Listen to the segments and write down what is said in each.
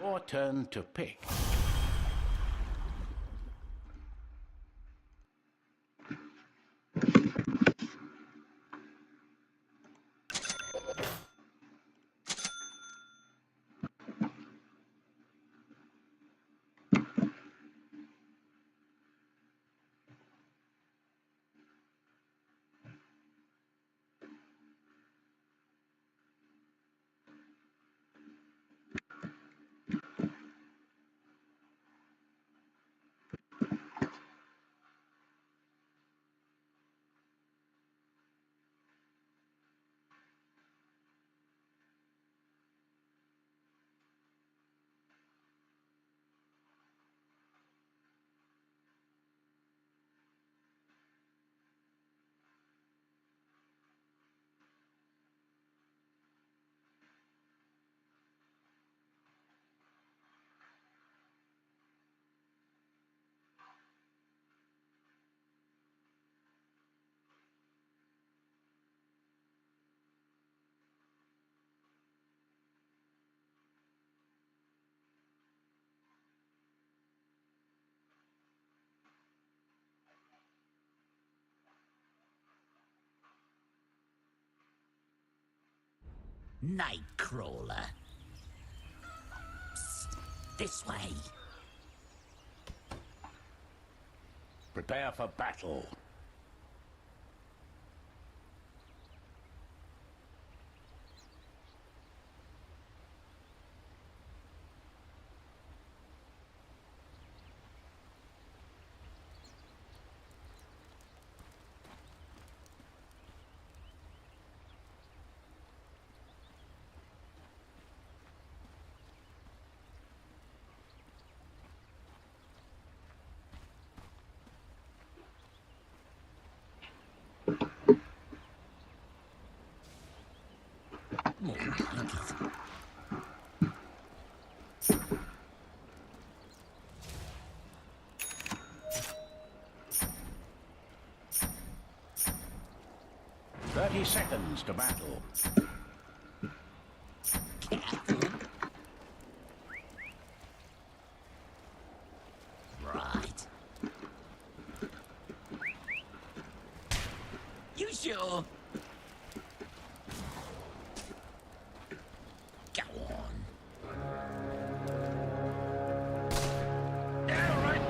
Your turn to pick. Nightcrawler. Psst, this way. Prepare for battle. More like it. "30 seconds to battle." Careful. Right. You sure? Go on. Yeah, right.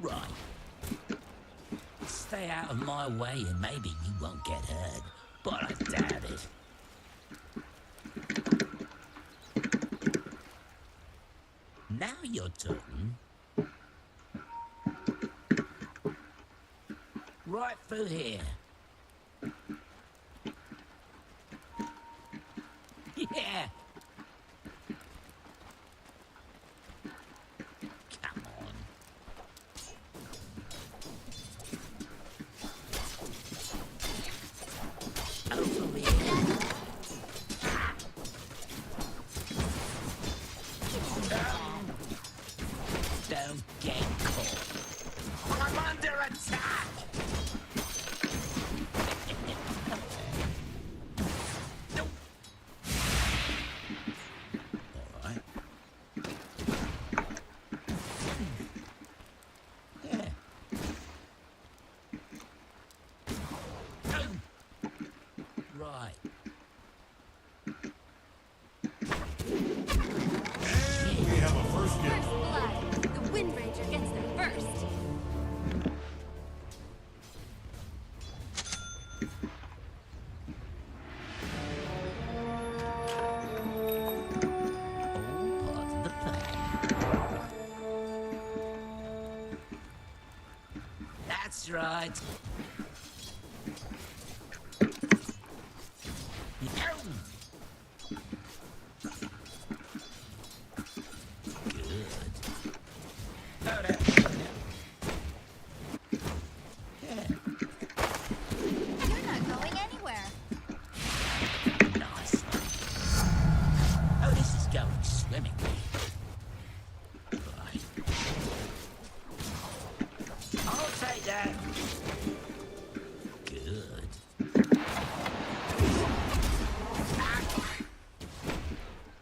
Right. Stay out of my way and maybe you won't get hurt, but I doubt it. Now you're talking. Right through here. Yeah. Come on. Over here. Don't get caught. I'm under attack. right. You're not going anywhere. Nice. Oh, this is going swimmingly. Right. I'll take that. Good.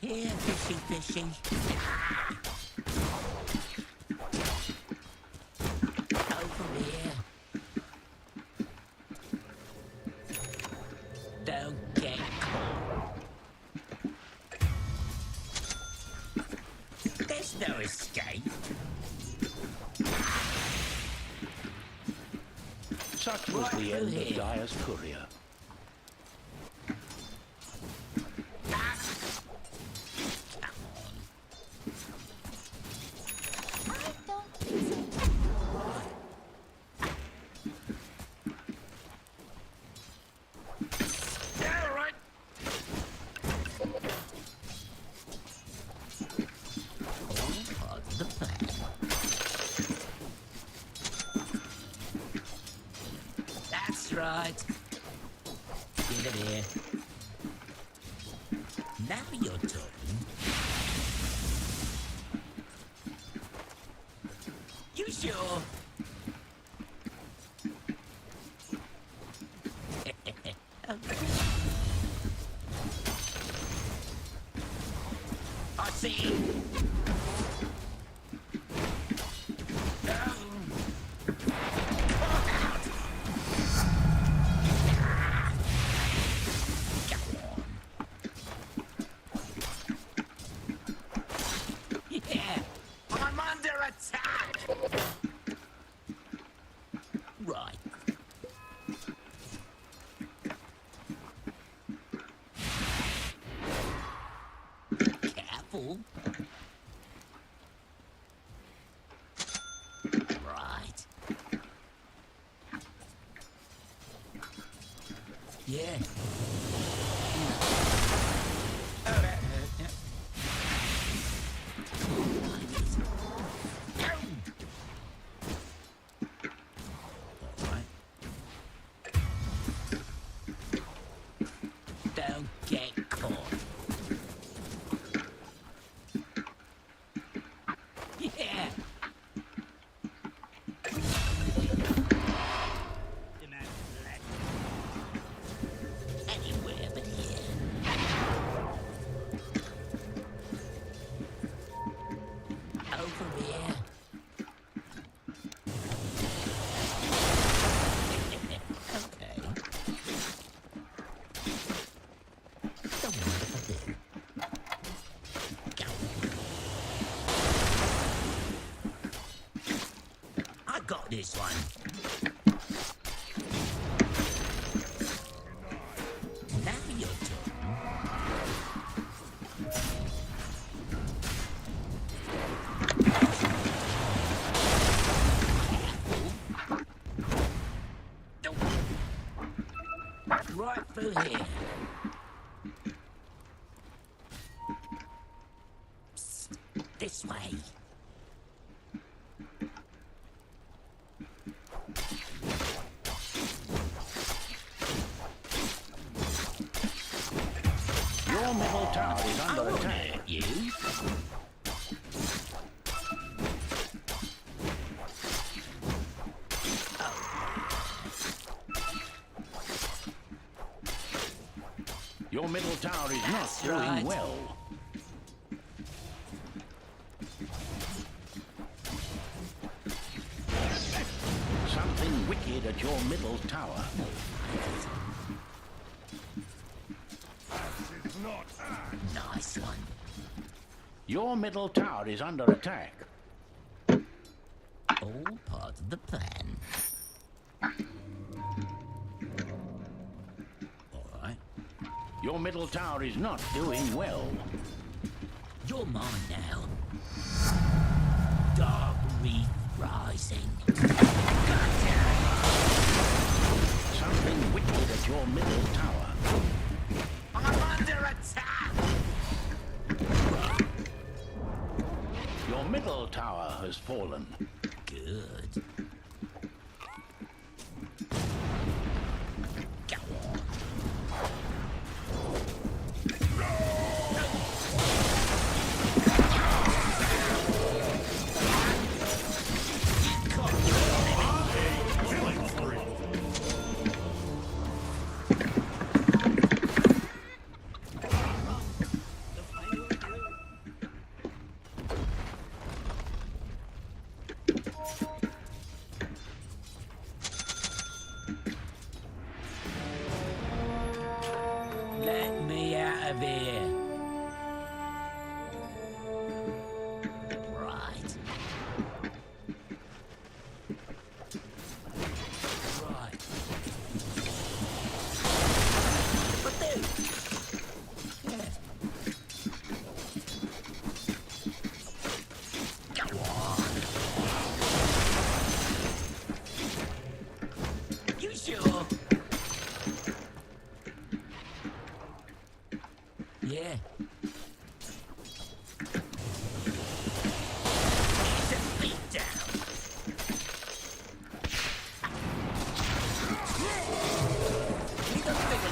Here, fishy, fishy. Over here. Don't get caught. There's no escape. Such was the end of Dyer's courier. I don't think so. All right. All part of the plan. That's right. Give it here. Now you're talking. You sure? I see. Yeah, I'm under attack. Right. Careful. Right. Yeah. Alright. Don't get caught. Yeah. Anywhere but here. Over here. Okay. Don't mind if I do. Go. I got this one. Now you're talking. Right through here. Psst, this way. Your middle tower is under I won't attack. hurt you. Your middle tower is That's not doing right. well. Something wicked at your middle tower. Nice one. Your middle tower is under attack. All part of the plan. All right. Your middle tower is not doing well. You're mine now. Dark Reef Rising. Gotcha! your middle tower. I'm under attack! Your middle tower has fallen. Good. Go on. Let me out of here. Right. Right. But dude. Yeah. Go on. You sure? Yeah. It's a beat down. He doesn't think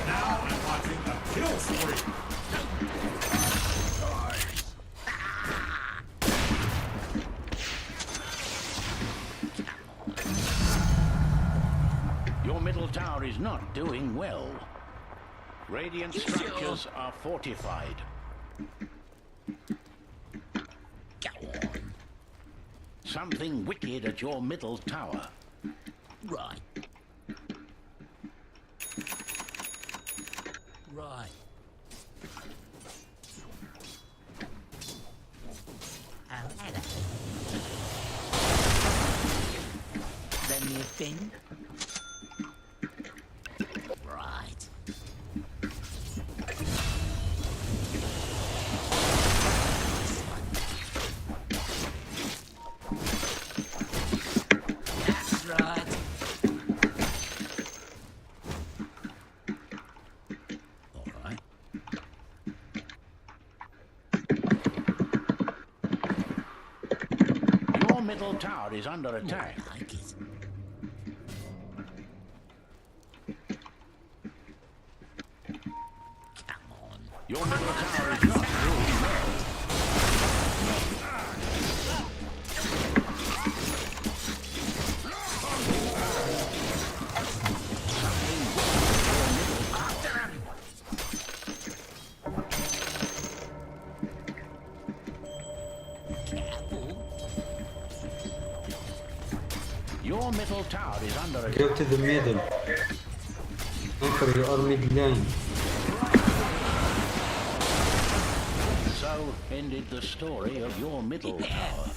Now I'm watching a kill spree. Your middle tower is not doing well. Radiant You structures are fortified. Go on. Something wicked at your middle tower. Right. Right. Oh, hello. Lend me a thing? Right. That's right. All right. Your middle tower is under attack. I like it. Come on. Your middle tower is not doing well. Something wicked at your middle tower. After him. Careful. Your middle tower is under attack. Go to the middle. Enter your mid line. So ended the story of your middle tower.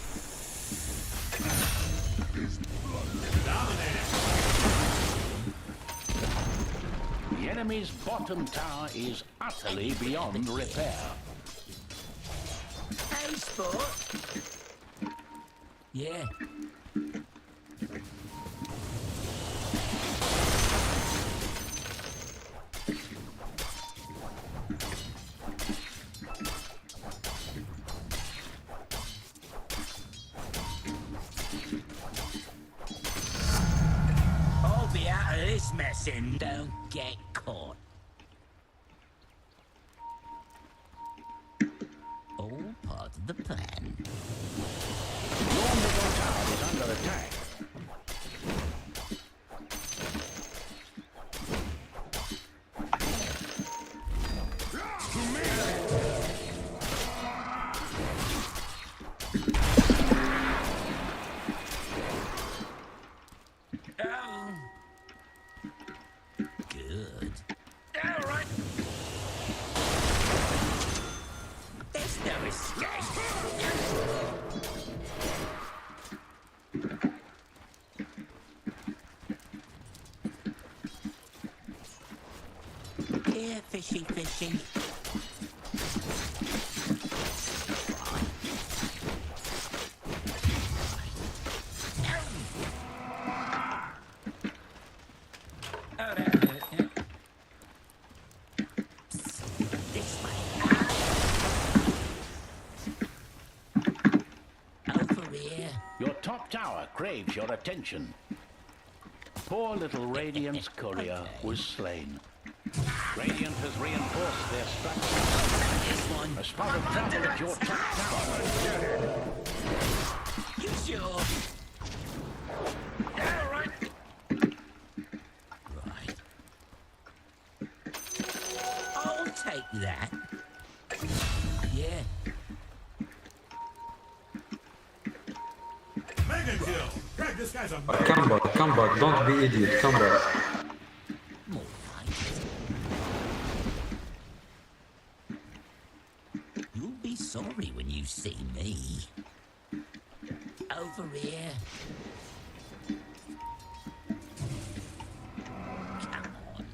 The enemy's bottom tower is utterly beyond repair. Hey, sport. Yeah. I'll be out of this mess and don't get caught. All part of the plan. Your middle tower is under attack. Oh. Good. All right. There's no escape. Here, fishy, fishy. craves your attention. Poor little Radiant's courier was slain. Radiant has reinforced their structure. A spot of trouble at your top tower. You sure? Yeah, right. Right. I'll take that. Yeah. Mega kill! Greg, this guy's a Come back, don't be idiot, come back. More fights. You'll be sorry when you see me. Over here. Come on.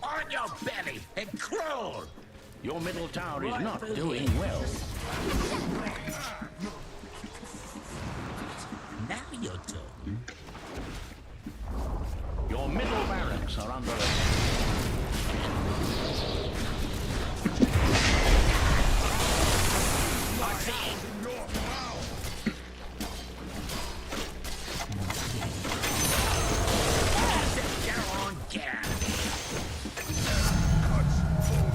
On your belly and crawl. Your middle tower is not doing well. Now you're talking. Your middle barracks are under attack.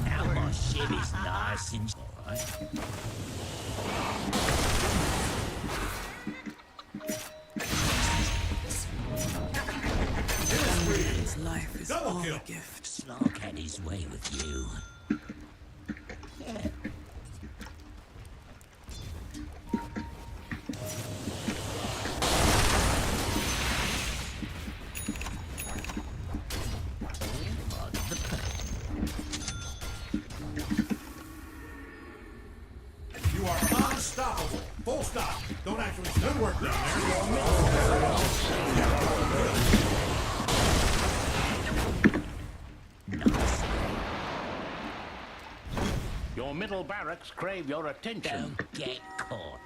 Now my ship is nice and alright. His life is Double all kill. a gift. Slark had his way with you. Yeah. You are unstoppable. Full stop. Don't actually good work down Nice. Your middle barracks crave your attention. Don't get caught.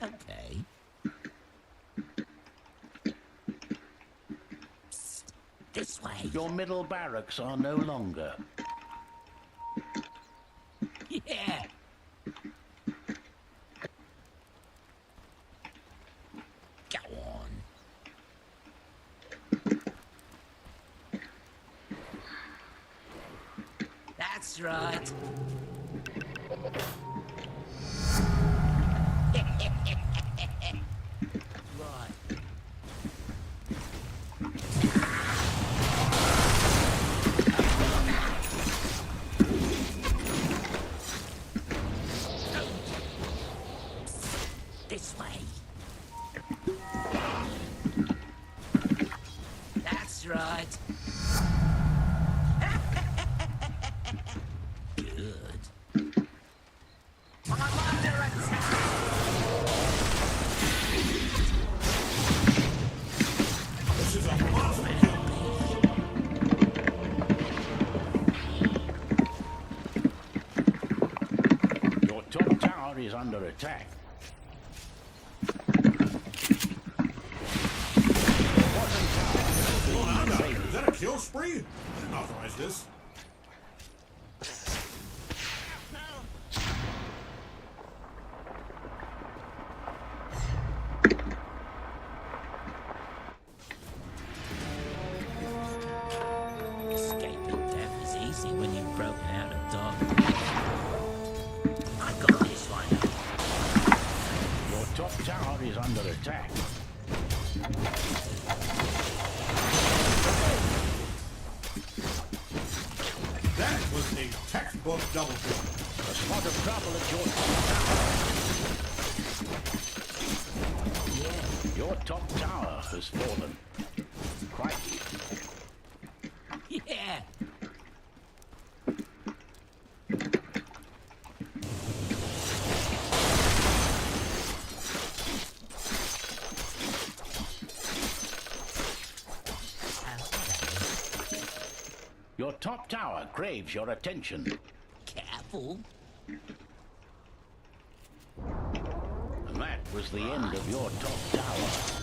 Okay. Psst. This way. Your middle barracks are no longer. Yeah. Go on. That's right. Right. This way. That's right. Good. I'm under attack. This is a monster kill. Your top tower is under attack. Is that a kill spree? I didn't authorize this. Escaping death is easy when you've broken out of dark. I got this one. Your top tower is under attack. That was a textbook double kill. A spot of trouble at your top tower. Your top tower has fallen. Crikey. Yeah. Your top tower craves your attention. Careful. And that was the end of your top tower.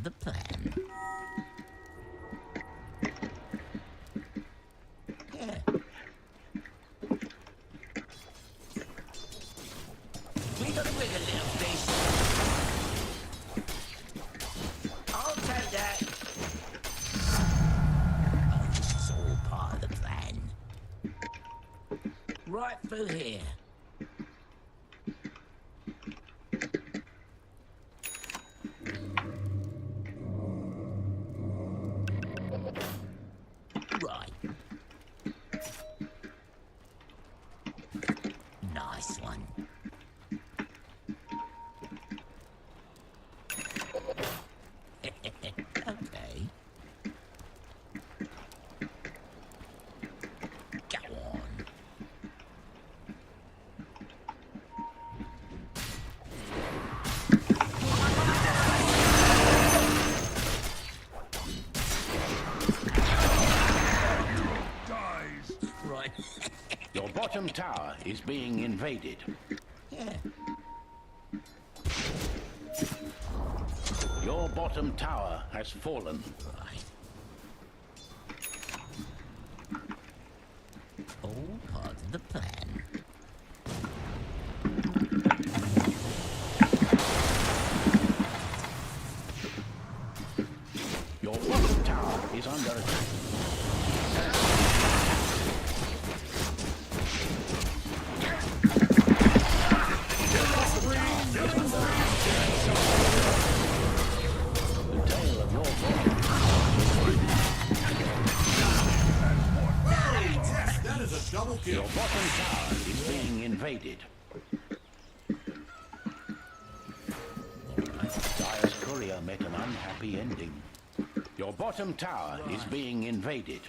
the plan. Yeah. Wiggle, wiggle, little fish. I'll take that. Oh, this is all part of the plan. Right through here. Right. Nice one. Okay. Go on. Right. Your bottom tower is being invaded. Yeah. Your bottom tower has fallen. Right. All part of the plan. Your bottom tower is under attack. The tail of your bottom Yes, that is a double kill. Your bottom tower is being invaded. Dire's courier met an unhappy ending. Your bottom tower is being invaded.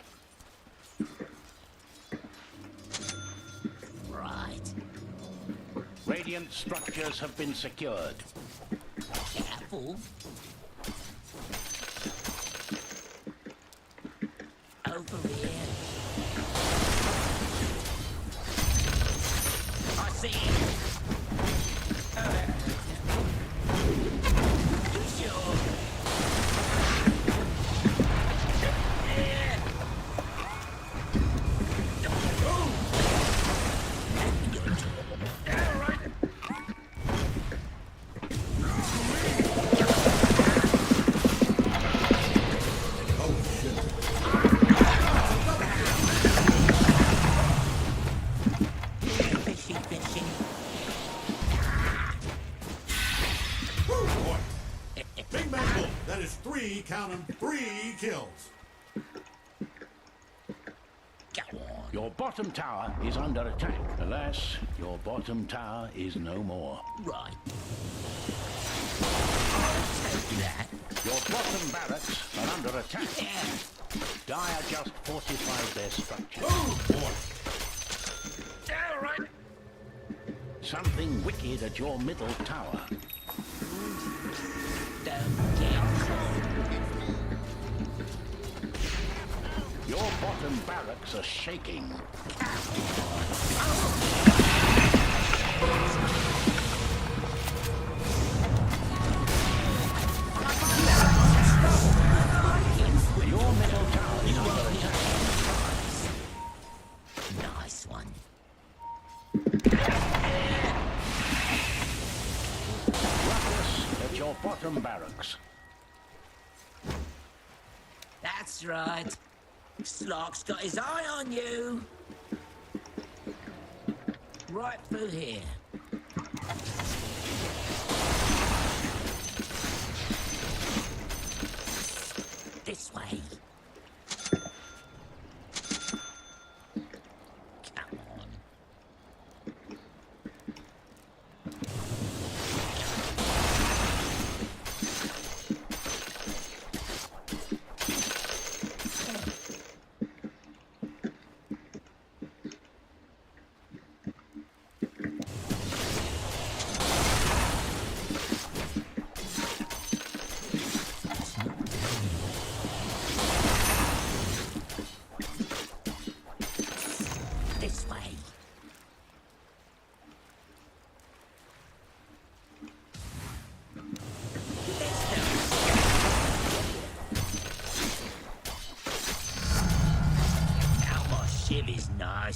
Right. Radiant structures have been secured. Careful. Over here. I see it. You sure? Fishy, fishy. Woo, boy. Big man bull. That is count 'em, 3 kills. Go on. Your bottom tower is under attack. Alas, your bottom tower is no more. Right. Take that. Your bottom barracks are under attack. Yeah. Dire just fortified their structure. Oh, boy. All right. Something wicked at your middle tower. Don't get caught. Your bottom barracks are shaking. Your middle tower is under attack. Nice one. Ruckus at your bottom barracks. That's right. Slock's got his eye on you. Right through here. This way. Come on.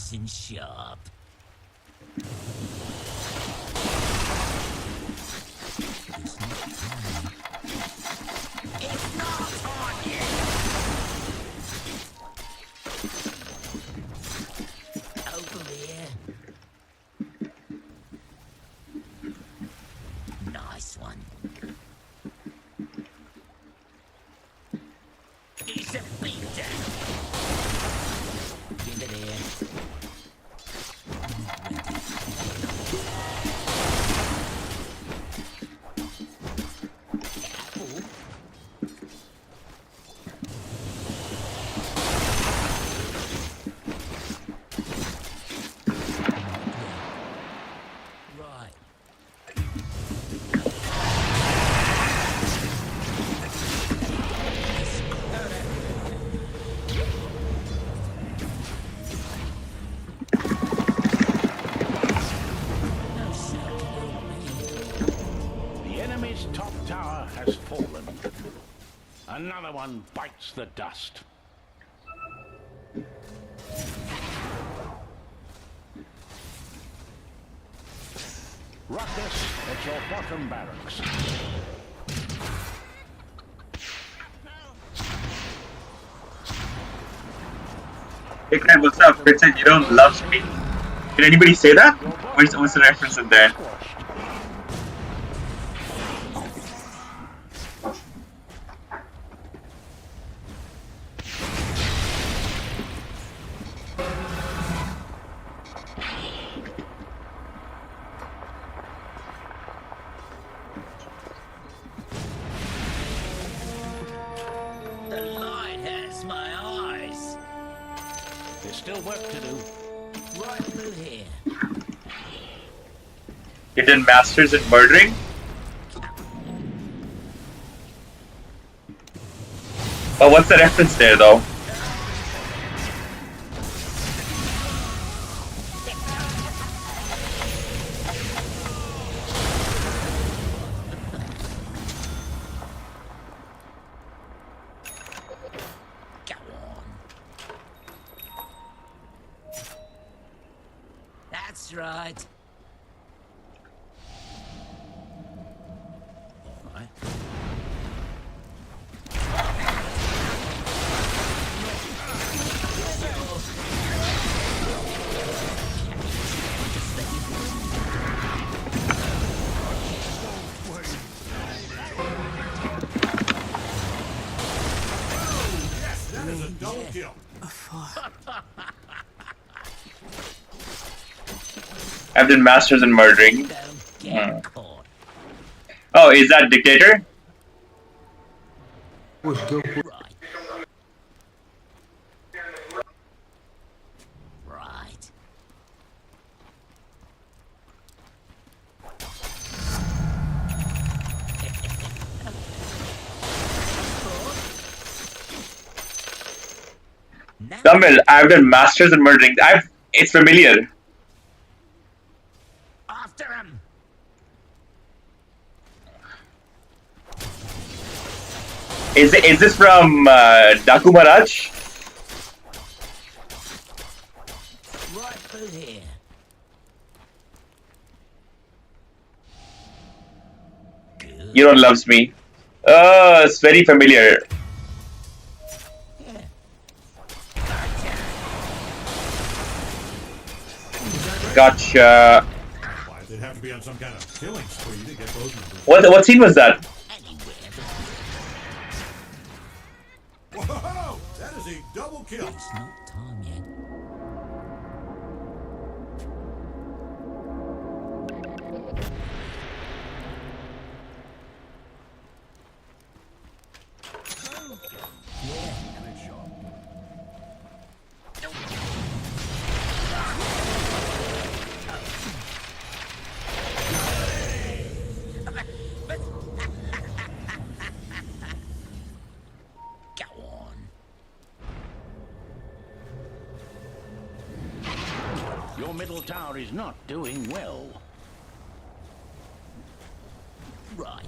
nice and sharp. It's not time. It's not time yet. Over here. Nice one. It's a beatdown. Give it here. Careful. Right. The enemy's top tower has fallen. Another one bites the dust. Ruckus at your bottom barracks. Hey Craig, what's up? Fritz said you don't love me. Did anybody say that? What's the reference in there? Squashed. The light has my eyes. There's still work to do. Right through here. You did masters in murdering? Oh, what's the reference there though? Go on. That's right. All right. Yes, that is a double kill. I've done masters in murdering. Don't get caught. Oh, is that dictator? Push, go push. Right. Right. Now Tamil, I've done masters in murdering. It's familiar. after him. Is this from Daku Maharaj? Right through here. Good. You don't loves me. Oh, it's very familiar. Yeah. Gotcha. Why, they'd have to be on some kind of killing spree to get those numbers. What scene was that? Anywhere Whoa! That is a double kill. but it's not time yet. Go on. Your middle tower is not doing well. Right.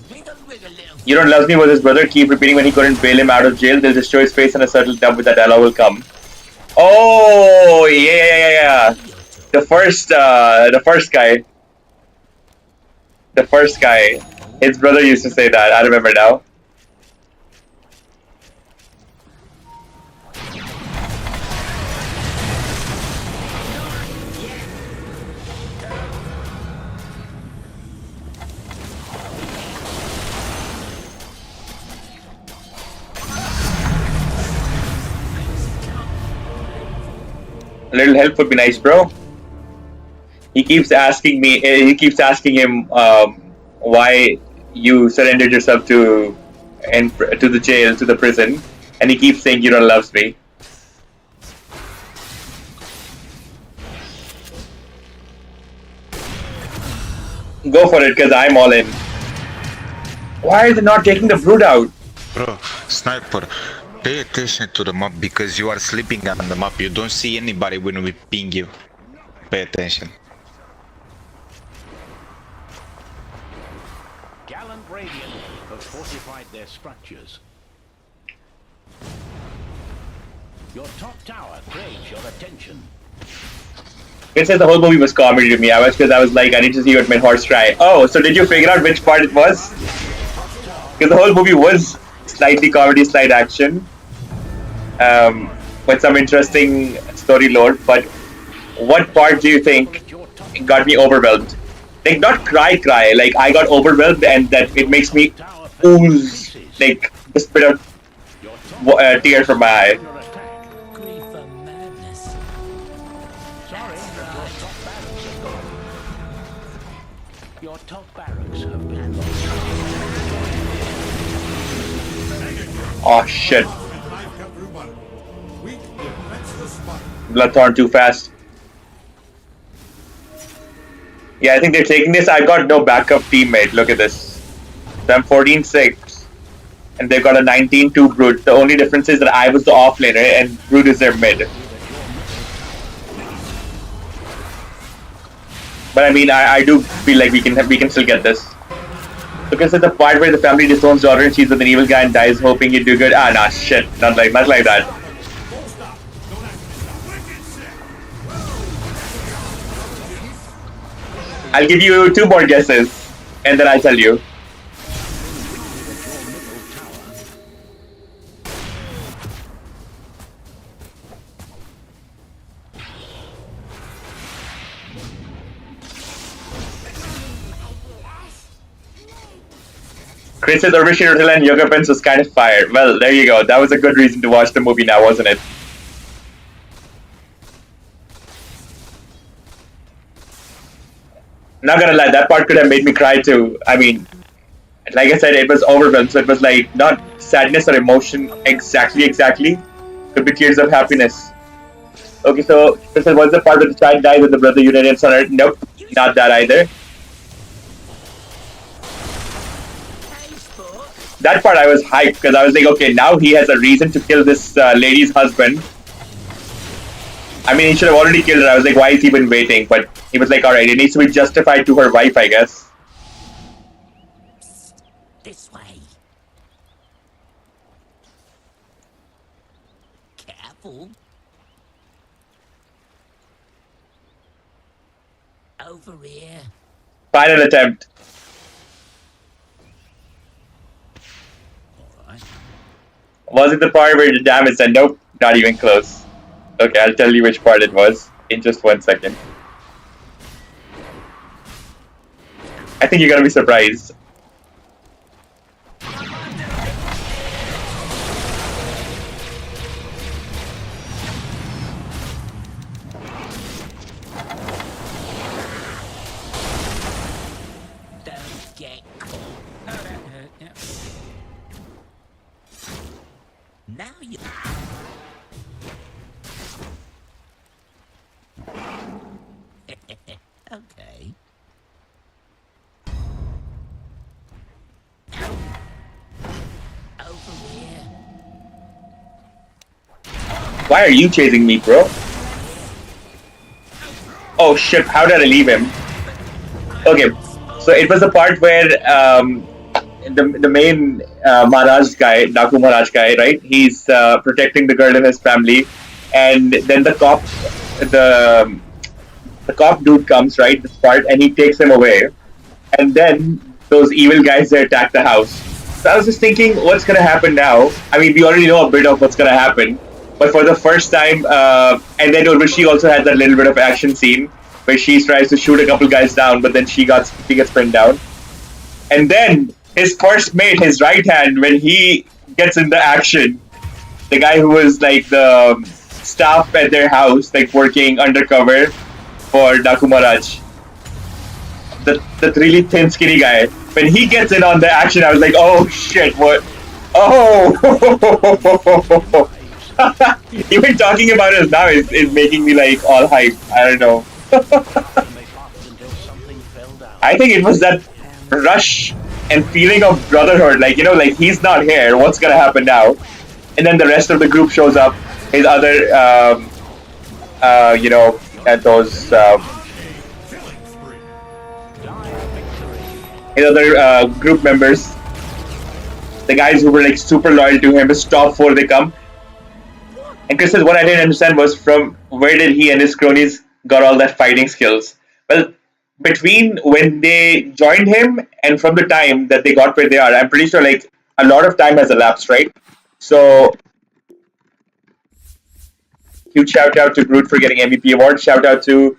Riddle, riddle. You don't love me was his brother. Keep repeating when he couldn't bail him out of jail. They'll just show his face and a certain dub with that dialogue will come. Oh yeah. The first guy. The first guy. His brother used to say that. I remember now. A little help would be nice, bro. He keeps asking me. He keeps asking him why you surrendered yourself to the jail, to the prison, and he keeps saying you don't love me. Go for it, cause I'm all in. Why are they not taking the brood out? Bro, sniper, pay attention to the map because you are sleeping on the map. You don't see anybody when we ping you. Pay attention. Gallant Radiant have fortified their structures. Your top tower craves your attention. It says the whole movie was comedy to me. I was like, I need to see what my horse try. Oh, so did you figure out which part it was? Because the whole movie was slightly comedy, slight action, with some interesting story lore. But what part do you think got me overwhelmed? Like not cry, like I got overwhelmed and that it makes me ooze like this bit of tear from my eye. Your top barracks have been lost. Oh shit. Bloodthorn too fast. Yeah, I think they're taking this. I've got no backup teammate. Look at this. So I'm 14-6. And they've got a 19-2 Brood. The only difference is that I was the offlaner and Brood is their mid. But I mean, I do feel like we can still get this. Because at the part where the family disowns daughter and she's with an evil guy and dies hoping you do good. Ah, nah, shit. Not like that. I'll give you 2 more guesses, and then I'll tell you. Chris says Urvashi Hotel and Yoga Pens was kind of fire. Well, there you go. That was a good reason to watch the movie now, wasn't it? Not gonna lie, that part could have made me cry too. I mean, like I said, it was overwhelmed, so it was like not sadness or emotion exactly. Could be tears of happiness. Okay, so this is what's the part where the child dies with the brother united and son? Nope, not that either. That part I was hyped because I was like, okay, now he has a reason to kill this lady's husband. I mean, he should have already killed her. I was like, why is he even waiting? But he was like, alright, it needs to be justified to her wife, I guess. This way. Careful. Over here. Final attempt. Was it the part where the damage said nope? Not even close. Okay, I'll tell you which part it was in just 1 second. I think you're gonna be surprised. Don't get caught. Oh, that hurt. Yeah. Now you. Okay. Over here. Why are you chasing me, bro? Oh shit, how did I leave him? Okay, so it was the part where the main Maharaj guy, Daku Maharaj guy, right? He's protecting the girl and his family, and then the the cop dude comes, right? This part, and he takes him away, and then those evil guys they attack the house. So I was just thinking, what's gonna happen now? I mean, we already know a bit of what's gonna happen, but for the first time, and then Urvashi also had that little bit of action scene where she tries to shoot a couple guys down, but then she gets pinned down, and then his first mate, his right hand, when he gets in the action, the guy who was like the staff at their house, like working undercover for Dakumaraj, the really thin, skinny guy. When he gets in on the action, I was like, oh shit, what? Oh! Even talking about it now is making me like all hype. I don't know. I think it was that rush and feeling of brotherhood. Like, like he's not here. What's gonna happen now? And then the rest of the group shows up. His other, at those. His other group members, the guys who were like super loyal to him, his top four, they come. And Chris says, what I didn't understand was from where did he and his cronies got all that fighting skills? Well, between when they joined him and from the time that they got where they are, I'm pretty sure like a lot of time has elapsed, right? So, huge shout out to Groot for getting MVP award. Shout out to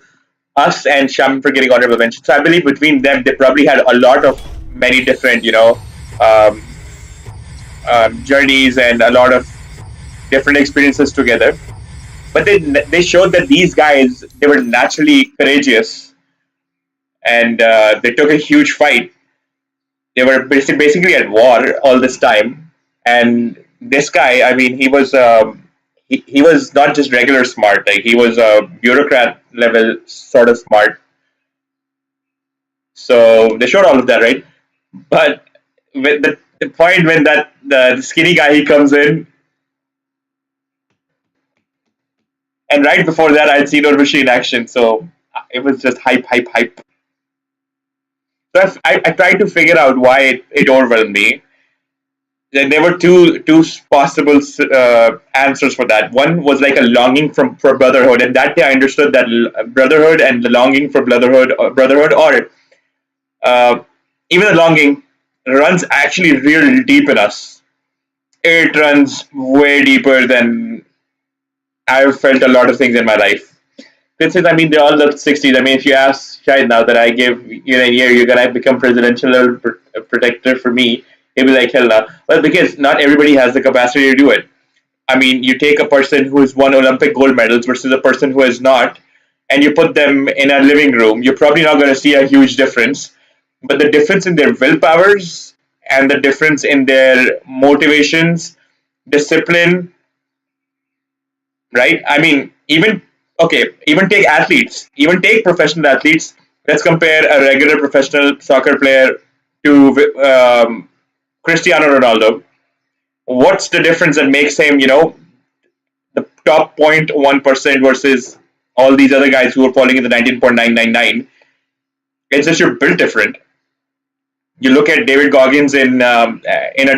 us and Shaman for getting honorable mention. So I believe between them, they probably had a lot of many different, um, journeys and a lot of different experiences together. But they showed that these guys, they were naturally courageous, and they took a huge fight. They were basically at war all this time, and this guy, I mean, he was not just regular smart, like he was a bureaucrat level sort of smart. So they showed all of that, right? But with the point when the skinny guy he comes in, and right before that I'd seen Urvashi in action, so it was just hype, hype, hype. So I tried to figure out why it overwhelmed me. There were two possible answers for that. One was like a longing for brotherhood, and that day I understood that brotherhood and the longing for brotherhood, or even the longing runs actually real deep in us. It runs way deeper than I've felt a lot of things in my life. Since I mean, they all look 60s. I mean, if you ask Shahid now that I give you a year, you're gonna become presidential level protector for me, he'll be like, hell no. Well, because not everybody has the capacity to do it. I mean, you take a person who has won Olympic gold medals versus a person who has not, and you put them in a living room, you're probably not going to see a huge difference. But the difference in their willpowers and the difference in their motivations, discipline, right? I mean, even take athletes, even take professional athletes. Let's compare a regular professional soccer player to Cristiano Ronaldo. What's the difference that makes him, the top 0.1% versus all these other guys who are falling in the 19.999? It's just you're built different. You look at David Goggins in a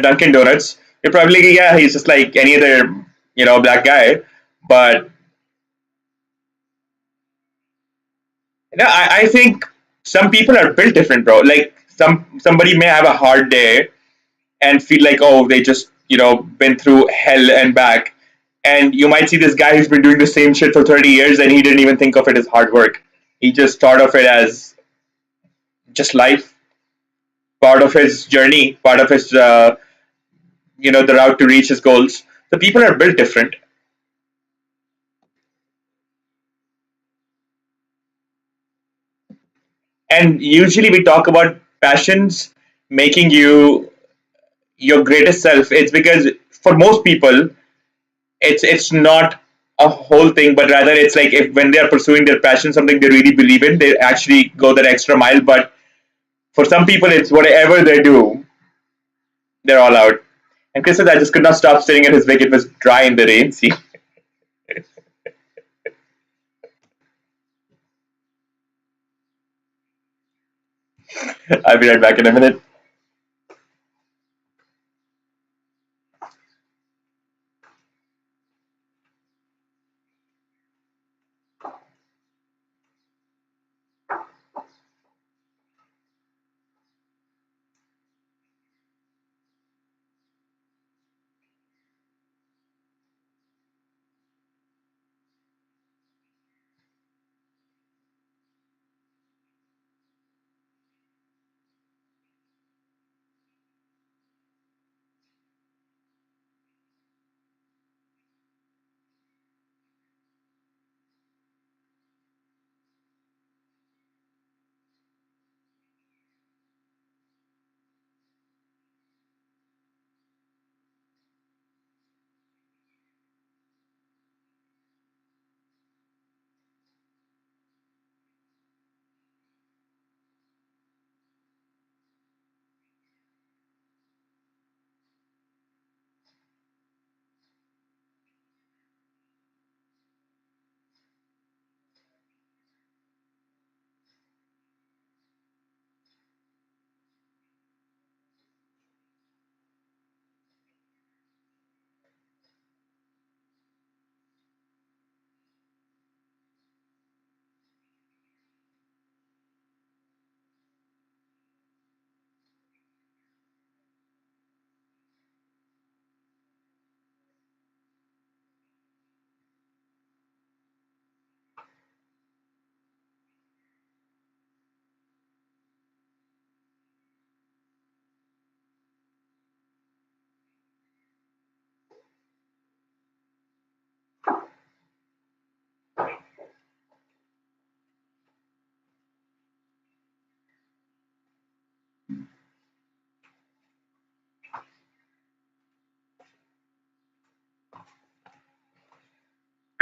Dunkin' Donuts, you're probably like, yeah, he's just like any other black guy, but I think some people are built different, bro. Like somebody may have a hard day and feel like, oh, they just been through hell and back, and you might see this guy who's been doing the same shit for 30 years and he didn't even think of it as hard work. He just thought of it as just life, part of his journey, part of his the route to reach his goals. The people are built different. And usually we talk about passions making you your greatest self. It's because for most people, it's not a whole thing, but rather it's like if when they are pursuing their passion, something they really believe in, they actually go that extra mile. But for some people, it's whatever they do, they're all out. And Chris says, I just could not stop staring at his wig. It was dry in the rain. See, I'll be right back in a minute.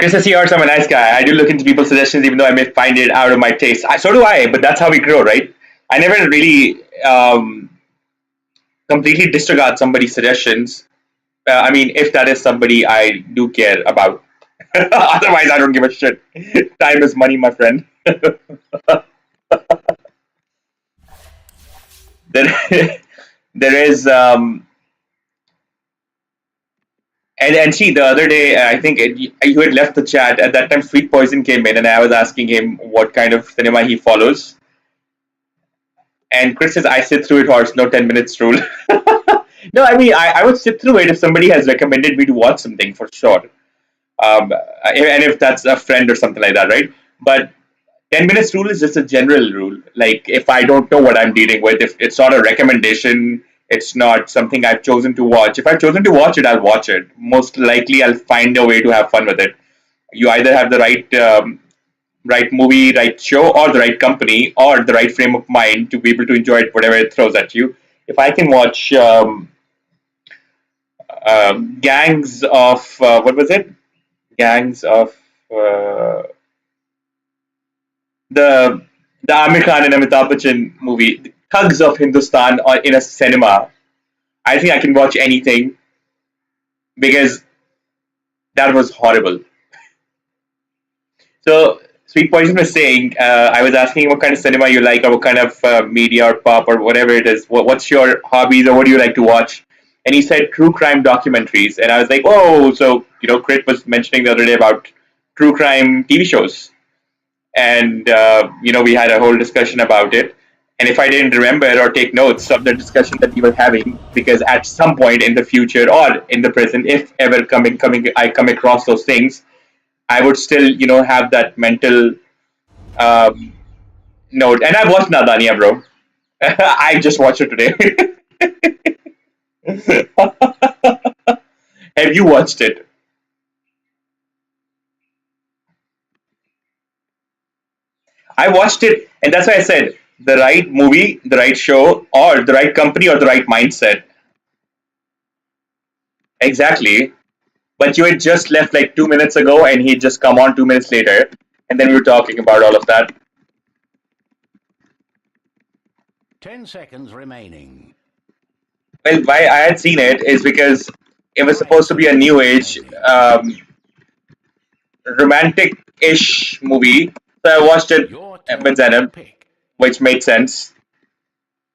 Chris says he I'm a nice guy. I do look into people's suggestions, even though I may find it out of my taste. So do I, but that's how we grow, right? I never really completely disregard somebody's suggestions. I mean, if that is somebody I do care about. Otherwise, I don't give a shit. Time is money, my friend. there, there is, and see, the other day, I think you had left the chat. At that time, Sweet Poison came in, and I was asking him what kind of cinema he follows. And Chris says, I sit through it, horse, no 10 minutes rule. No, I mean, I would sit through it if somebody has recommended me to watch something for sure. And if that's a friend or something like that, right? But 10 minutes rule is just a general rule. Like, if I don't know what I'm dealing with, if it's not a recommendation, it's not something I've chosen to watch. If I've chosen to watch it, I'll watch it. Most likely, I'll find a way to have fun with it. You either have the right movie, right show, or the right company, or the right frame of mind to be able to enjoy it, whatever it throws at you. If I can watch Gangs of what was it? Gangs of the Amir Khan and Amitabh Bachchan movie, Thugs of Hindustan, or in a cinema. I think I can watch anything because that was horrible. So Sweet Poison was saying, I was asking what kind of cinema you like, or what kind of media or pop or whatever it is. What's your hobbies, or what do you like to watch? And he said true crime documentaries, and I was like, oh, so Crit was mentioning the other day about true crime TV shows, and we had a whole discussion about it. And if I didn't remember or take notes of the discussion that we were having, because at some point in the future or in the present, if ever I come across those things, I would still, have that mental note. And I watched Nadania, bro. I just watched it today. Have you watched it? I watched it, and that's why I said the right movie, the right show, or the right company, or the right mindset. Exactly. But you had just left like 2 minutes ago, and he'd just come on 2 minutes later, and then we were talking about all of that. 10 seconds remaining. Well, why I had seen it is because it was supposed to be a new age, romantic-ish movie. So I watched it Your with turn to Zainab, pick. which made sense.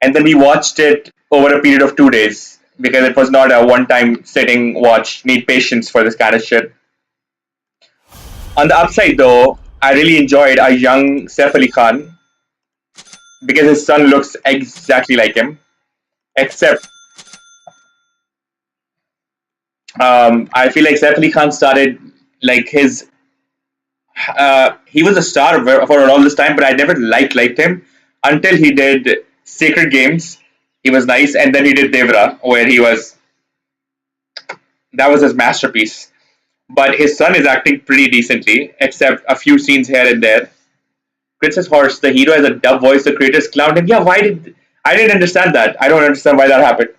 And then we watched it over a period of 2 days because it was not a one-time sitting watch. Need patience for this kind of shit. On the upside, though, I really enjoyed a young Saif Ali Khan because his son looks exactly like him, except I feel like Saif Ali Khan started like his. He was a star for all this time, but I never liked him until he did Sacred Games. He was nice, and then he did Devra, where that was his masterpiece. But his son is acting pretty decently, except a few scenes here and there. Princess Horse, the hero has a dub voice, the creators clowned him. Yeah, I didn't understand that. I don't understand why that happened.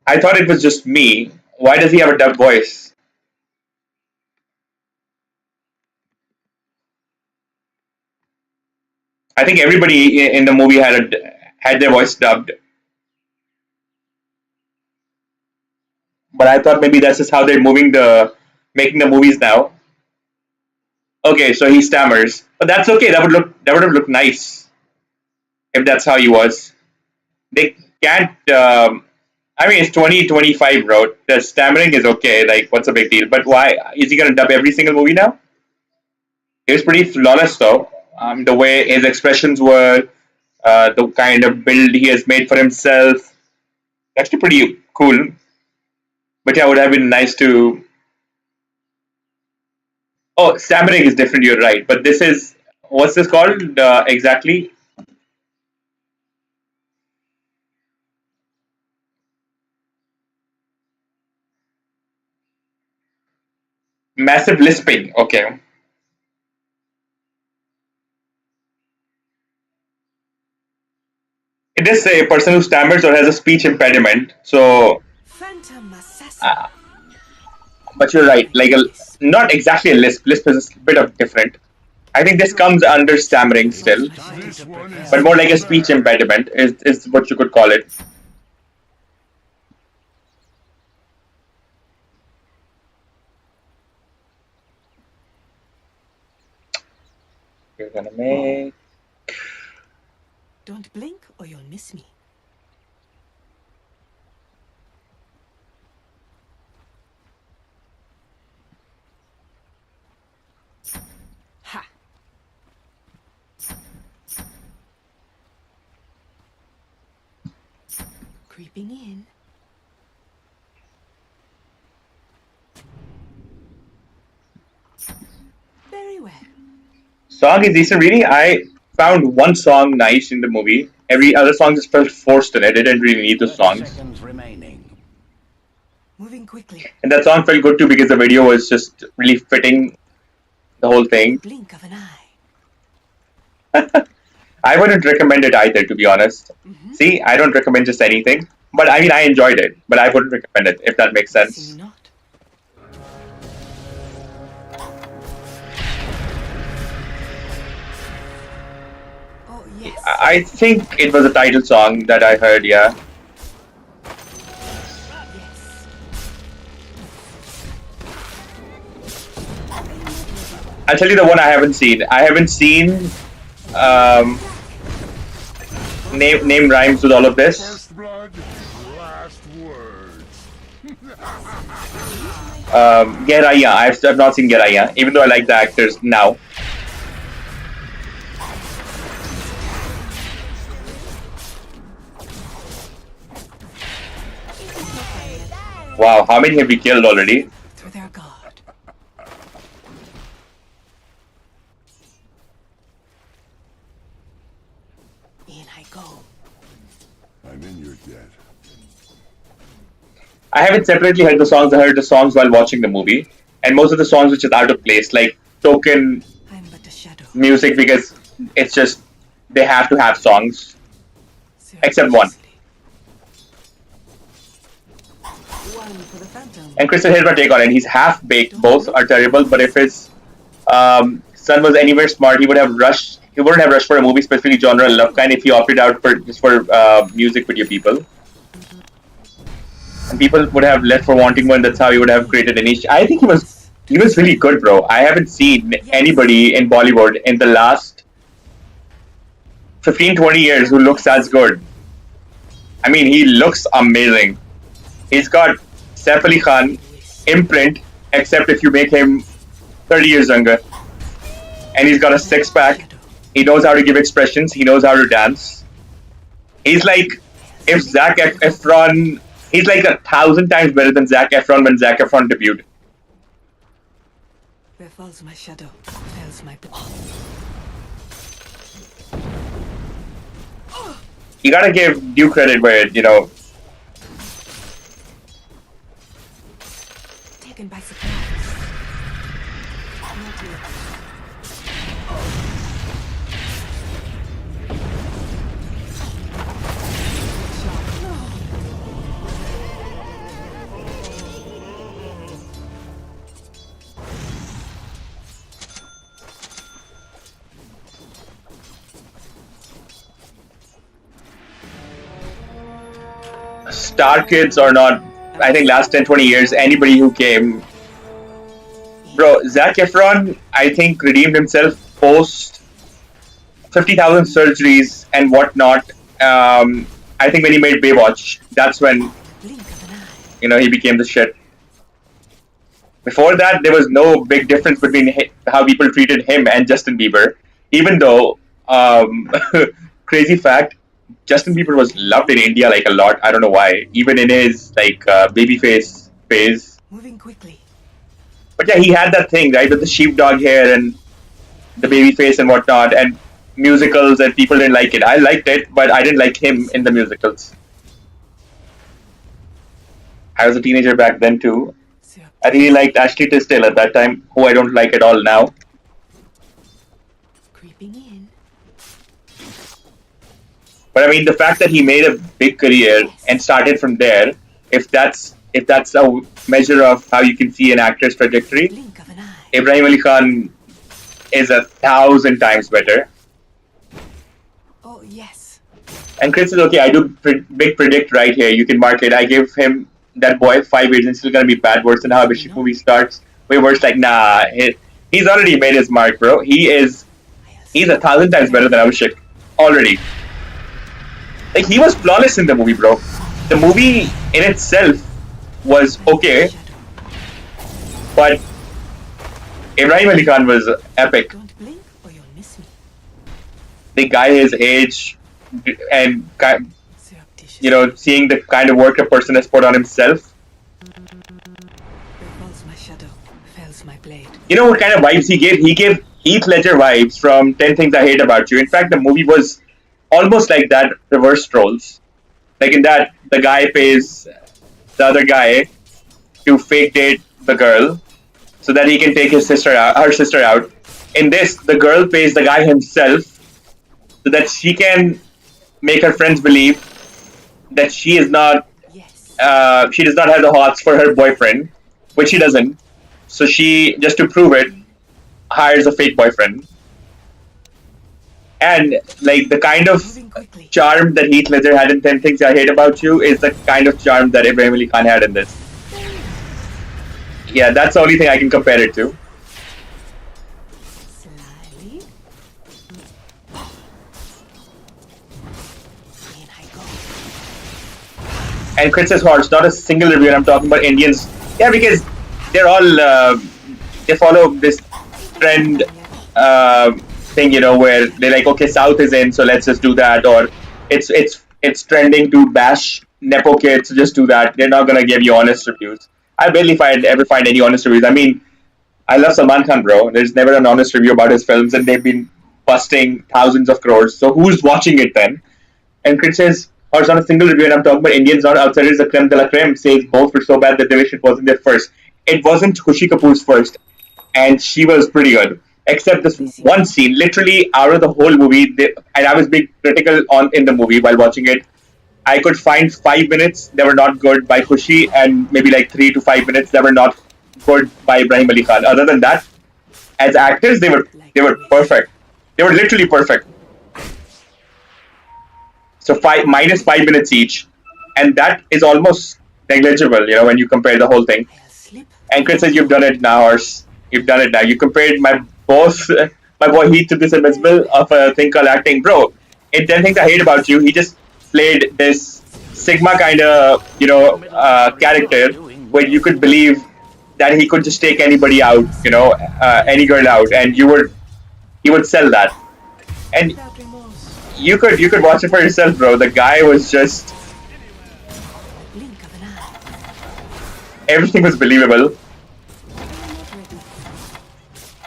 I thought it was just me. Why does he have a dub voice? I think everybody in the movie had their voice dubbed. But I thought maybe that's just how they're making the movies now. Okay, so he stammers, but that's okay. That would have looked nice if that's how he was. They can't. I mean, it's 2025, bro. The stammering is okay. Like, what's a big deal? But why is he gonna dub every single movie now? He was pretty flawless, though. The way his expressions were, the kind of build he has made for himself, actually pretty cool. But yeah, it would have been nice to. Oh, stammering is different. You're right. But this is what's this called exactly? Massive lisping. Okay. It is a person who stammers or has a speech impediment. So Phantom assassin. uh, But you're right. Like not exactly a lisp. Lisp is a bit of different. I think this comes under stammering still, but more like a speech impediment is what you could call it. You're gonna make. Don't blink or you'll miss me. Ha! Creeping in. Very well. Song is decent, really. I found one song nice in the movie. Every other song just felt forced in it. I didn't really need those 30 songs. seconds remaining. Moving quickly. And that song felt good too because the video was just really fitting the whole thing. Blink of an eye. I wouldn't recommend it either, to be honest. See, I don't recommend just anything. But I mean, I enjoyed it, but I wouldn't recommend it, if that makes See sense. me not. Oh yes. I think it was a title song that I heard, yeah. Yes. I'll tell you the one I haven't seen. I haven't seen name rhymes with all of this. First blood, last words. Geraya. I've not seen Geraya, even though I like the actors now. Wow, how many have we killed already? Through their guard. In I go. I'm in your debt. I haven't separately heard the songs. I heard the songs while watching the movie, and most of the songs which is out of place, like token I'm but a shadow. music, because it's just they have to have songs. Except one. One for the phantom. And Crystal, here's my take on it. He's half baked. Both are terrible. But if his son was anywhere smart, he would have rushed. He wouldn't have rushed for a movie specifically genre love kind if he opted out for just for music video people. And people would have left for wanting one. That's how he would have created a niche. I think he was really good, bro. I haven't seen anybody in Bollywood in the last 15-20 years who looks as good. I mean, he looks amazing. He's got Saif Ali Khan imprint, except if you make him 30 years younger. And he's got a six-pack. He knows how to give expressions. He knows how to dance. He's like, if Zac Efron... He's like 1,000 times better than Zac Efron when Zac Efron debuted. Where falls my shadow, fails my blood. You gotta give due credit where, Taken by surprise. Not yet. star kids or not, I think last 10-20 years, anybody who came... Bro, Zac Efron, I think, redeemed himself post 50,000 surgeries and whatnot. I think when he made Baywatch, that's when, he became the shit. Before that, there was no big difference between how people treated him and Justin Bieber. Even though, crazy fact, Justin Bieber was loved in India like a lot. I don't know why. Even in his babyface phase. Moving quickly. But yeah, he had that thing, right, with the sheepdog hair and the baby face and whatnot, and musicals, and people didn't like it. I liked it, but I didn't like him in the musicals. I was a teenager back then too. I really liked Ashley Tisdale at that time, who I don't like at all now. Creeping in. But I mean, the fact that he made a big career and started from there, if if that's a measure of how you can see an actor's trajectory, Blink of an eye. Ibrahim Ali Khan is 1,000 times better. Oh, yes. And Chris is okay. I do big predict right here. You can mark it. I give him that boy 5 years and still gonna be bad. Worse than how Abhishek movie starts. Way worse. Like nah, he's already made his mark, bro. He's 1,000 times better than Abhishek already. Like he was flawless in the movie, bro. The movie in itself was okay, but Ibrahim Ali Khan was epic. Don't blink or you'll miss me. The guy his age and Surreptitious. seeing the kind of work a person has put on himself. Where falls my shadow, fells my blade. You know what kind of vibes he gave? He gave Heath Ledger vibes from 10 Things I Hate About You. In fact, the movie was almost like that, reverse roles. Like in that, the guy pays the other guy to fake date the girl so that he can take her sister out. In this, the girl pays the guy himself so that she can make her friends believe that she is not, Yes. she does not have the hots for her boyfriend, which she doesn't. So she, just to prove it, hires a fake boyfriend. And like the kind of Moving quickly. charm that Heath Ledger had in 10 Things I Hate About You is the kind of charm that Ibrahim Ali Khan had in this. Yeah, that's the only thing I can compare it to. Slyly. In I go. And Princess Horse, not a single review, and I'm talking about Indians. Yeah, because they're all, they follow this trend thing, where they're like, okay, South is in, so let's just do that, or it's trending to bash Nepo kids, so just do that. They're not gonna give you honest reviews. I barely ever find any honest reviews. I mean, I love Salman Khan, bro. There's never an honest review about his films, and they've been busting thousands of crores. So who's watching it then? And Chris says, or it's not a single review, and I'm talking about Indians, not outsiders, the creme de la creme, says both were so bad that they wish it wasn't their first. It wasn't Khushi Kapoor's first, and she was pretty good. Except this one scene, literally out of the whole movie, and I was being critical in the movie while watching it. I could find 5 minutes that were not good by Khushi, and maybe like 3 to 5 minutes that were not good by Ibrahim Ali Khan. Other than that, as actors, they were perfect. They were literally perfect. So minus 5 minutes each, and that is almost negligible, when you compare the whole thing. I'll slip. And Chris says, "You've done it now, Horse. You've done it now. You compared my boy Heath to this Invincible of a thing called acting, bro. In 10 Things I Hate About You, he just played this Sigma kind of, character where you could believe that he could just take anybody out, any girl out, and he would sell that. And Without remorse. you could watch it for yourself, bro. The guy was just, Blink of an eye. everything was believable. I'm not ready.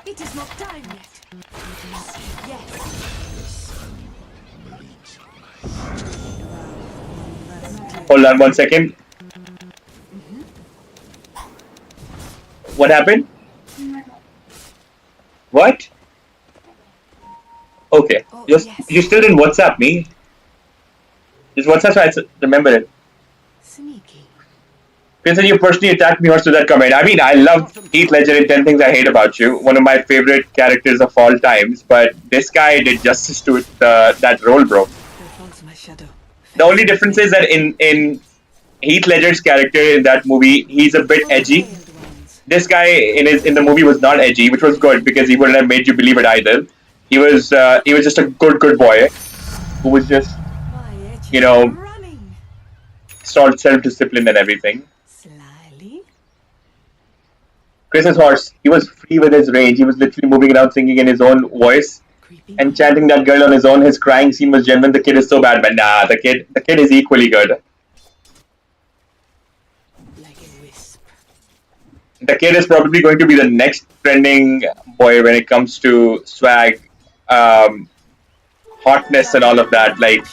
It is not time yet. Yes. Hold on 1 second. What happened? What? Okay. Oh, You yes. still didn't WhatsApp me. Just WhatsApp so I remember it. Sneaky. Because you personally attacked me to that comment. I mean, I love Heath Ledger in 10 Things I Hate About You. One of my favorite characters of all times. But this guy did justice to that role, bro. Where falls my shadow. The only difference is that in Heath Ledger's character in that movie, he's a bit edgy. This guy in the movie was not edgy, which was good because he wouldn't have made you believe it either. He was just a good boy who was just Running. self-discipline and everything. Slyly. Chris's horse, he was free with his range. He was literally moving around singing in his own voice Creeping. and chanting that girl on his own. His crying scene was genuine. The kid is so bad, but nah, the kid is equally good. Like a wisp. The kid is probably going to be the next trending boy when it comes to swag, hotness, and all of that. Like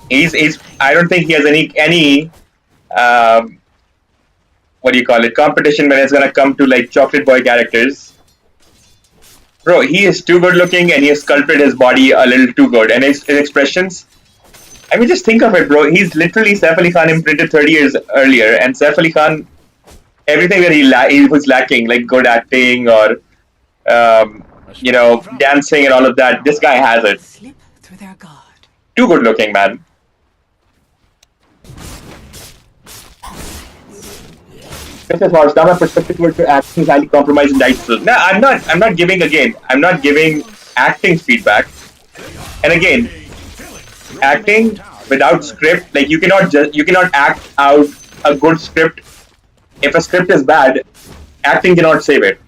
he's I don't think he has any what do you call it, competition when it's gonna come to like chocolate boy characters. Bro, he is too good looking and he has sculpted his body a little too good, and his expressions I mean, just think of it, bro. He's literally Saif Ali Khan imprinted 30 years earlier, and Saif Ali Khan, everything that he was lacking, like good acting or dancing and all of that, this guy has it. Slip through their guard. Too good looking, man. Mr. Horse, now my perspective towards your acting is highly compromised and diceful. No, I'm not giving acting feedback. And again, acting without script, like you cannot act out a good script. If a script is bad, acting cannot save it.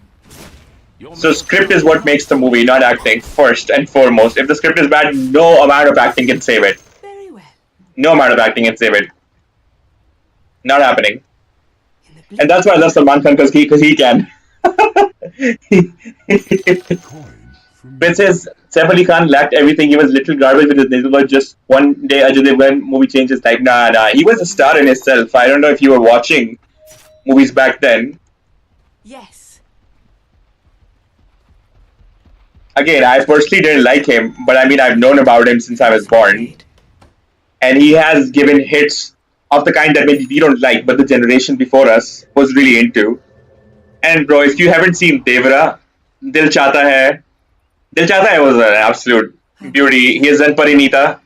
So script is what makes the movie, not acting, first and foremost. If the script is bad, no amount of acting can save it. Very well. No amount of acting can save it. Not happening. And that's why I love Salman Khan, because he can. Princess Saif Ali Khan lacked everything. He was little garbage with his nasal voice. Just one day Ajay Devgan movie changed his life. Nah. He was a star in himself. I don't know if you were watching movies back then. Yes. Again, I personally didn't like him, but I mean, I've known about him since I was born. And he has given hits of the kind that maybe we don't like, but the generation before us was really into. And bro, if you haven't seen Devara, Dil Chahta Hai was an absolute beauty. He has done Parinita.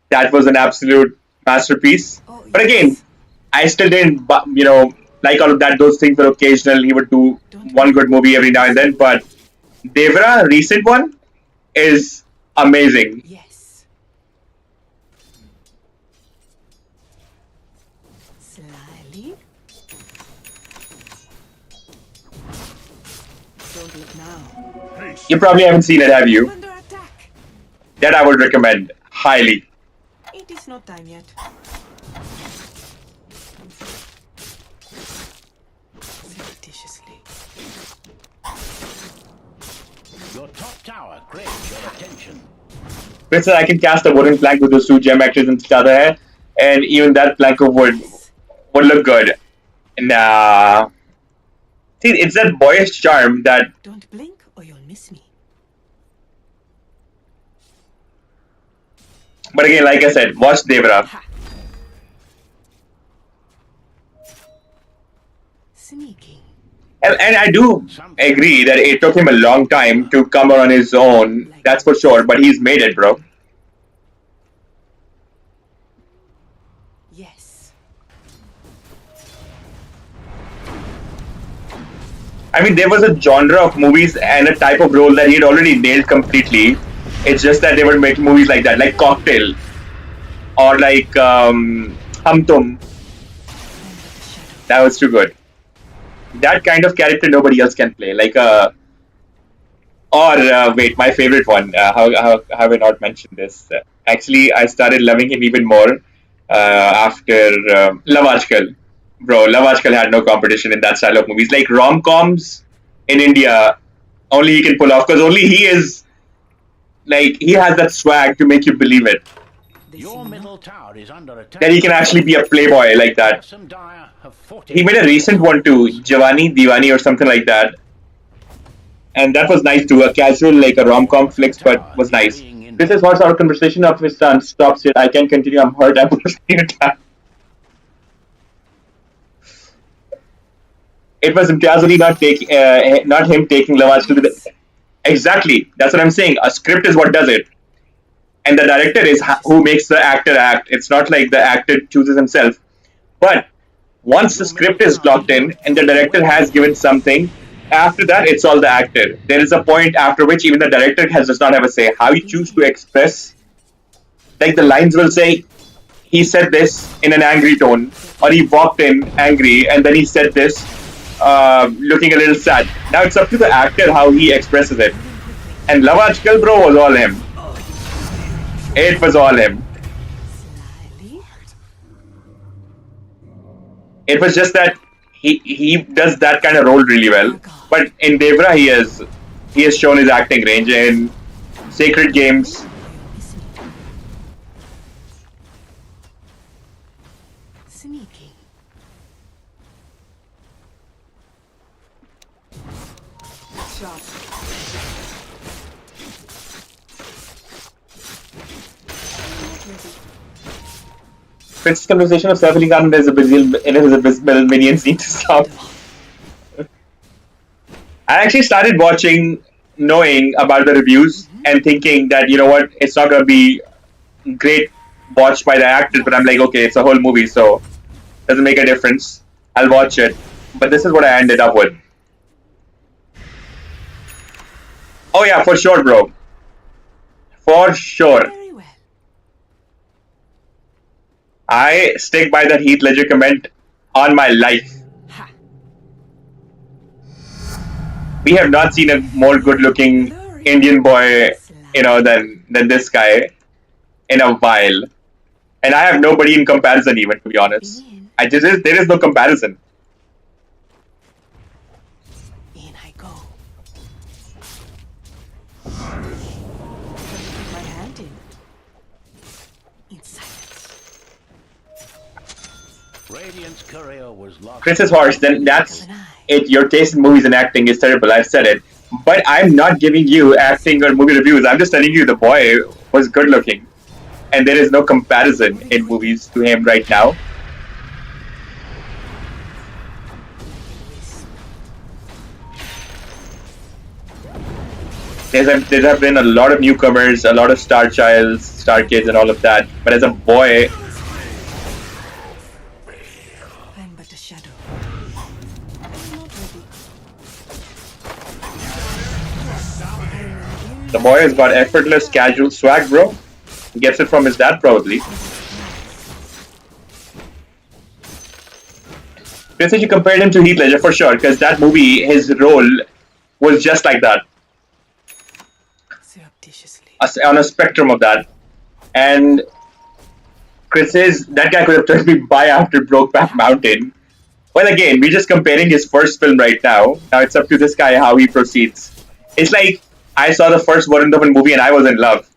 That was an absolute masterpiece. But again, I still didn't, like all of that. Those things were occasional. He would do one good movie every now and then. But Devara, recent one, is amazing. Yes. Slyly. Don't look now. You probably haven't seen it, have you? Under attack. That I would recommend highly. It is not time yet. Surreptitiously. Your top tower craves your attention. Princess, I can cast a wooden plank with those two gem actors and Chahta Hai, and even that plank of wood would look good. Nah. See, it's that boyish charm that. Don't blink or you'll miss me. But again, like I said, watch Devara. Sneaking. And I do agree that it took him a long time to come on his own. That's for sure. But he's made it, bro. Yes. I mean, there was a genre of movies and a type of role that he had already nailed completely. It's just that they were making movies like that, like Cocktail, or like Hum Tum. That was too good. That kind of character nobody else can play. Like wait, my favorite one. How have I not mentioned this? Actually, I started loving him even more after Love Aajkal. Bro, Love Aajkal had no competition in that style of movies. Like rom-coms in India, only he can pull off, because only he is. Like, he has that swag to make you believe it. Your middle tower is under attack. That he can actually be a playboy like that. He made a recent one too, Jawani Diwani or something like that. And that was nice too. A casual, like a rom-com flicks, but was nice. This is what's our conversation of his son stops here. I can continue. I'm hurt. I'm It was Imtiaz Ali not him taking Love Aajkal to the. Exactly. That's what I'm saying. A script is what does it. And the director is who makes the actor act. It's not like the actor chooses himself. But once the script is locked in and the director has given something, after that, it's all the actor. There is a point after which even the director does not have a say. How you choose to express, like the lines will say, he said this in an angry tone, or he walked in angry, and then he said this, looking a little sad. Now it's up to the actor how he expresses it. And Love Aajkal, bro, was all him. It was all him. It was just that he does that kind of role really well. But in Devara, he has shown his acting range in Sacred Games. Sneaking. Sharp. I'm not ready Prince's conversation of circling around as a invisible minions need to stop. I actually started watching knowing about the reviews and thinking that, you know what, it's not going to be great watched by the actors, but I'm like, okay, it's a whole movie, so doesn't make a difference. I'll watch it. But this is what I ended up with. Oh yeah, for sure, bro. For sure. Very well. I stick by that Heath Ledger comment on my life. Ha. We have not seen a more good-looking Indian boy, than this guy in a while. And I have nobody in comparison, even, to be honest. There is no comparison. In I go. Put my hand in silence. Radiant's courier was lost. Chris's horse, then that's it. Your taste in movies and acting is terrible. I've said it. But I'm not giving you acting or movie reviews. I'm just telling you the boy was good looking. And there is no comparison in movies to him right now. There have been a lot of newcomers, a lot of star childs, star kids, and all of that. But as a boy, I'm but a shadow. the boy has got effortless, casual swag, bro. He gets it from his dad, probably. Chris, you compared him to Heath Ledger for sure, because that movie, his role was just like that. Surreptitiously. On a spectrum of that. And Chris says that guy could have turned me by after Brokeback Mountain. Well, again, we're just comparing his first film right now. Now it's up to this guy how he proceeds. It's like I saw the first Warren Dhawan movie and I was in love.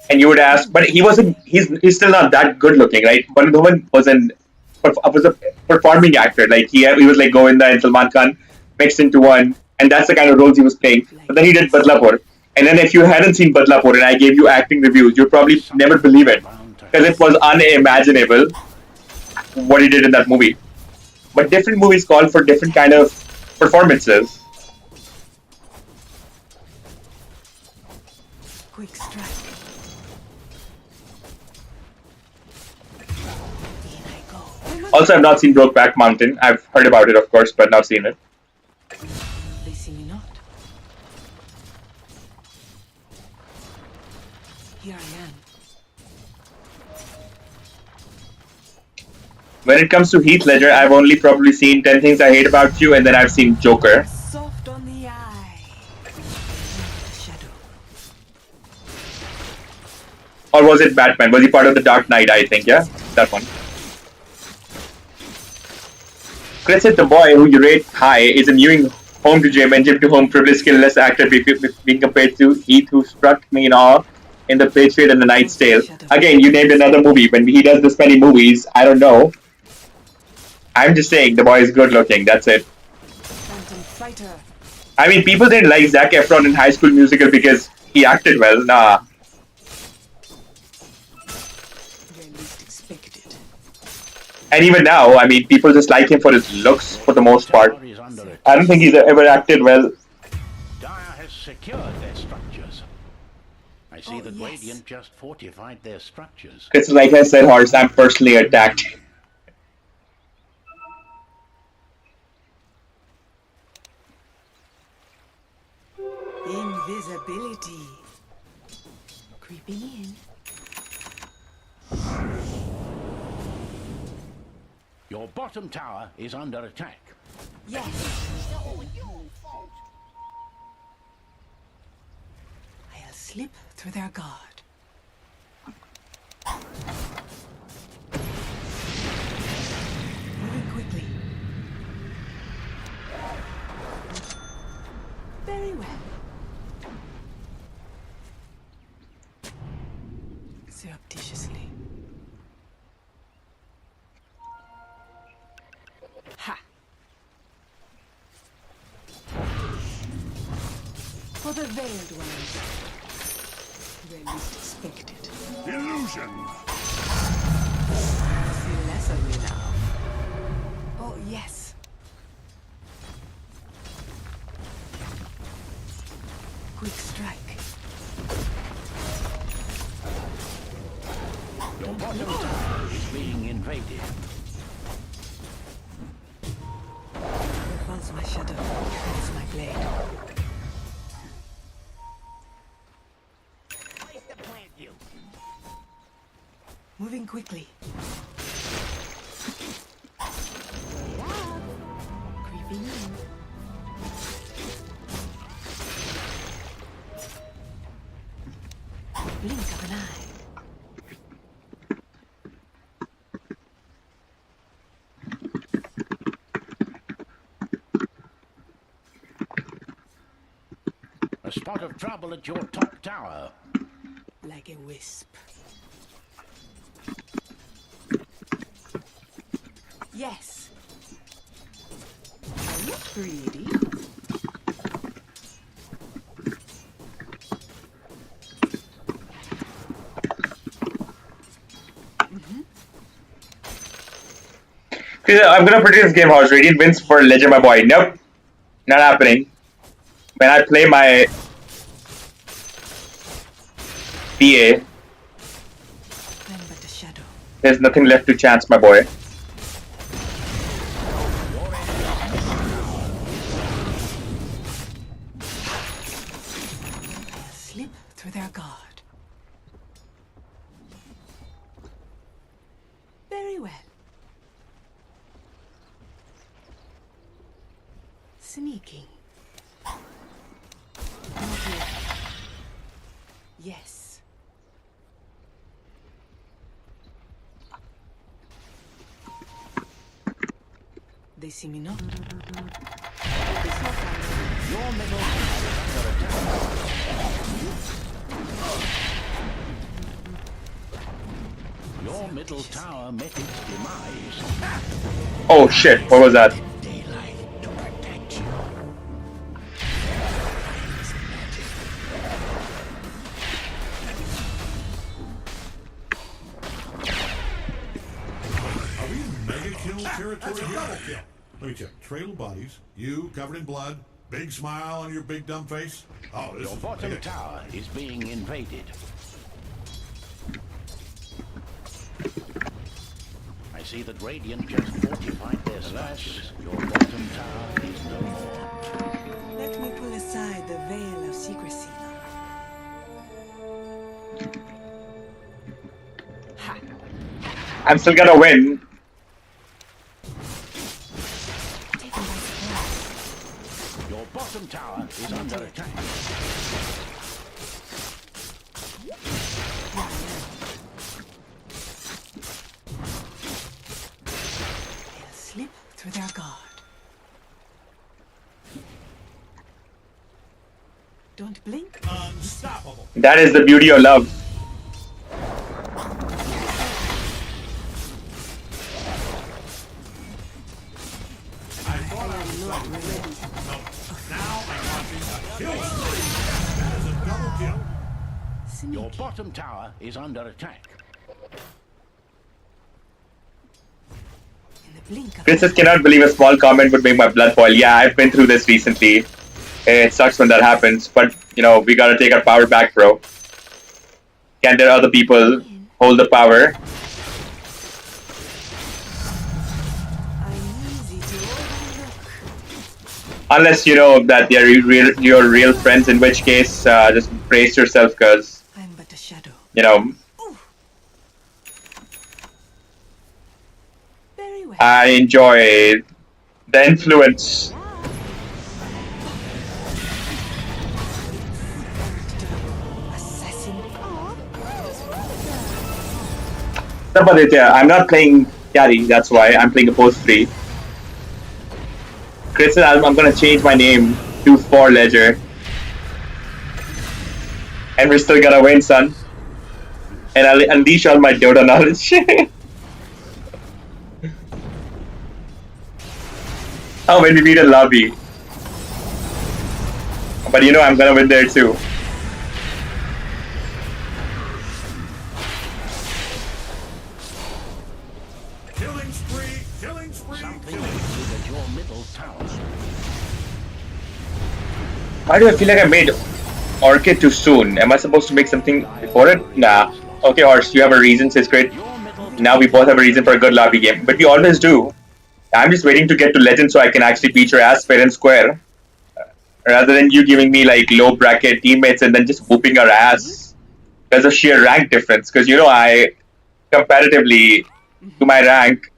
And you would ask, but he wasn't. He's still not that good looking, right? Warren Dhawan was a performing actor. Like he was like Govinda and Salman Khan mixed into one, and that's the kind of roles he was playing. But then he did Badlapur, and then if you hadn't seen Badlapur and I gave you acting reviews, you'd probably never believe it because it was unimaginable what he did in that movie. But different movies call for different kind of performances. Quick strike. In I go. Also, I've not seen Brokeback Mountain. I've heard about it, of course, but not seen it. They see me not. Here I am. When it comes to Heath Ledger, I've only probably seen 10 Things I Hate About You, and then I've seen Joker. Soft on the eye. Shadow. Or was it Batman? Was he part of the Dark Knight, I think, yeah? That one. Chris said the boy who you rate high is imbuing home to Jim and Jim to home privileged skillless actor being compared to Heath, who struck me in awe in The Patriot and The Knight's Tale. Again, you named another movie. When he does this many movies, I don't know. I'm just saying the boy is good looking, that's it. Phantom fighter. I mean, people didn't like Zac Efron in High School Musical because he acted well. Nah. Where least expected. And even now, I mean, people just like him for his looks for the most part. I don't think he's ever acted well. Dire has secured their structures. I see that yes. Radiant just fortified their structures. Because like I said, Horse, I'm personally attacked. Invisibility. Creeping in. Your bottom tower is under attack. Yes. I'll slip through their guard. Moving quickly. Very well. Surreptitiously. Ha! For the veiled ones. Where least expected. Illusion. Feel Answer me now. Oh, yes. Quick strike. Your bottom tower is being invaded. Where falls my shadow, falls my blade. Moving quickly. Creeping in. Blink of an eye. A spot of trouble at your top tower. Like a wisp. Yes. Are you greedy? I'm gonna predict this game house. Radiant wins for Ledger, my boy. Nope. Not happening. When I play my PA, I'm but a shadow. there's nothing left to chance, my boy. I'll slip through their guard. Very well. Sneaking. Not yet. Yes. They see me not. It's not fine. Your middle tower is under attack. Your middle tower met its demise. Oh shit, what was that? Daylight to protect you. Are we in mega kill territory here? Double kill. Let me check. Trail of bodies. You covered in blood. Big smile on your big dumb face. Oh, this Your is bottom big. tower is being invaded. I see that Radiant just fortified their structures. Your bottom tower is no more. Let me pull aside the veil of secrecy. Ha! I'm still gonna win. Taken by surprise. Your bottom tower is under attack. They'll slip through their guard. Don't blink. Unstoppable. That is the beauty of love. I thought I was not ready. No. Now I'm watching a kill streak. That is a double kill. Your Sneaky. bottom tower is under attack. In the blink of Princess cannot believe a small comment would make my blood boil. Yeah, I've been through this recently. It sucks when that happens, but you know, we gotta take our power back, bro. Can't let other people hold the power. I'm easy to overlook. Unless you know that they're your real friends, in which case, just brace yourself, cause I'm but a shadow. you know, Very well. I enjoy the influence. Assassin. Sapaditya, I'm not playing carry, that's why I'm playing a post 3. Chris, I'm gonna change my name to 4 Ledger. And we're still gonna win, son. And I'll unleash all my Dota knowledge. Oh, when we meet in lobby. But you know I'm gonna win there too. Killing your middle tower. Why do I feel like I made Orchid too soon? Am I supposed to make something before it? Nah. Okay, Horse, you have a reason, says great. Now we both have a reason for a good lobby game. But we always do. I'm just waiting to get to Legend so I can actually beat your ass fair and square. Rather than you giving me like low bracket teammates and then just whooping our ass. Because of sheer rank difference. Because you know I, comparatively to my rank,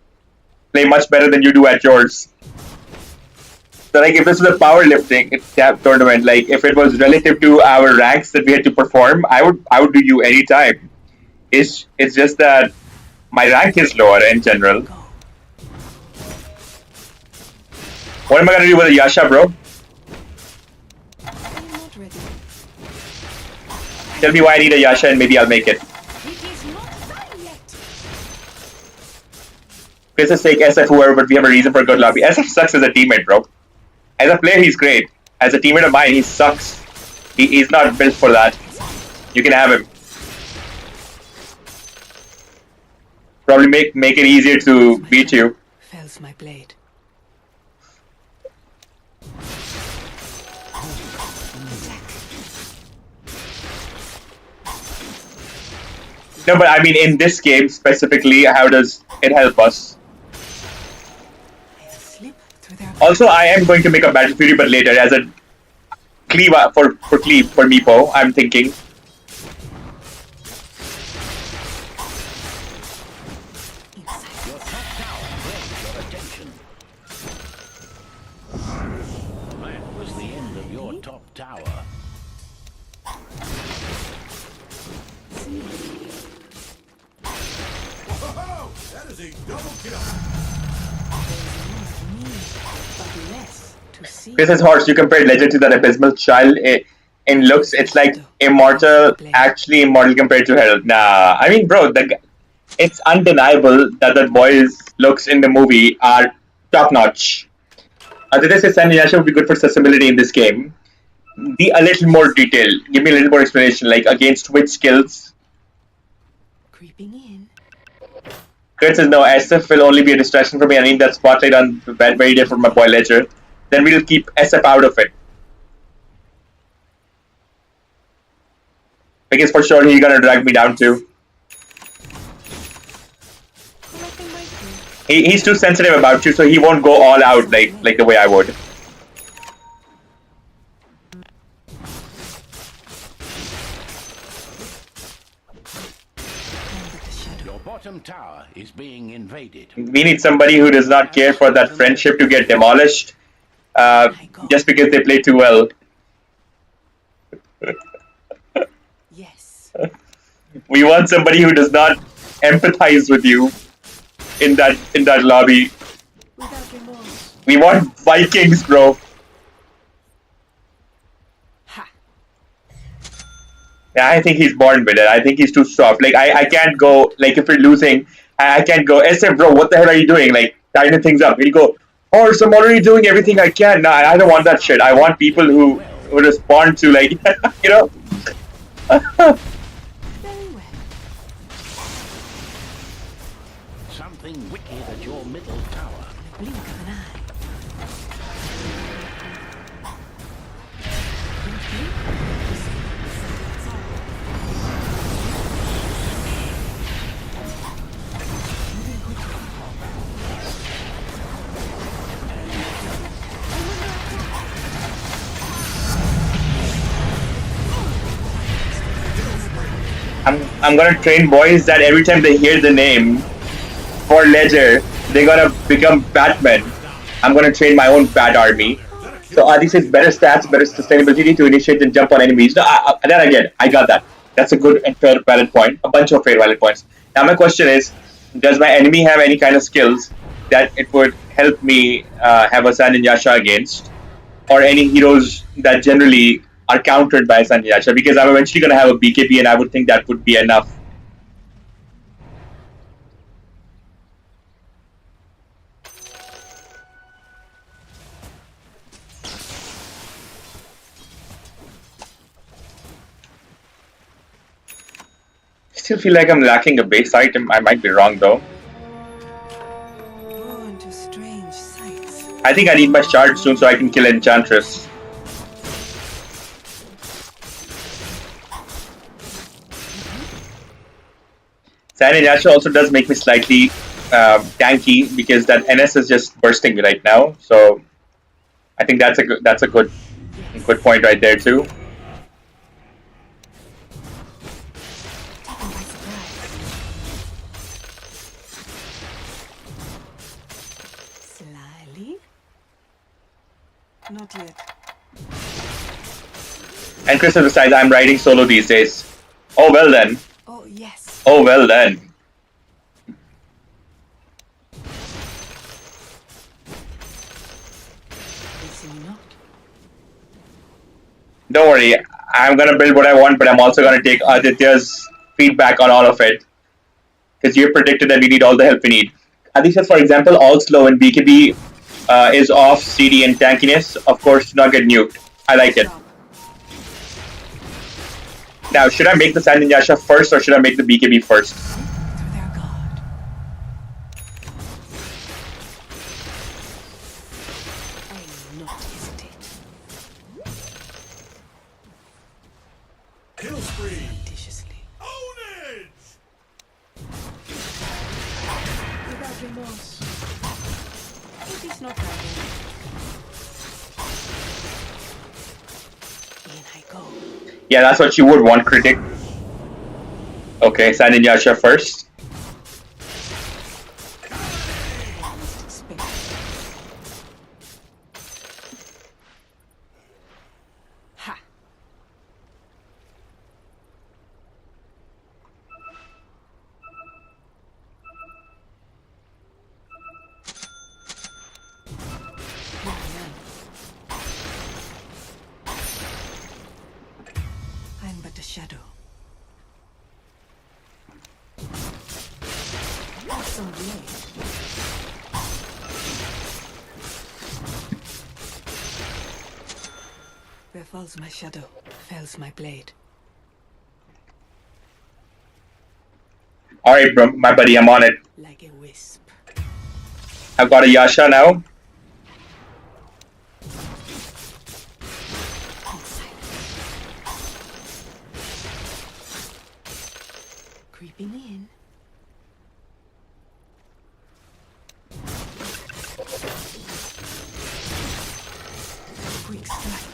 play much better than you do at yours. So like if this was a powerlifting tournament, like if it was relative to our ranks that we had to perform, I would do you anytime. It's just that my rank is lower in general. What am I gonna do with a Yasha, bro? Tell me why I need a Yasha and maybe I'll make it. Chris's sake, SF whoever, but we have a reason for a good lobby. SF sucks as a teammate, bro. As a player, he's great. As a teammate of mine, he sucks. He's not built for that. You can have him. Probably make it easier to beat you. Fells my blade. No, but I mean, in this game specifically, how does it help us? Also, I am going to make a Battle Fury, but later as a cleave for Meepo. I'm thinking. Your top tower craves your attention. That was the end of your top tower. Whoa! That is a double kill. This is Horse. You compared Legend to that abysmal child in looks. It's like Immortal, actually Immortal compared to Herald. Nah, I mean, bro, it's undeniable that the boys' looks in the movie are top notch. Aditya says Sannyasha would be good for accessibility in this game. Be a little more detailed. Give me a little more explanation, like against which skills. Creeping in. Kurt says no, SF will only be a distraction for me. I need that spotlight on that very day for my boy Ledger. Then we'll keep SF out of it. Because for sure he's gonna drag me down too. He's too sensitive about you, so he won't go all out like the way I would. Your bottom tower is being invaded. We need somebody who does not care for that friendship to get demolished. Just because they play too well. Yes. We want somebody who does not empathize with you in that lobby. Without remorse. We want Vikings, bro. Ha. Yeah, I think he's born with it. I think he's too soft. Like I can't go. Like if we're losing, I can't go. SM, bro, what the hell are you doing? Like tighten things up. He'll go. Horse, I'm already doing everything I can. Nah, I don't want that shit. I want people who respond to like, you know. Very well. Something wicked at your middle tower. Blink of an eye. I'm gonna train boys that every time they hear the name for Ledger, they're gonna become Batman. I'm gonna train my own Bat army. So Adi says better stats, better sustainability to initiate and jump on enemies. No, then again, I got that. That's a good and fair valid point. A bunch of fair valid points. Now my question is, does my enemy have any kind of skills that it would help me have a San and Yasha against? Or any heroes that generally are countered by San and Yasha? Because I'm eventually going to have a BKB and I would think that would be enough. I still feel like I'm lacking a base item. I might be wrong though. Born to strange sights. I think I need my shard soon so I can kill Enchantress. Sandy Yasha also does make me slightly tanky because that NS is just bursting me right now. So I think that's a good point right there too. Taken by surprise. Slyly? Not yet. And Crystal, besides, I'm riding solo these days. Oh well then. Oh, yes. Oh well then. They see me not. Don't worry, I'm gonna build what I want, but I'm also gonna take Aditya's feedback on all of it. Because you predicted that we need all the help we need. Aditya, for example, all slow and BKB is off CD and tankiness. Of course, do not get nuked. I like it. Now, should I make the Sand Yasha first or should I make the BKB first? Through their guard. I will not hesitate. Kill spree. Judiciously. Ownage! Without remorse. It is not happening. In I go. Yeah, that's what you would want, critic. Okay, Sand Yasha first. Ha! I'm but a shadow. Awesome blade. Where falls my shadow, fells my blade. Alright, bro, my buddy, I'm on it. Like a wisp. I've got a Yasha now. Creeping in. Quick strike.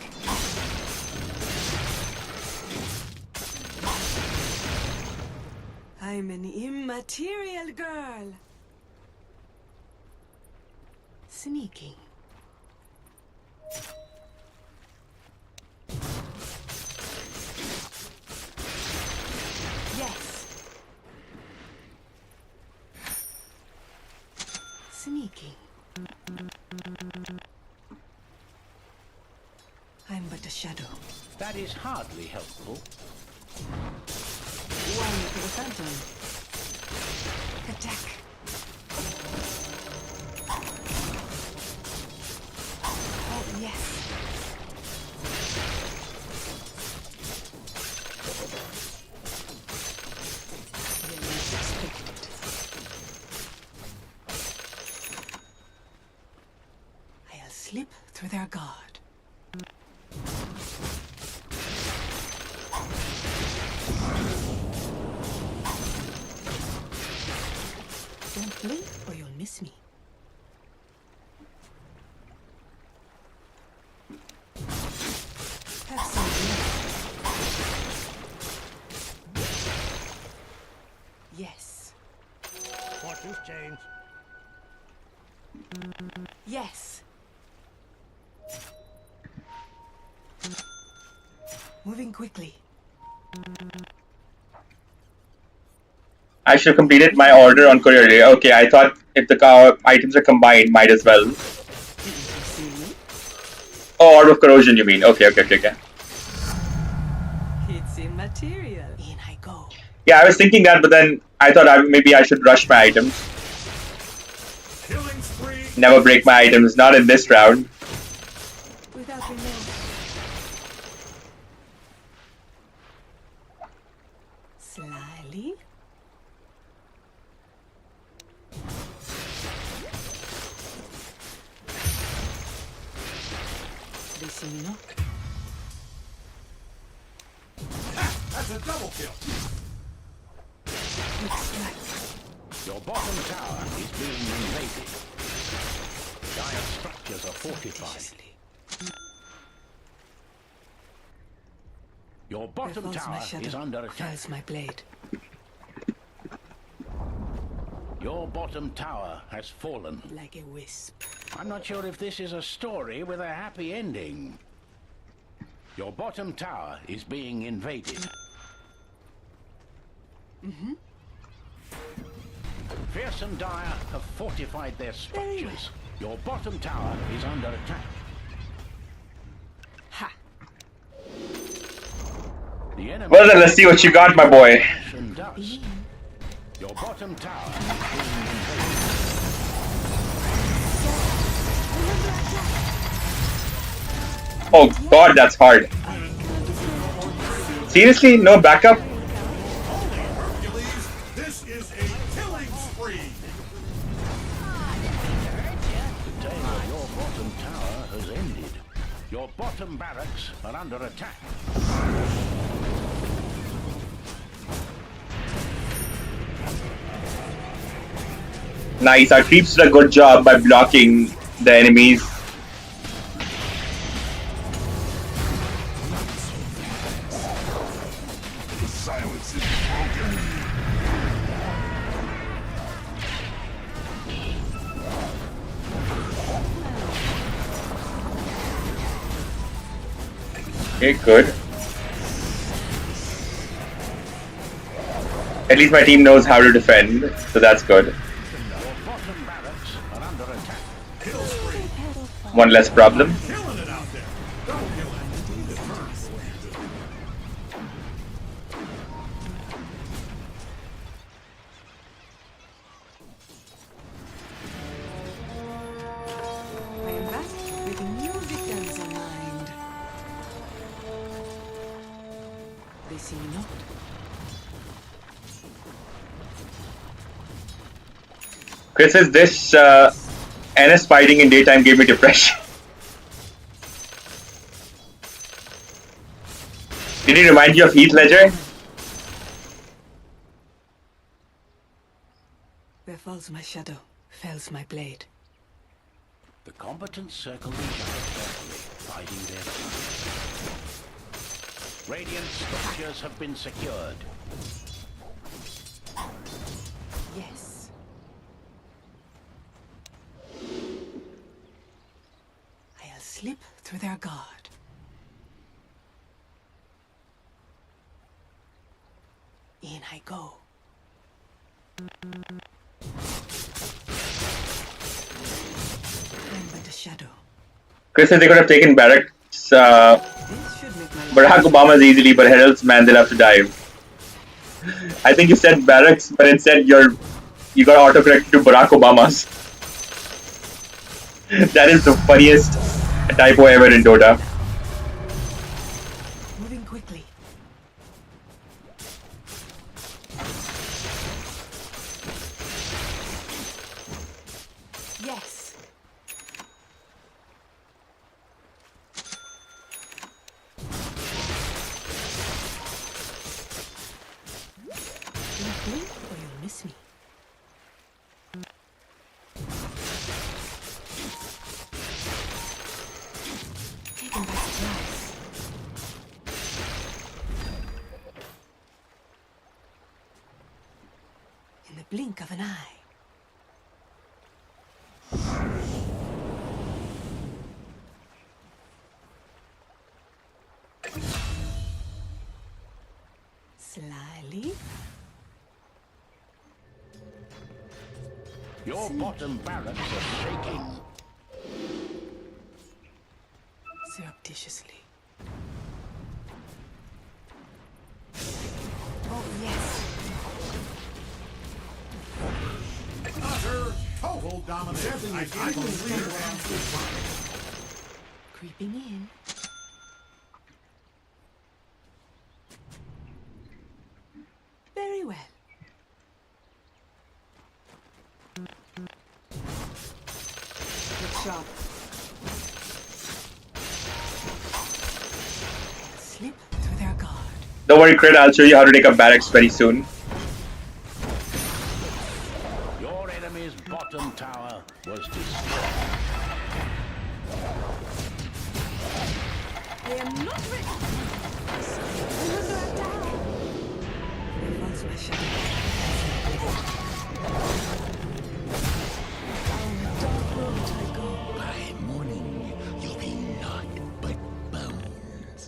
I'm an immaterial girl. Sneaking. Yes. Sneaking. I'm but a shadow. That is hardly helpful. One for the phantom. Attack. Oh, yes. The least expected. I'll slip through their guard. Don't blink or you'll miss me. Have some blood. Yes. Fortunes change. Yes. Moving quickly. I should have completed my order on courier day. Okay, I thought if the items are combined, might as well. Didn't you see me? Oh, Orb of Corrosion, you mean? Okay. It's immaterial. In I go. Yeah, I was thinking that, but then I thought maybe I should rush my items. Killing spree. Never break my items, not in this round. Without remorse. Slyly. you not? That's a double kill. Looks like Your bottom tower is being invaded. Giant structures are fortified. viciously. Your Where bottom falls my tower shadow, is under attack. fells my blade. Your bottom tower has fallen. Like a wisp. I'm not sure if this is a story with a happy ending. Your bottom tower is being invaded. Fierce and Dire have fortified their structures. Your bottom tower is under attack. Ha! The enemy Well then, let's see what you got, my boy. dash and dust. Your bottom tower is being invaded. Oh god, that's hard. Seriously? No backup? Hercules, this is a killing spree. The tale of your bottom tower has ended. Your bottom barracks are under attack. Nice, our creeps did a good job by blocking the enemies. The silence is broken. Okay, good. At least my team knows how to defend, so that's good. Your bottom barracks are under attack. Kill spree. One less problem. Killing it out there. Double kill. I am back with new victims in mind. They see me not. Chris says this NS fighting in daytime gave me depression. Did he remind you of Heath Ledger? Where falls my shadow, fells my blade. The combatants circle each other carefully, biding their time. Radiant structures have been secured. Yes. I'll slip through their guard. In I go. I'm but a shadow. Chris says they could have taken barracks. This should make my life Barack Obama's easily, but Herald's man, they'll have to dive. I think you said barracks, but instead you got autocorrected to Barack Obama's. That is the funniest typo ever in Dota. moving quickly. Yes. Don't blink or you'll miss me. Taken by surprise. In the blink of an eye. Slyly. Your bottom barracks are shaking. Surreptitiously. Oh, yes. Utter total domination. I can believe Creeping in. Very well. Look sharp. Don't worry, Crit. I'll show you how to take up barracks very soon. Your enemy's bottom tower was destroyed. I am not ready. I'm under attack. There falls my shadow. Down the dark road I go. By morning, you'll be naught but bones.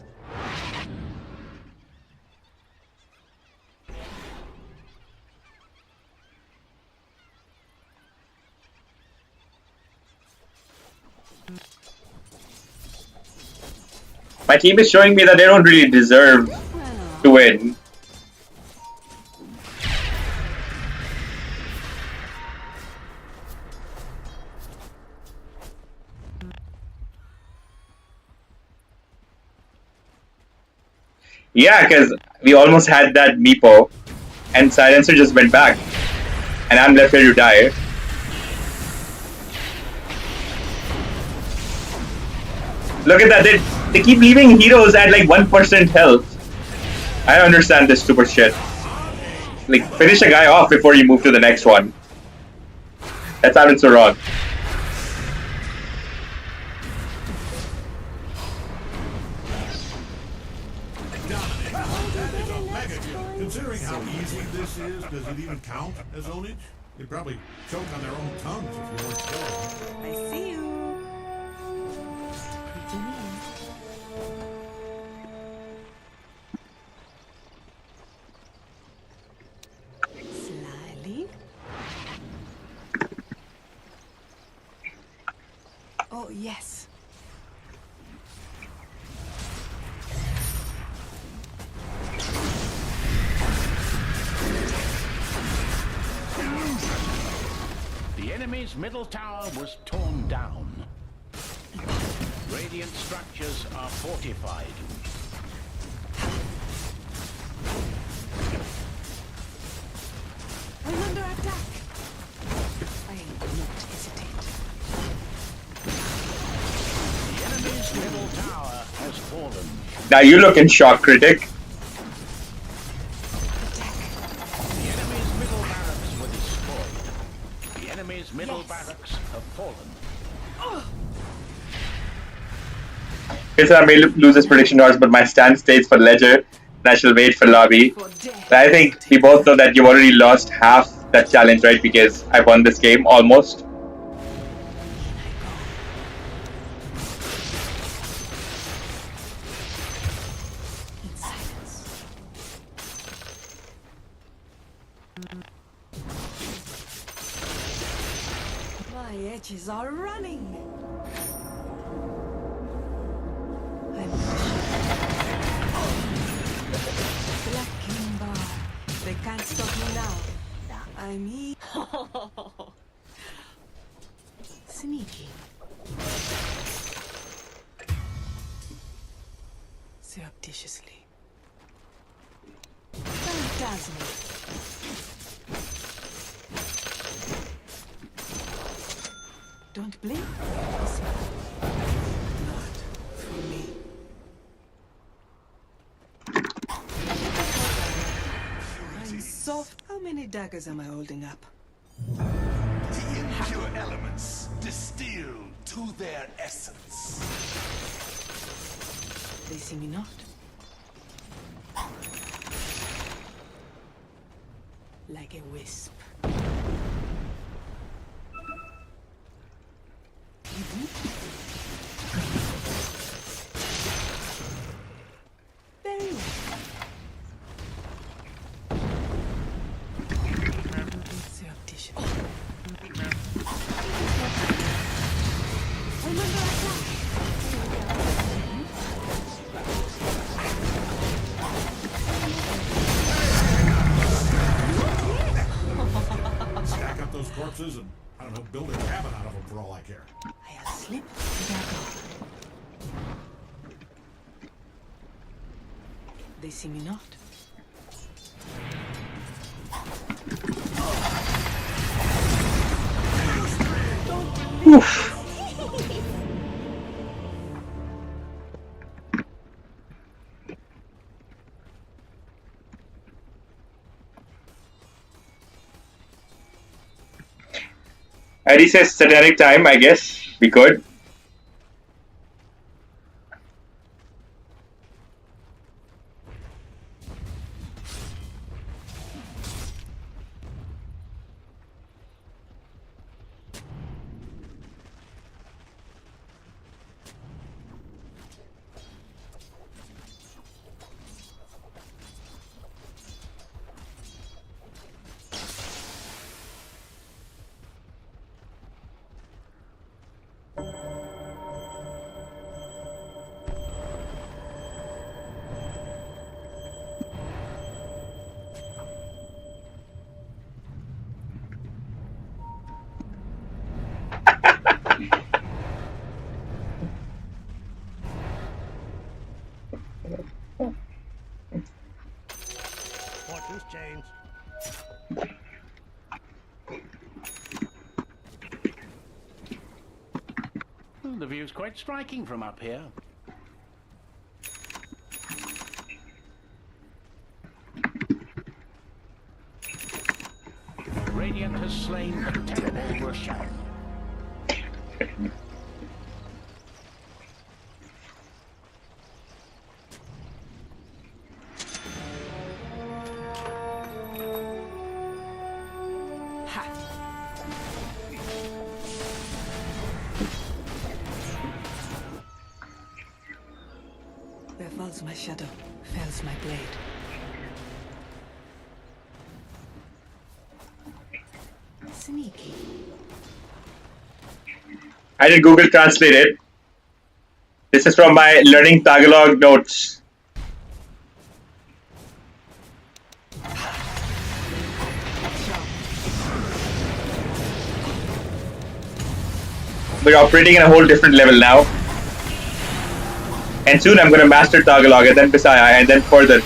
My team is showing me that they don't really deserve to win. Yeah, because we almost had that Meepo, and Silencer just went back, and I'm left here to die. Look at that, they keep leaving heroes at like 1% health. I don't understand this stupid shit. Like, finish a guy off before you move to the next one. That sounded so wrong. That is a mega kill. Considering how easy this is, does it even count as ownage? They'd probably choke on their own tongues if you weren't killing. I see you. Pretty neat. Slyly. Oh, yes. The enemy's middle tower was torn down. Radiant structures are fortified. I'm under attack. I will not hesitate. The enemy's middle tower has fallen. Now you look in shock, Critic. The enemy's middle barracks were destroyed. The enemy's middle barracks have fallen. Okay, so I may lose this prediction odds, but my stand stays for Ledger, and I shall wait for Lobby. For death. But I think we both know that you've already lost half that challenge, right? Because I won this game, almost. In silence. My edges are running. I'm Black King Bar. They can't stop me now. I'm here. Sneaky. Surreptitiously. Phantasmal. Don't blink. Not for me. I'm soft. How many daggers am I holding up? The impure elements distilled to their essence. They see me not. Like a wisp. Very well. Surreptitious. I'm under attack. Stack up those corpses and, I don't know, build a cabin out of them for all I care. I'll slip back off. They see me not. Eddie says satanic time, I guess. We could. Watch this change. The view's quite striking from up here. Radiant has slain the terrible Roshan. Where falls my shadow, fells my blade. Sneaky. I did Google Translate it. This is from my learning Tagalog notes. We're operating in a whole different level now. And soon I'm going to master Tagalog and then Bisaya and then further.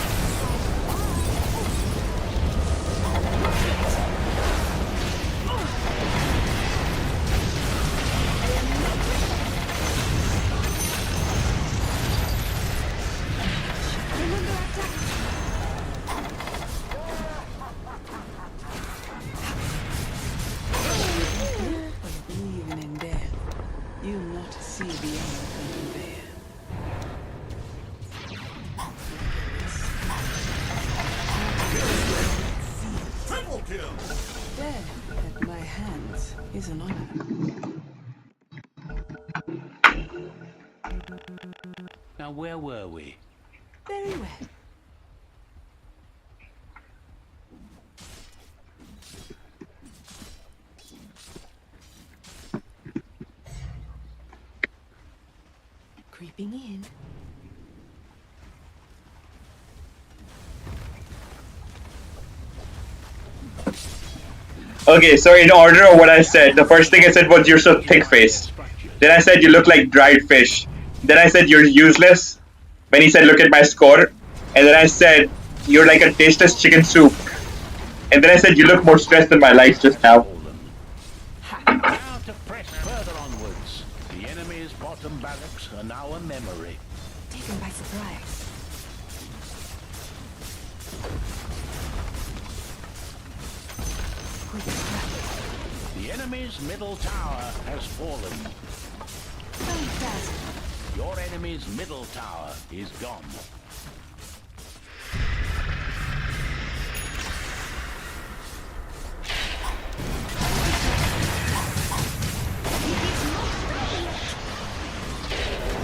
Even in death, you not see the end from there. Triple kill! Death at my hands is an honor. Now, where were we? Very well. Creeping in. Okay, so in order of what I said, the first thing I said was you're so thick-faced. Then I said you look like dried fish. Then I said you're useless. When he said look at my score. And then I said you're like a tasteless chicken soup. And then I said you look more stressed than my life just now. Now to press further onwards. The enemy's bottom barracks are now a memory. Taken by surprise. Quick strike. The enemy's middle tower has fallen. Fantastic. Your enemy's middle tower is gone.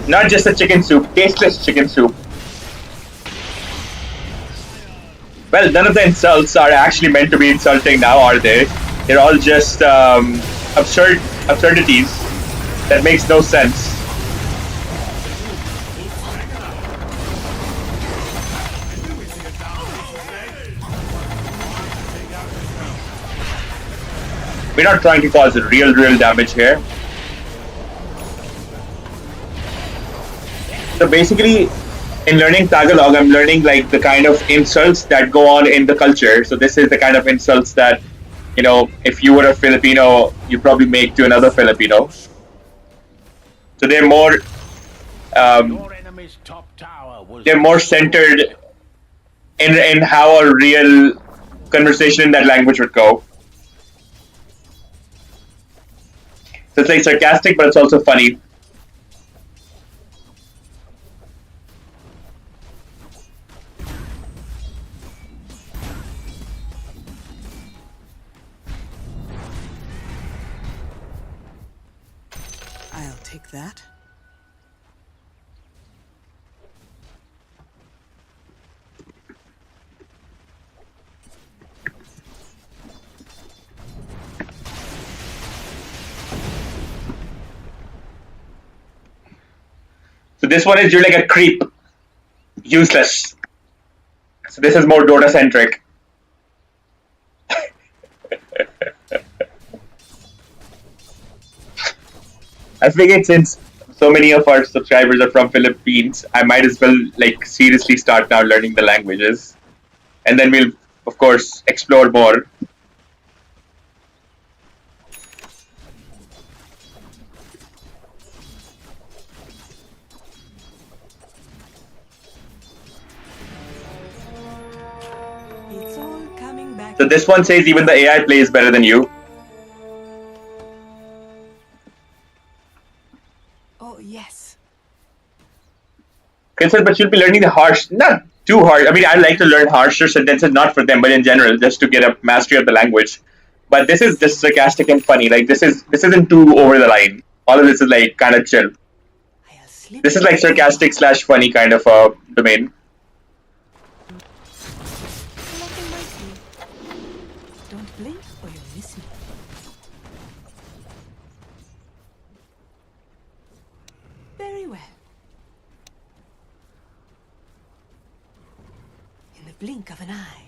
Not just a chicken soup, tasteless chicken soup. Well, none of the insults are actually meant to be insulting now, are they? They're all just absurdities that makes no sense. We're not trying to cause real damage here. So basically, in learning Tagalog, I'm learning like the kind of insults that go on in the culture. So this is the kind of insults that, you know, if you were a Filipino, you probably make to another Filipino. So they're more, Your enemy's top tower was they're more centered in how a real conversation in that language would go. So it's like sarcastic, but it's also funny. I'll take that. So this one is you're like a creep. Useless. So this is more Dota centric. I figured since so many of our subscribers are from Philippines, I might as well like seriously start now learning the languages. And then we'll of course explore more. It's all coming back. So this one says even the AI plays better than you. Oh, yes. Chris said, but you'll be learning the harsh, not too hard. I mean, I like to learn harsher sentences, not for them, but in general, just to get a mastery of the language. But this is just sarcastic and funny. Like this isn't too over the line. All of this is like kind of chill. I'll slip This is like sarcastic / funny kind of a domain. Collecting my tea. Don't blink or you'll miss me. Very well. In the blink of an eye.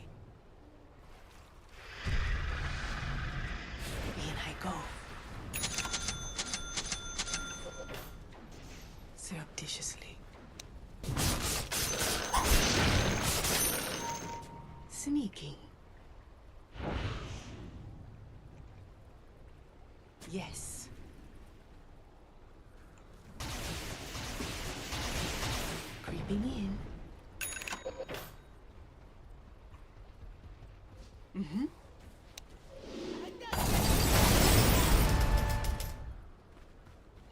In I go. Surreptitiously. Sneaking. Yes. Creeping in. Mm-hmm.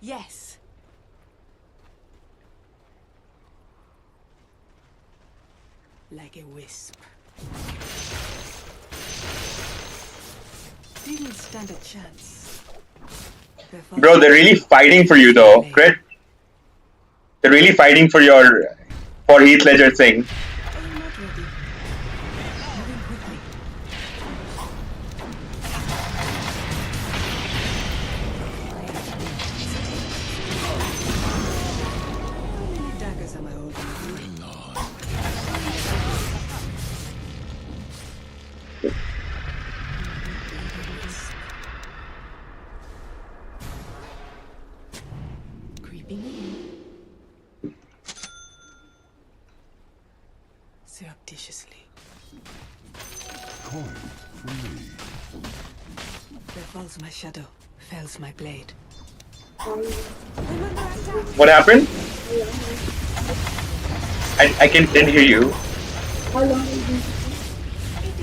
Yes. Like a wisp. Didn't stand a chance. Bro, they're really fighting for you though, Crit. They're really fighting for Heath Ledger thing. I'm not ready. Moving quickly. How many daggers am I holding? Creeping in. Surreptitiously. Coin for me. There falls my shadow, fells my blade. What happened? I didn't hear you.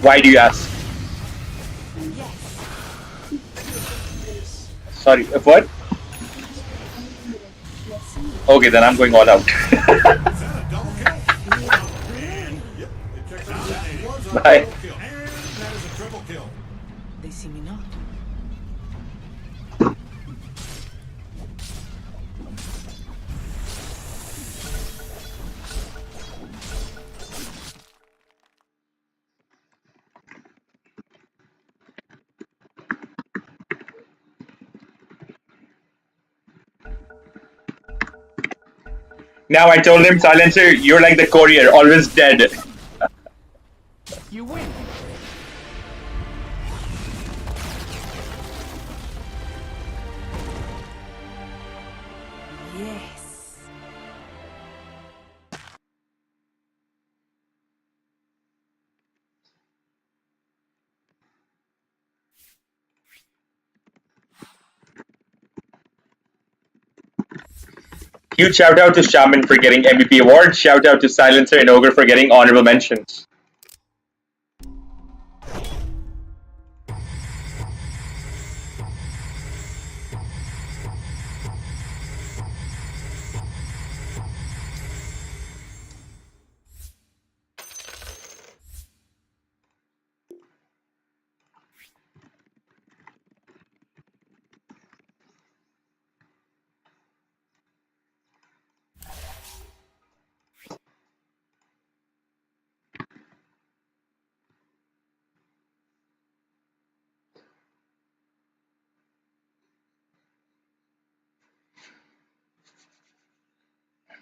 Why do you ask? Yes. Sorry, what? Okay, then I'm going all out. Is that a double kill? Yep, it checks out. That was a Bye. double kill. And that is a triple kill. They see me not. Now I told him, Silencer, you're like the courier, always dead. You win. Yes. Huge shout out to Shaman for getting MVP award. Shout out to Silencer and Ogre for getting honorable mentions.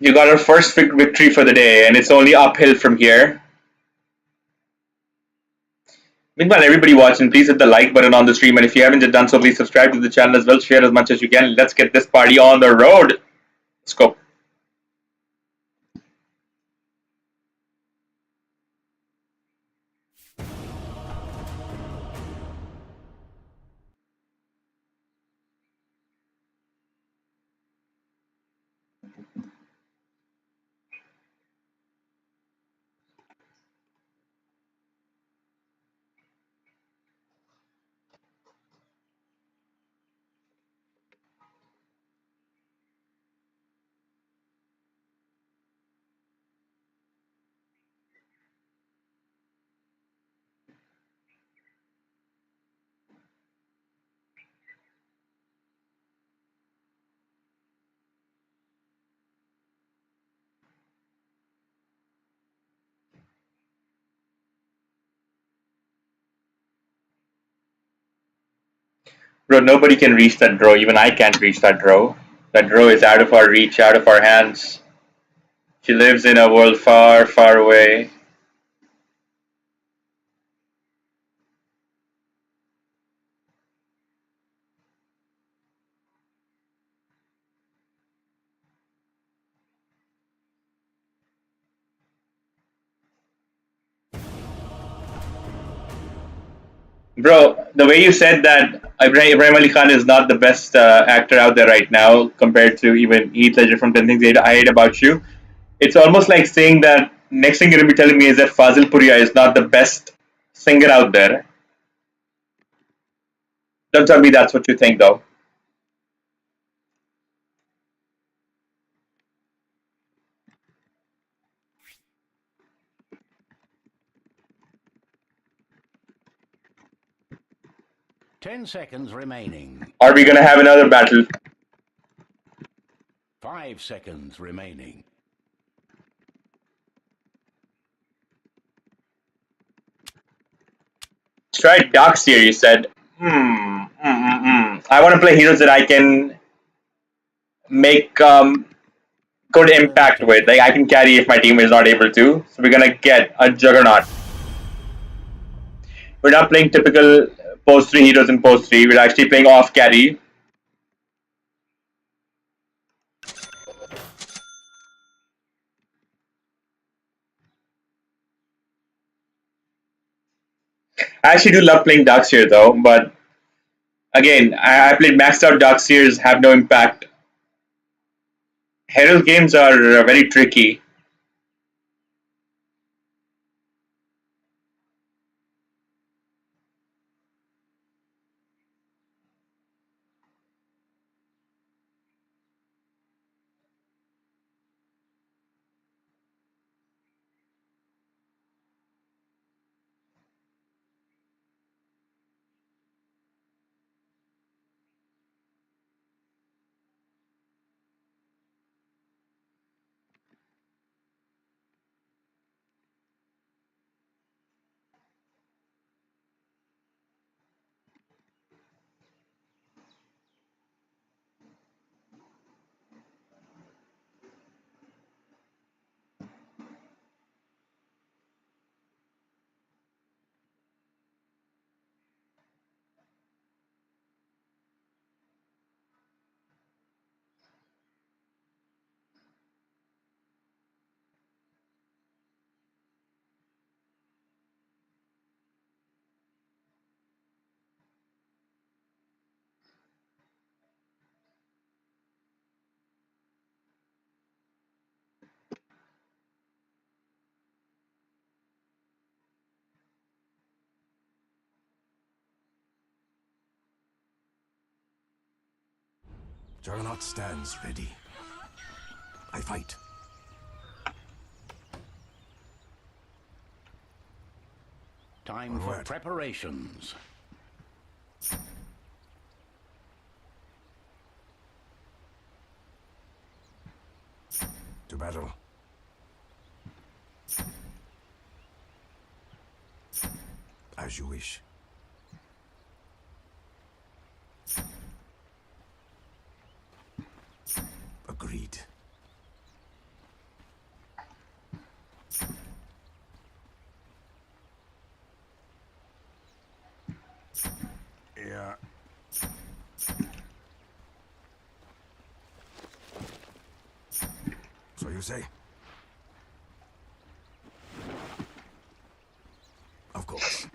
You got our first victory for the day, and it's only uphill from here. Meanwhile, everybody watching, please hit the like button on the stream, and if you haven't yet done so, please subscribe to the channel as well. Share as much as you can. Let's get this party on the road. Let's go. Bro, nobody can reach that draw. Even I can't reach that draw. That draw is out of our reach, out of our hands. She lives in a world far, far away. Bro, the way you said that Ibrahim Ali Khan is not the best actor out there right now compared to even Heath Ledger from 10 Things I Hate About You, it's almost like saying that next thing you're going to be telling me is that Fazil Puria is not the best singer out there. Don't tell me that's what you think, though. Ten seconds remaining. Are we going to have another battle? 5 seconds remaining. Let's try Darkseer, you said. I want to play heroes that I can make good impact with. Like, I can carry if my team is not able to. So we're going to get a Juggernaut. We're not playing typical post 3 heroes in post 3. We're actually playing off carry. I actually do love playing Darkseer though, but again, I played maxed out Darkseers, have no impact. Herald games are very tricky. Juggernaut stands ready. I fight. Time for preparations. To battle. As you wish. Agreed. Yeah. So you say? Of course.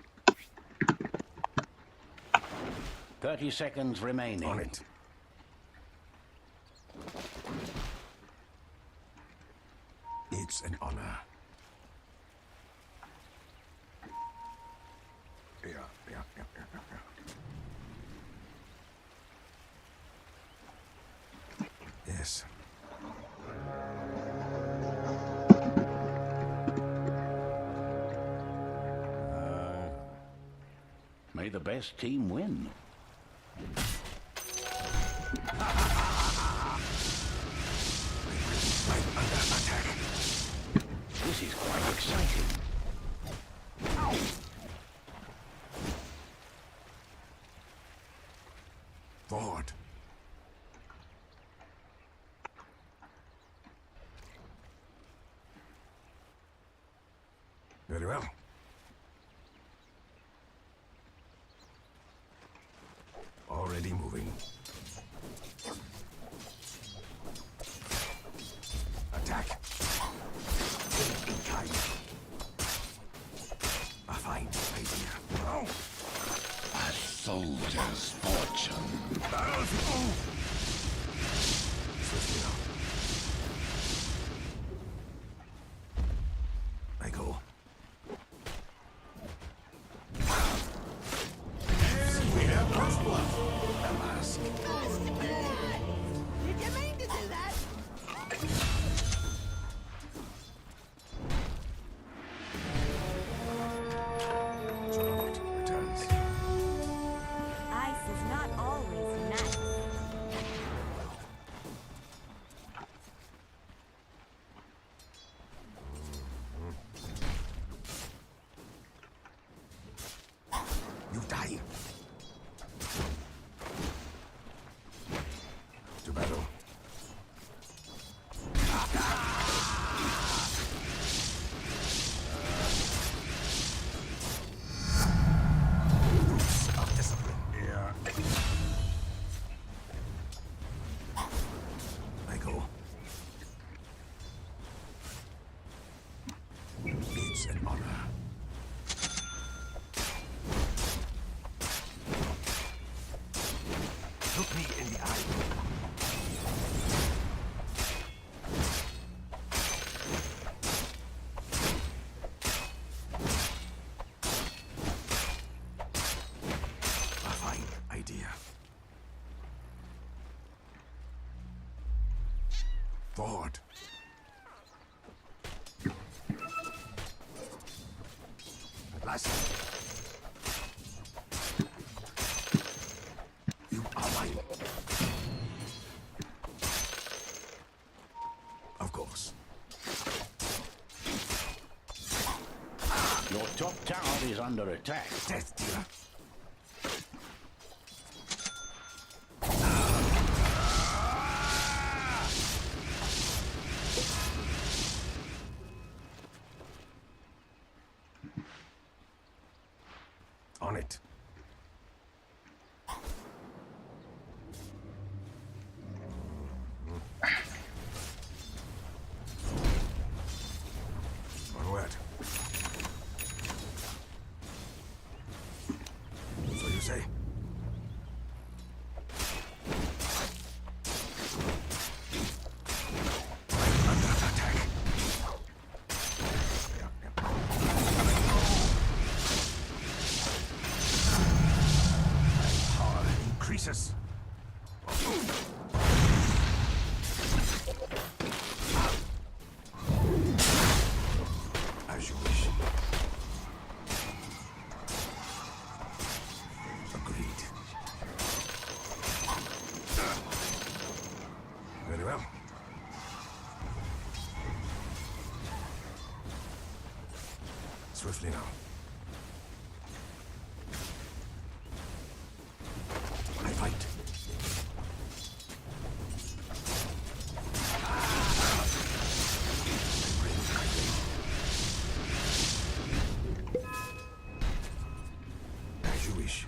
30 seconds remaining. On it. It's an honor. Yeah. Yes. May the best team win. I'm under attack. This is quite exciting. Forward. Very well. Already moving. Attack. In kind. A fine idea. Oh. A soldier's fortune. Swiftly now. I go. And we have first blood. The mask. Did you mean to do that? Juggernaut returns. Ice is not always nice. You die. To battle. Roots of discipline. Yeah. I go. It's an honor. Look me in the eye. A fine idea. Forward. At last. You are mine. Of course. Your top tower is under attack. Death dealer. On it. Onward. So you say? I'm under attack. Power increases. As you wish. Agreed. Very well. Swiftly now. I fight. As you wish.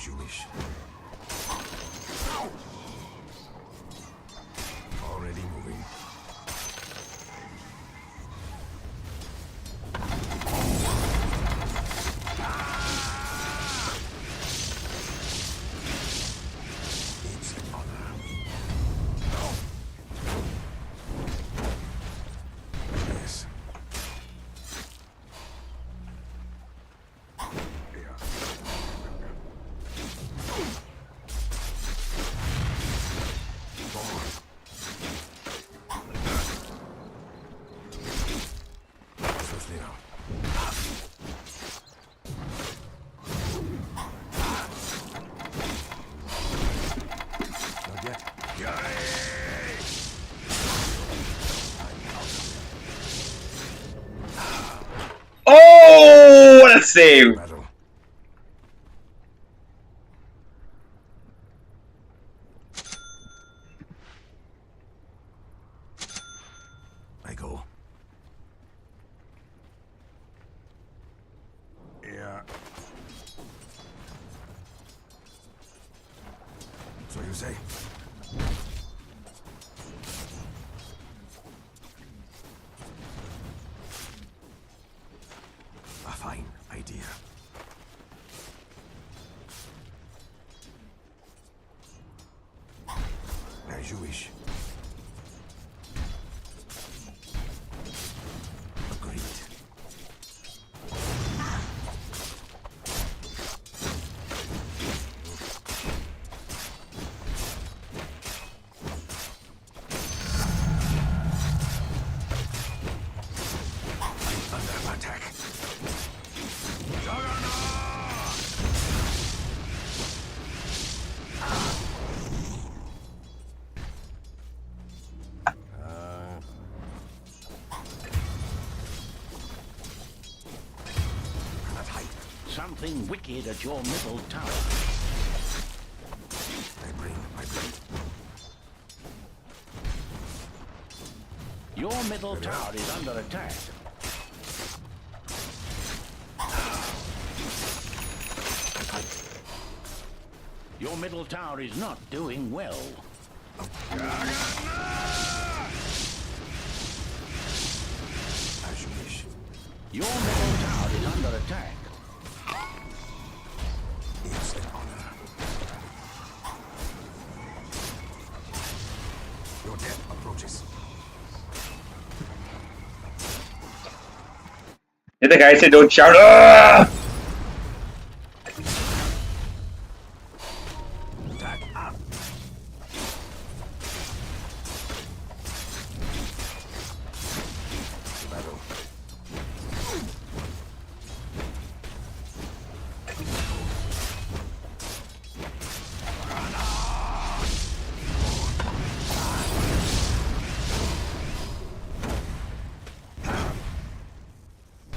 As you wish. Already moving. It's an honor. Yes. Swiftly now. Not yet. Oh, what a save! Battle. I go. Yeah. So you say? A fine idea. As you wish. Agreed. Under attack. Cannot hide. Something wicked at your middle tower. I bring my blade. Your middle tower is under attack. Your middle tower is not doing well. As you wish. Your middle tower is under attack. It's an honor. Your death approaches. Did the guy say don't shout? Ah! Attack up. Battle.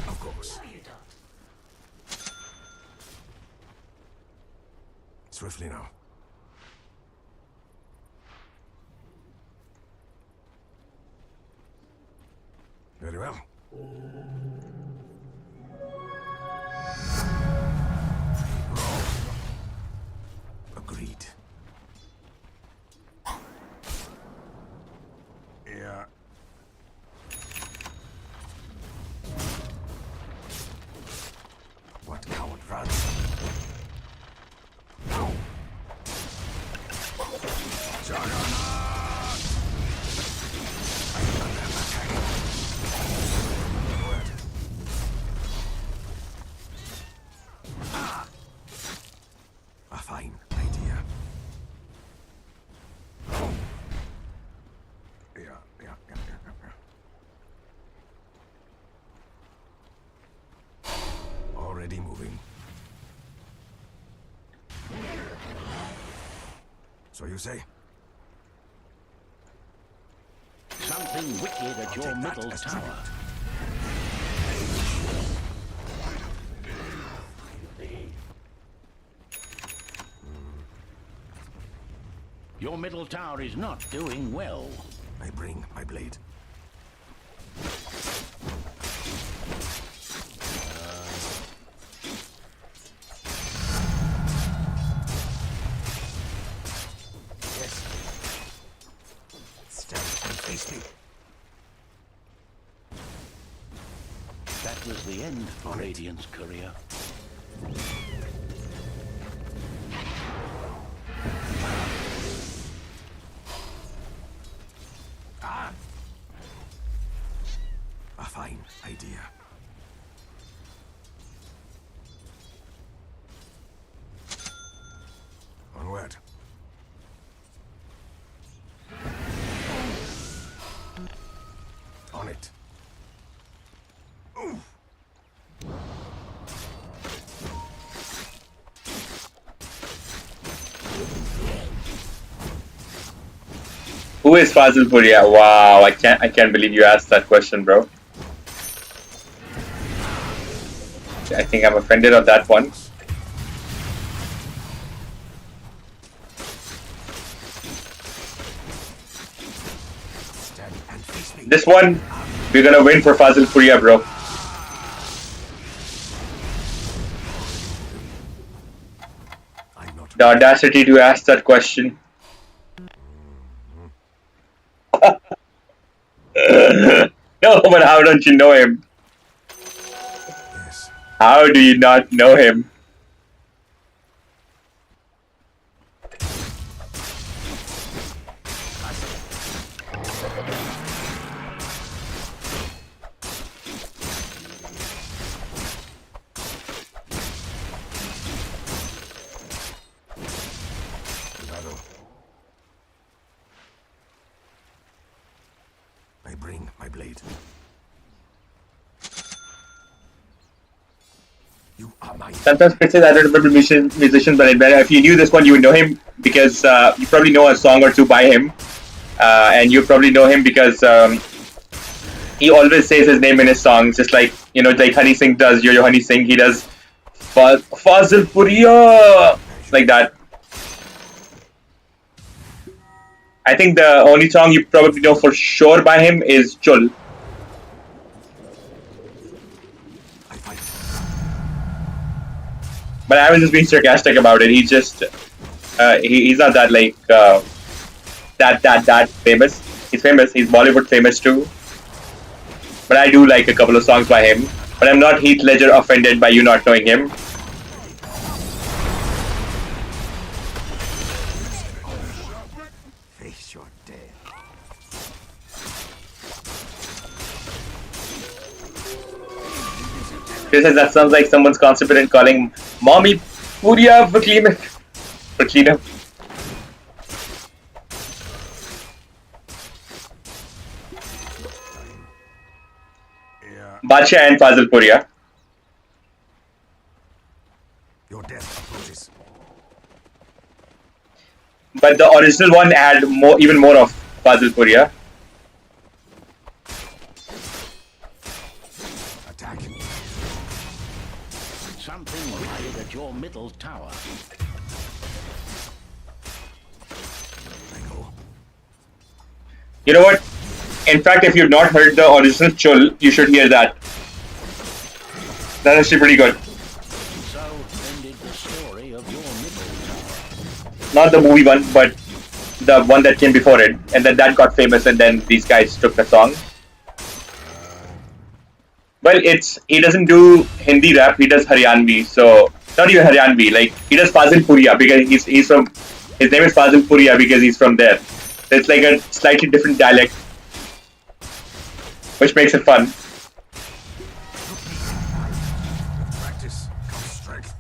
Of course. Swiftly now. Very well. Agreed. Yeah. What coward runs? A fine idea. Yeah. Already moving. So you say? Something wicked at your take that middle as tower. Your middle tower is not doing well. I bring my blade. was the end for Radiant's career. A fine idea. Onward. On it. Who is Fazil Puria? Wow, I can't believe you asked that question, bro. I think I'm offended on that one. Stand and face me. This one, we're gonna win for Fazil Puria, bro. I'm not. The audacity to ask that question. No, but how don't you know him? Yes. How do you not know him? Cuidado. I bring my blade. You are mine. Sometimes Pixels, I don't remember musicians, but if you knew this one, you would know him because you probably know a song or two by him. And you probably know him because he always says his name in his songs, just like, you know, like Honey Singh does, Yo Yo Honey Singh, he does Fazil Puria, like that. I think the only song you probably know for sure by him is Chul. I fight. But I was just being sarcastic about it. He's just he's not that like that famous. He's famous. He's Bollywood famous too. But I do like a couple of songs by him. But I'm not Heath Ledger offended by you not knowing him. Face your death. Chris says that sounds like someone's constipated calling Mommy Puria for cleanup. For cleanup. Yeah. Bacha and Fazil Puria. Your death approaches. But the original one had even more of Fazil Puria. Attack. Something right at your middle tower. I go. You know what? In fact, if you've not heard the original Chul, you should hear that. That's actually pretty good. So ended the story of your middle tower. Not the movie one, but the one that came before it. And then that got famous and then these guys took the song. Well, he doesn't do Hindi rap, he does Haryanvi. So, not even Haryanvi, like, he does Fazil Puria because he's from, his name is Fazil Puria because he's from there. So it's like a slightly different dialect, which makes it fun. With practice comes strength.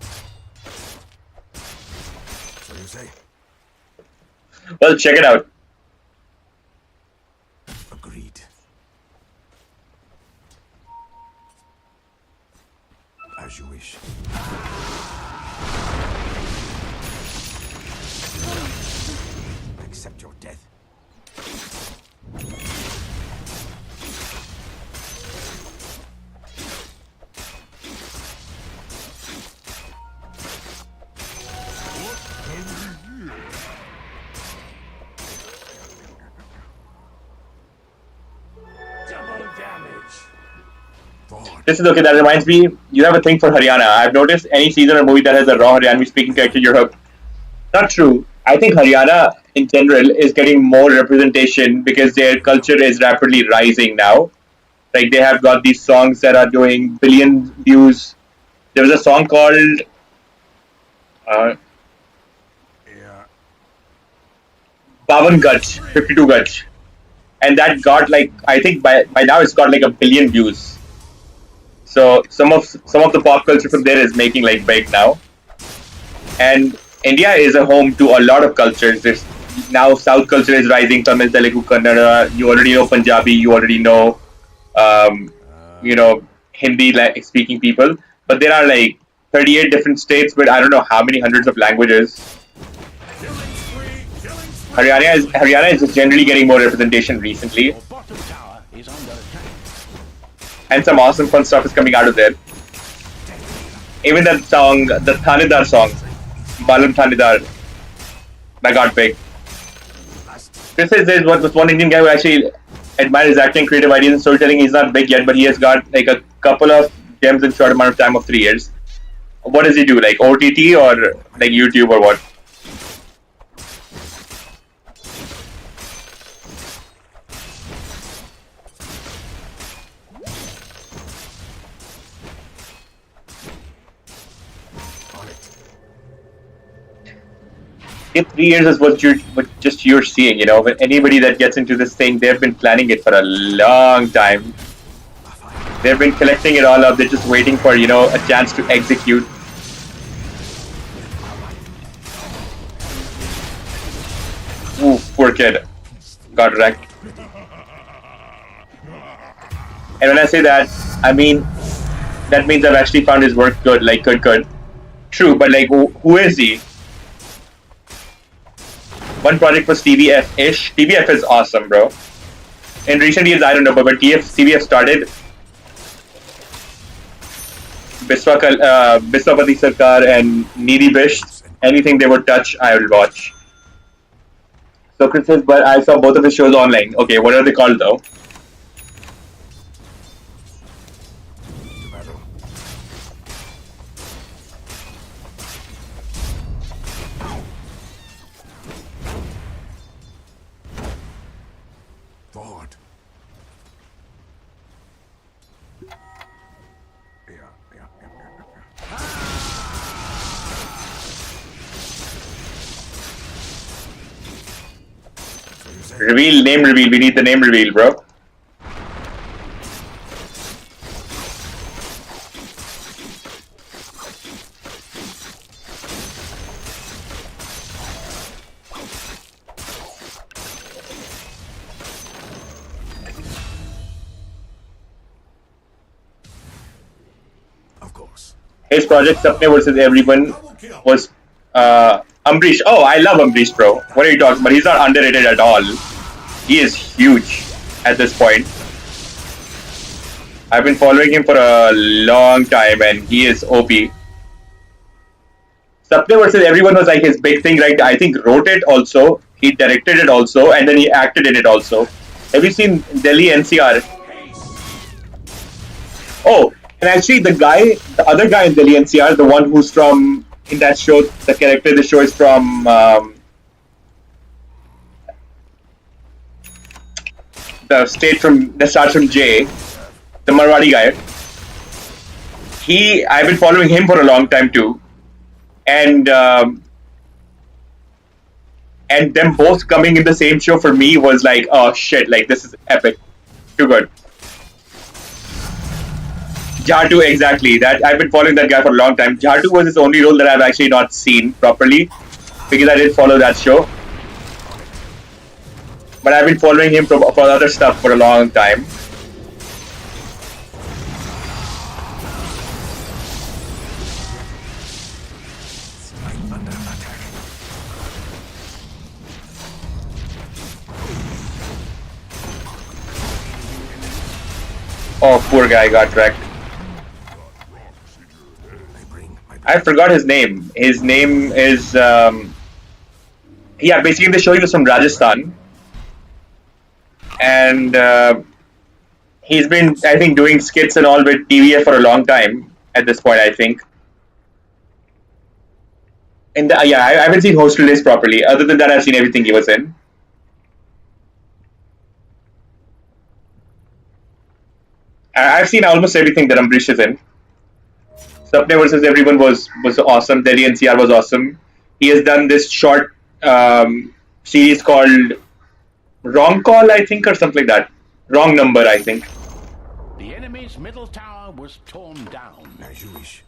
So you say? Well, check it out. Agreed. As you wish. Accept your death. Double damage. Forward. This is okay, that reminds me, you have a thing for Haryana. I've noticed any season or movie that has a raw Haryanvi speaking character, you're hooked. Not true. I think Haryana in general is getting more representation because their culture is rapidly rising now. Like they have got these songs that are doing billion views. There was a song called Bavan Gaj, 52 Gaj, and that got like I think by now it's got like a billion views. So some of the pop culture from there is making like big now, and India is a home to a lot of cultures. There's now South culture is rising. Tamil, Telugu, Kannada. You already know Punjabi. You already know, Hindi speaking people. But there are like 38 different states with I don't know how many hundreds of languages. Haryana is just generally getting more representation recently, Your bottom tower is under attack. and some awesome fun stuff is coming out of there. Even that song, the Thanedar song, Balam Thanedar, that got big. Chris says there's one Indian guy who actually admires his acting, creative ideas, and storytelling. He's not big yet, but he has got like a couple of gems in short amount of time of 3 years. What does he do? Like OTT or like YouTube or what? If 3 years is what you're seeing, but anybody that gets into this thing, they've been planning it for a long time. They've been collecting it all up. They're just waiting for a chance to execute. Ooh, poor kid, got wrecked. And when I say that, I mean that means I've actually found his work good, like good. True, but like who is he? One project was TVF-ish. TVF is awesome, bro. In recent years, I don't know, but when TVF started, Biswapati Sarkar and Needy Bish, anything they would touch, I will watch. So Chris says, but I saw both of his shows online. Okay, what are they called though? Forward. Name reveal. We need the name reveal, bro. Of course. His project Sapne versus Everyone was Ambrish. Oh, I love Ambrish, bro. What are you talking about? He's not underrated at all. He is huge at this point. I've been following him for a long time and he is OP. Sapne versus Everyone was like his big thing, right? I think wrote it also, he directed it also, and then he acted in it also. Have you seen Delhi NCR? Oh, and actually the other guy in Delhi NCR, the one who's from, in that show, the character in the show is from the state that starts from J, the Marwadi guy. I've been following him for a long time too, and them both coming in the same show for me was like, oh shit, like this is epic, too good. Jatu, exactly. That I've been following that guy for a long time. Jatu was his only role that I've actually not seen properly because I didn't follow that show. But I've been following him for other stuff for a long time. Oh, poor guy got wrecked. I forgot his name. His name is basically the show he was from Rajasthan. And he's been, I think, doing skits and all with TVF for a long time at this point, I think. And I haven't seen Hostel Days properly. Other than that, I've seen everything he was in. I've seen almost everything that Ambrish is in. Sapne versus everyone was awesome. Delhi NCR was awesome. He has done this short series called Wrong Call, I think, or something like that. Wrong Number, I think. The enemy's middle tower was torn down. As you wish.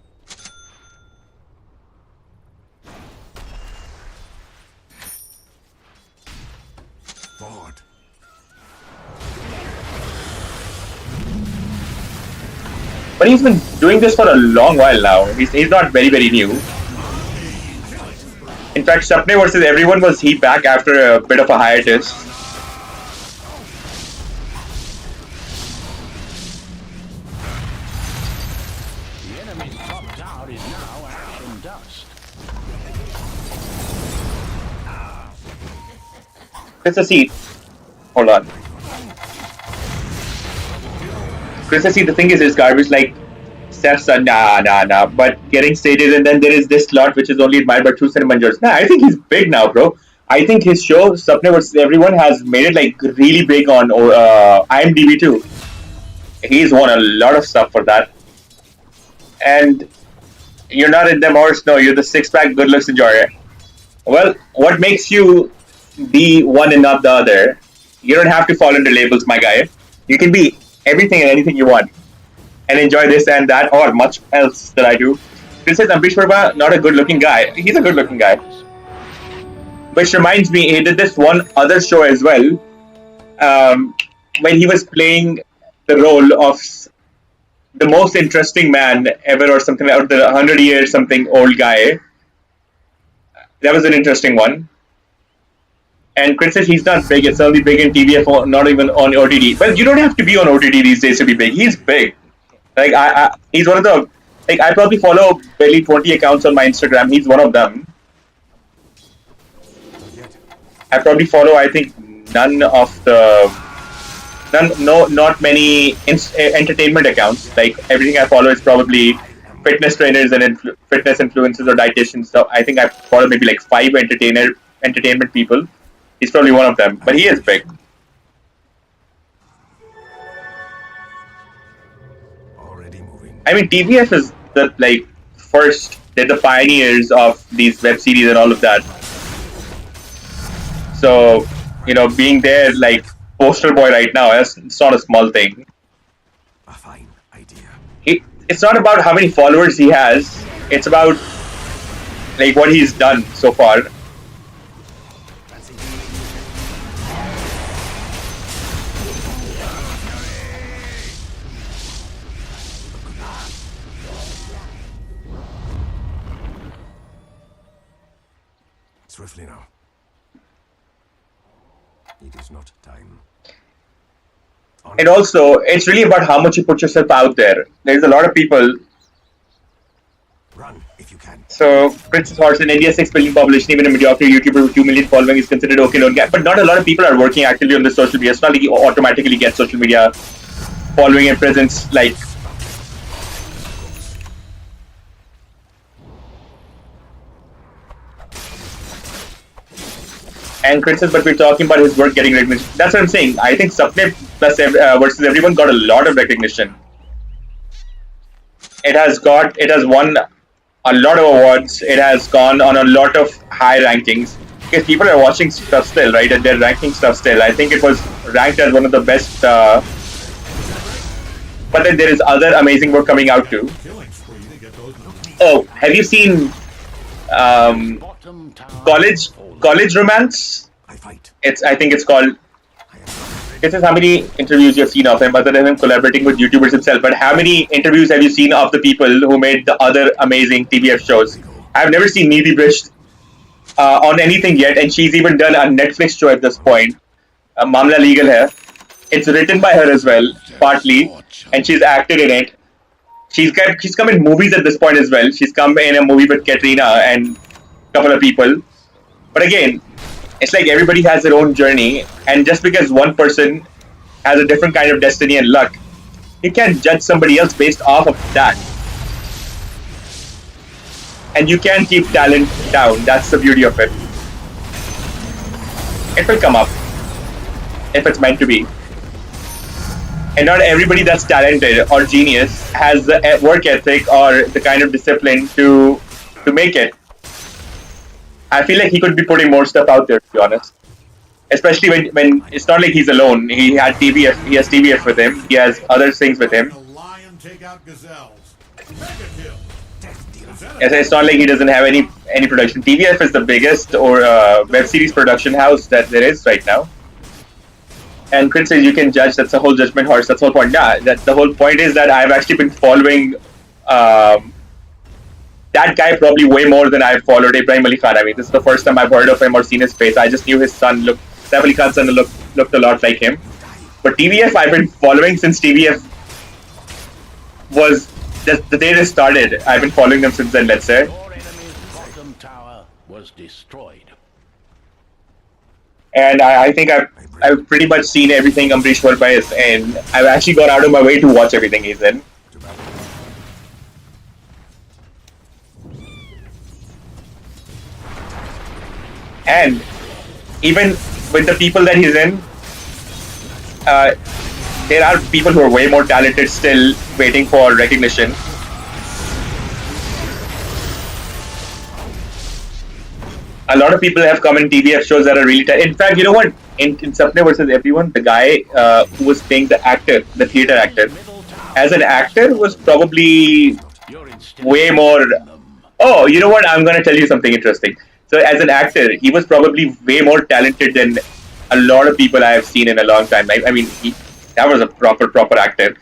Forward. But he's been doing this for a long while now. He's not very, very new. In fact, Sapne versus everyone was he back after a bit of a hiatus. The enemy's top tower is now ash and dust. Chris, a seat. Hold on. Chris, a seat. The thing is garbage. Like, Steph's nah. But getting stated, and then there is this slot which is only admired by true cinema enjoyers. Nah, I think he's big now, bro. I think his show, Sapne vs. Everyone, has made it like really big on IMDb too. He's won a lot of stuff for that. And you're not in them horse, no, you're the six-pack good looks enjoyer. Well, what makes you be one and not the other? You don't have to fall into labels, my guy. You can be everything and anything you want and enjoy this and that or much else that I do. This is Ambrish Verma, not a good-looking guy. He's a good-looking guy. Which reminds me, he did this one other show as well when he was playing the role of the most interesting man ever or something, or the 100-year something old guy. That was an interesting one. And Chris says he's not big. It's only big in TVF, not even on OTT. Well, you don't have to be on OTT these days to be big. He's big. Like he's one of the. Like I probably follow barely 20 accounts on my Instagram. He's one of them. I probably follow. I think not many entertainment accounts. Like everything I follow is probably fitness trainers and fitness influencers or dietitians. So I think I follow maybe like 5 entertainment people. He's probably one of them, but he is big. Already moving. I mean, TVF is the first. They're the pioneers of these web series and all of that. So, being there like poster boy right now, it's not a small thing. A fine idea. It's not about how many followers he has. It's about what he's done so far. Swiftly now. It is not time. And also, it's really about how much you put yourself out there. There's a lot of people. Run if you can. So, Princess Horse in India, 6 billion population, even a mediocre YouTuber with 2 million following is considered okay, don't get. But not a lot of people are working actively on the social media. It's not like you automatically get social media following and presence And Chris says, but we're talking about his work getting recognition. That's what I'm saying. I think Sapne versus everyone got a lot of recognition. It has won a lot of awards. It has gone on a lot of high rankings. Because people are watching stuff still, right? And they're ranking stuff still. I think it was ranked as one of the best. But then there is other amazing work coming out too. Oh, have you seen College Romance? I think it's called. This is how many interviews you've seen of him, other than him collaborating with YouTubers himself. But how many interviews have you seen of the people who made the other amazing TVF shows? I've never seen Neeti Brisht on anything yet, and she's even done a Netflix show at this point. Mamla Legal Hai. It's written by her as well, partly, and she's acted in it. She's come in movies at this point as well. She's come in a movie with Katrina and a couple of people. But again, it's like everybody has their own journey, and just because one person has a different kind of destiny and luck, you can't judge somebody else based off of that. And you can't keep talent down. That's the beauty of it. It will come up if it's meant to be. And not everybody that's talented or genius has the work ethic or the kind of discipline to make it. I feel like he could be putting more stuff out there, to be honest. Especially when it's not like he's alone. He has TBF with him. He has other things with him. The lion take out gazelles. Mega kill. It's not like he doesn't have any production. TBF is the biggest web series production house that there is right now. And Chris says you can judge. That's the whole judgment horse. That's the whole point. Yeah, the whole point is that I've actually been following that guy probably way more than I've followed Ibrahim Ali Khan. I mean, this is the first time I've heard of him or seen his face. I just knew his son Saif Ali Khan's son looked a lot like him. But TBF, I've been following since TBF was the day they started. I've been following them since then, let's say. Your enemy's bottom tower was destroyed. And I think I've pretty much seen everything Ambrish Verma is, and I've actually gone out of my way to watch everything he's in. And even with the people that he's in, there are people who are way more talented still waiting for recognition. A lot of people have come in TBF shows that are really talented. In fact, you know what? In Sapne vs. Everyone, the guy who was playing the actor, the theater actor, as an actor was probably way more... Oh, you know what? I'm going to tell you something interesting. So as an actor, he was probably way more talented than a lot of people I have seen in a long time. I mean, that was a proper actor.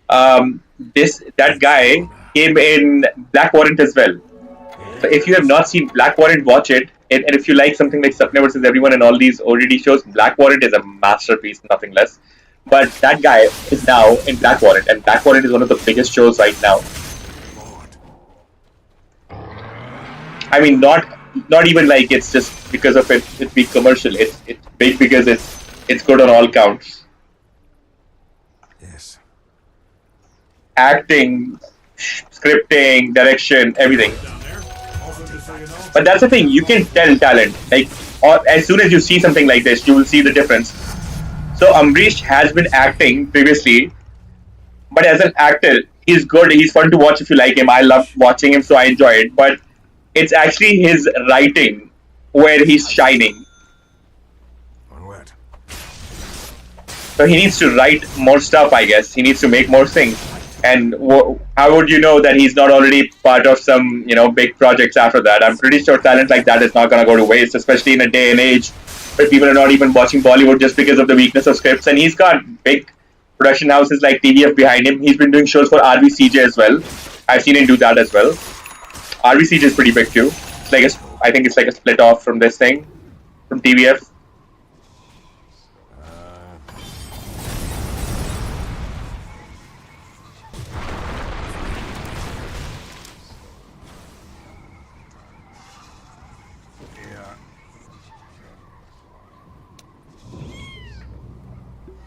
That guy came in Black Warrant as well. So if you have not seen Black Warrant, watch it. And if you like something like Sapne vs. Everyone and all these ODD shows, Black Warrant is a masterpiece, nothing less. But that guy is now in Black Warrant, and Black Warrant is one of the biggest shows right now. I mean, not even like it's just because of it being commercial. It's big because it's good on all counts. Yes. Acting, scripting, direction, everything. Down there. Also, just so you know, But that's the thing, you can tell talent. Like, or as soon as you see something like this, you will see the difference. So Ambrish has been acting previously, but as an actor, he's good. He's fun to watch if you like him. I love watching him, so I enjoy it. But it's actually his writing where he's shining. On what? So he needs to write more stuff, I guess. He needs to make more things. And how would you know that he's not already part of some, big projects after that? I'm pretty sure talent like that is not going to go to waste, especially in a day and age where people are not even watching Bollywood just because of the weakness of scripts. And he's got big production houses like TVF behind him. He's been doing shows for RVCJ as well. I've seen him do that as well. RVCJ is pretty big too. It's like I think it's like a split off from this thing, from TVF.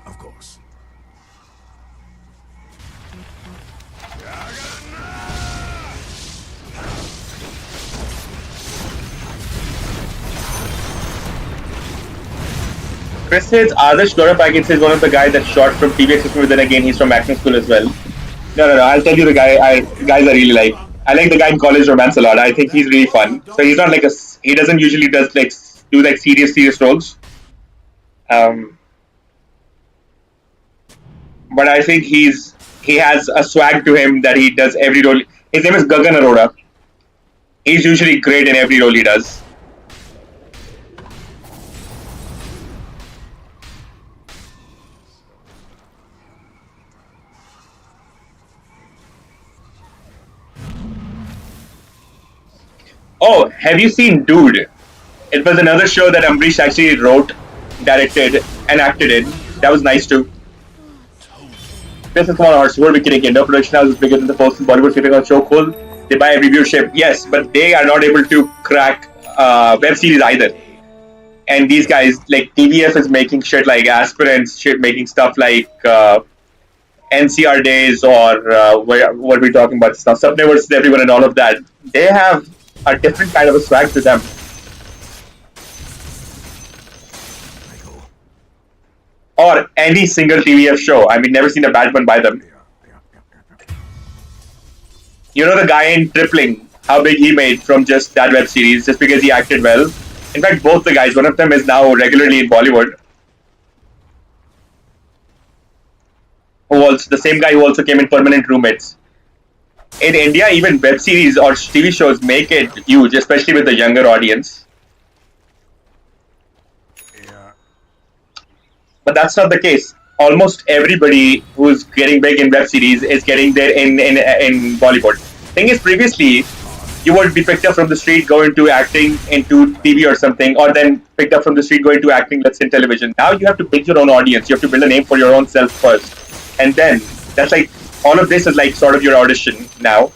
Of course. Chris says Adarsh Gaurav Packet is one of the guys that shot from TVX system, but then again he's from acting school as well. No, I'll tell you the guys I really like. I like the guy in College Romance a lot. I think he's really fun. So he's not like he doesn't usually do serious roles. But I think he has a swag to him that he does every role. His name is Gagan Arora. He's usually great in every role he does. Oh, have you seen Dude? It was another show that Ambrish actually wrote, directed, and acted in. That was nice too. This is one horse. Who are we kidding? No production house is bigger than the first in Bollywood sitting on show cool. They buy a reviewership, yes, but they are not able to crack web series either. And these guys, like TVF, is making shit like Aspirants, making stuff like NCR Days or what we're talking about stuff. Sapne vs. Everyone and all of that. They have a different kind of a swag to them. any single TVF show. I mean, never seen a bad one by them. You know the guy in Tripling, how big he made from just that web series, just because he acted well. In fact, both the guys, one of them is now regularly in Bollywood. Who also, the same guy who also came in Permanent Roommates. In India, even web series or TV shows make it huge, especially with the younger audience. But that's not the case. Almost everybody who's getting big in web series is getting there in Bollywood. Thing is, previously, you would be picked up from the street going to acting into TV or something, or then picked up from the street going to acting, let's say, in television. Now you have to build your own audience. You have to build a name for your own self first. And then, that's like, all of this is like sort of your audition now.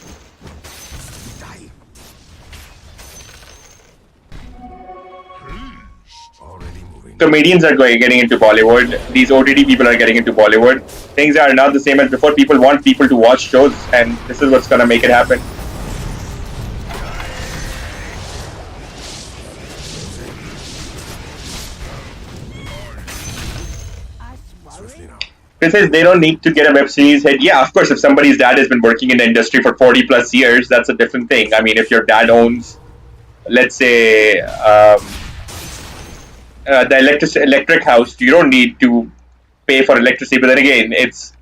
Comedians are getting into Bollywood. These OTT people are getting into Bollywood. Things are not the same as before. People want people to watch shows, and this is what's gonna make it happen. It says they don't need to get a web series hit. Yeah, of course, if somebody's dad has been working in the industry for 40 plus years, that's a different thing. I mean, if your dad owns, let's say, the electric house, you don't need to pay for electricity. But then again, if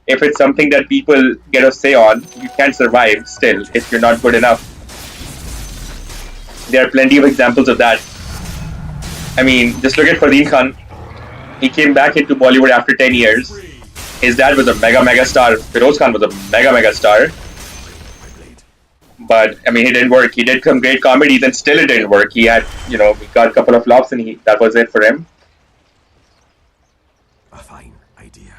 it's something that people get a say on, you can't survive still if you're not good enough. There are plenty of examples of that. I mean, just look at Fardeen Khan. He came back into Bollywood after 10 years. His dad was a mega star. Feroz Khan was a mega star. But I mean, he didn't work. He did some great comedies, and still it didn't work. He had, he got a couple of flops, and that was it for him. A fine idea.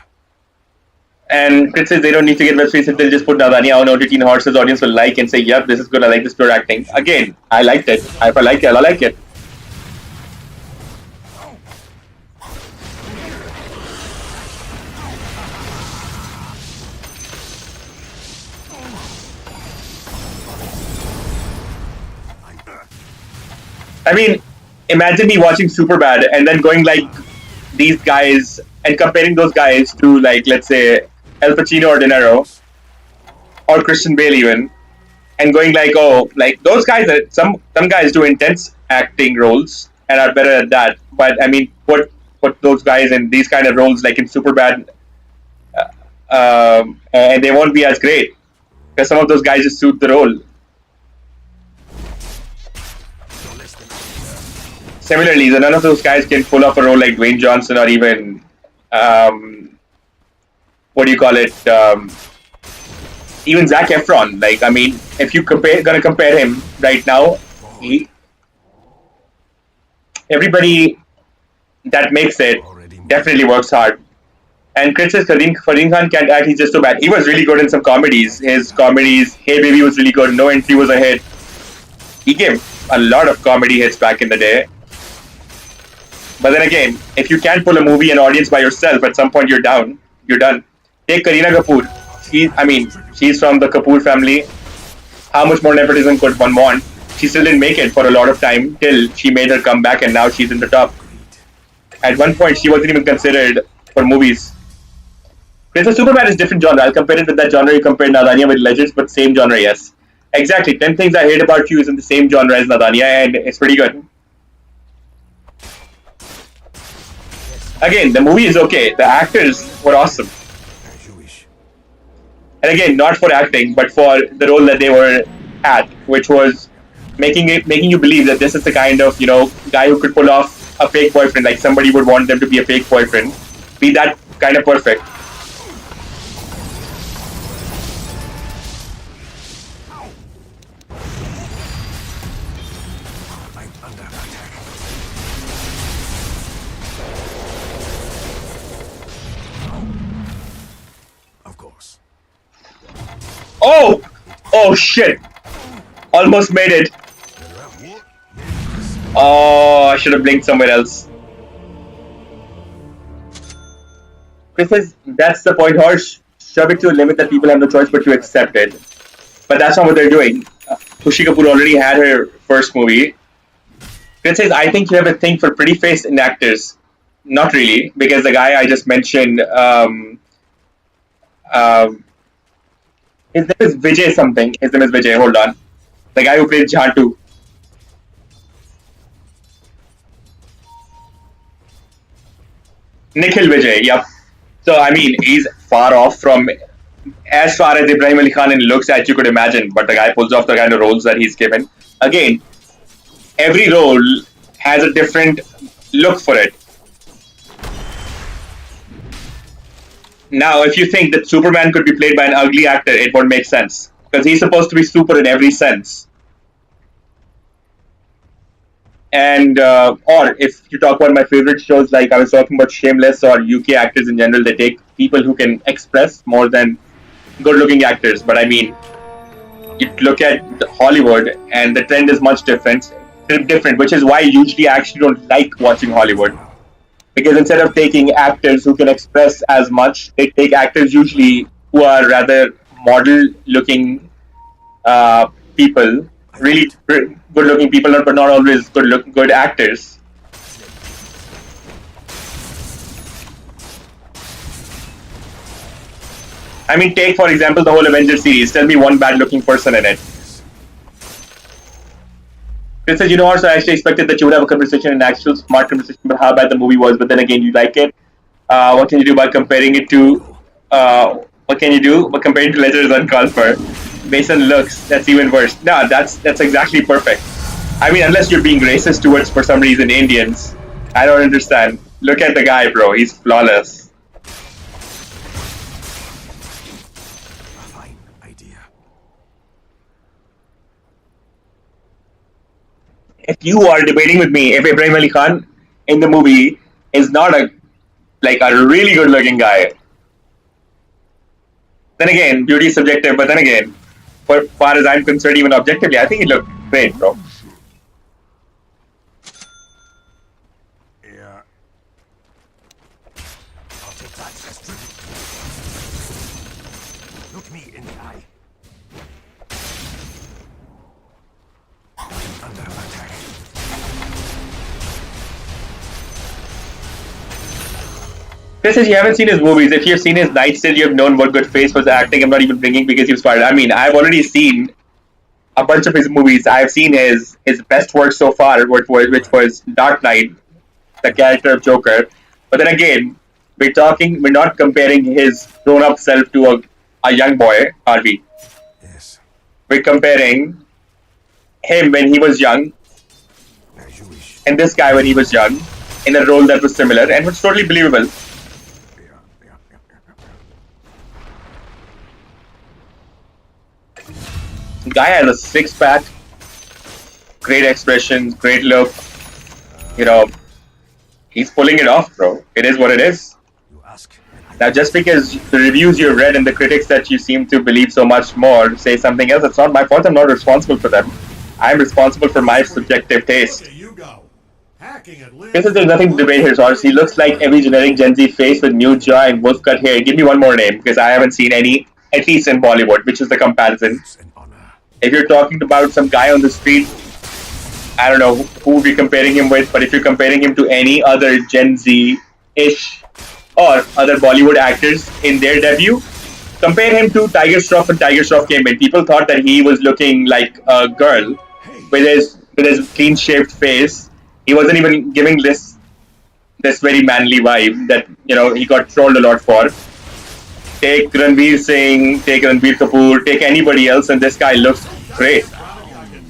And Chris says they don't need to get web series if they'll just put Nadania on OTT and Horses audience will like and say, yep, this is good. I like this pure acting. Again, I liked it. If I like it, I like it. I mean, imagine me watching Superbad and then going like these guys and comparing those guys to, like, let's say Al Pacino or De Niro or Christian Bale even, and going like, oh, like those guys are some guys do intense acting roles and are better at that. But I mean, put those guys in these kind of roles like in Superbad, and they won't be as great because some of those guys just suit the role. Similarly, none of those guys can pull off a role like Dwayne Johnson or even, what do you call it, even Zac Efron. Like, I mean, if you gonna compare him right now, everybody that makes it definitely works hard. And Chris says Fardeen Khan can't act, he's just so bad. He was really good in some comedies. His comedies, Hey Baby was really good, No Entry was a hit. He gave a lot of comedy hits back in the day. But then again, if you can't pull a movie and audience by yourself, at some point you're down. You're done. Take Kareena Kapoor. She's from the Kapoor family. How much more nepotism could one want? She still didn't make it for a lot of time till she made her comeback, and now she's in the top. At one point, she wasn't even considered for movies. There's a Superman is different genre. I'll compare it with that genre you compared Nadania with Legends, but same genre, yes. Exactly. 10 Things I Hate About You is in the same genre as Nadania, and it's pretty good. Again, the movie is okay. The actors were awesome. And again, not for acting, but for the role that they were at, which was making you believe that this is the kind of, guy who could pull off a fake boyfriend, like somebody would want them to be a fake boyfriend. Be that kind of perfect. Oh shit! Almost made it. Oh, I should have blinked somewhere else. Chris says, that's the point, Horse. Shove it to a limit that people have no choice but to accept it. But that's not what they're doing. Khushi Kapoor already had her first movie. Chris says, I think you have a thing for pretty faced actors. Not really, because the guy I just mentioned, his name is Vijay something. His name is Vijay. Hold on, the guy who played Jhantu. Nikhil Vijay. Yep. So I mean, he's far off from as far as Ibrahim Ali Khan in looks as you could imagine, but the guy pulls off the kind of roles that he's given. Again, every role has a different look for it. Now, if you think that Superman could be played by an ugly actor, it won't make sense. Because he's supposed to be super in every sense. And, or if you talk about my favorite shows, like I was talking about Shameless or UK actors in general, they take people who can express more than good looking actors. But I mean, you look at Hollywood and the trend is much different, which is why usually I actually don't like watching Hollywood. Because instead of taking actors who can express as much, they take actors usually who are rather model-looking people, really good-looking people, but not always good actors. I mean, take for example the whole Avengers series. Tell me one bad-looking person in it. Chris says, you know what, so I actually expected that you would have a conversation, an actual smart conversation about how bad the movie was, but then again, you like it. What can you do by comparing it to, what can you do by comparing to Ledger's uncalled for? Based on looks, that's even worse. No, that's exactly perfect. I mean, unless you're being racist towards, for some reason, Indians. I don't understand. Look at the guy, bro. He's flawless. Fine idea. If you are debating with me, if Ibrahim Ali Khan in the movie is not a really good looking guy, then again, beauty is subjective, but then again, as far as I'm concerned, even objectively, I think he looked great, bro. Yeah. I'll take that as tribute. Look me in the eye. Under attack. Chris says you haven't seen his movies. If you've seen his Night Still, you have known what good face was acting. I'm not even bringing because he was fired. I mean, I've already seen a bunch of his movies. I've seen his best work so far, which was Dark Knight, the character of Joker. But then again, we're not comparing his grown-up self to a young boy, are we? Yes. We're comparing him when he was young As you wish. and this guy when he was young in a role that was similar and was totally believable. The guy has a six-pack, great expressions, great look. You know, he's pulling it off, bro. It is what it is. You ask. Now, just because the reviews you've read and the critics that you seem to believe so much more say something else, it's not my fault. I'm not responsible for them. I'm responsible for my subjective taste. Okay, you go. Hacking at Liz. Because there's nothing to debate here, Source. He looks like every generic Gen Z face with new jaw and wolf cut hair. Give me one more name, because I haven't seen any, at least in Bollywood, which is the comparison. It's an honor. If you're talking about some guy on the street, I don't know who we're comparing him with, but if you're comparing him to any other Gen Z-ish or other Bollywood actors in their debut, compare him to Tiger Shroff when Tiger Shroff came in. People thought that he was looking like a girl with his clean-shaved face. He wasn't even giving this very manly vibe that, you know, he got trolled a lot for. Take Ranveer Singh, take Ranbir Kapoor, take anybody else, and this guy looks great.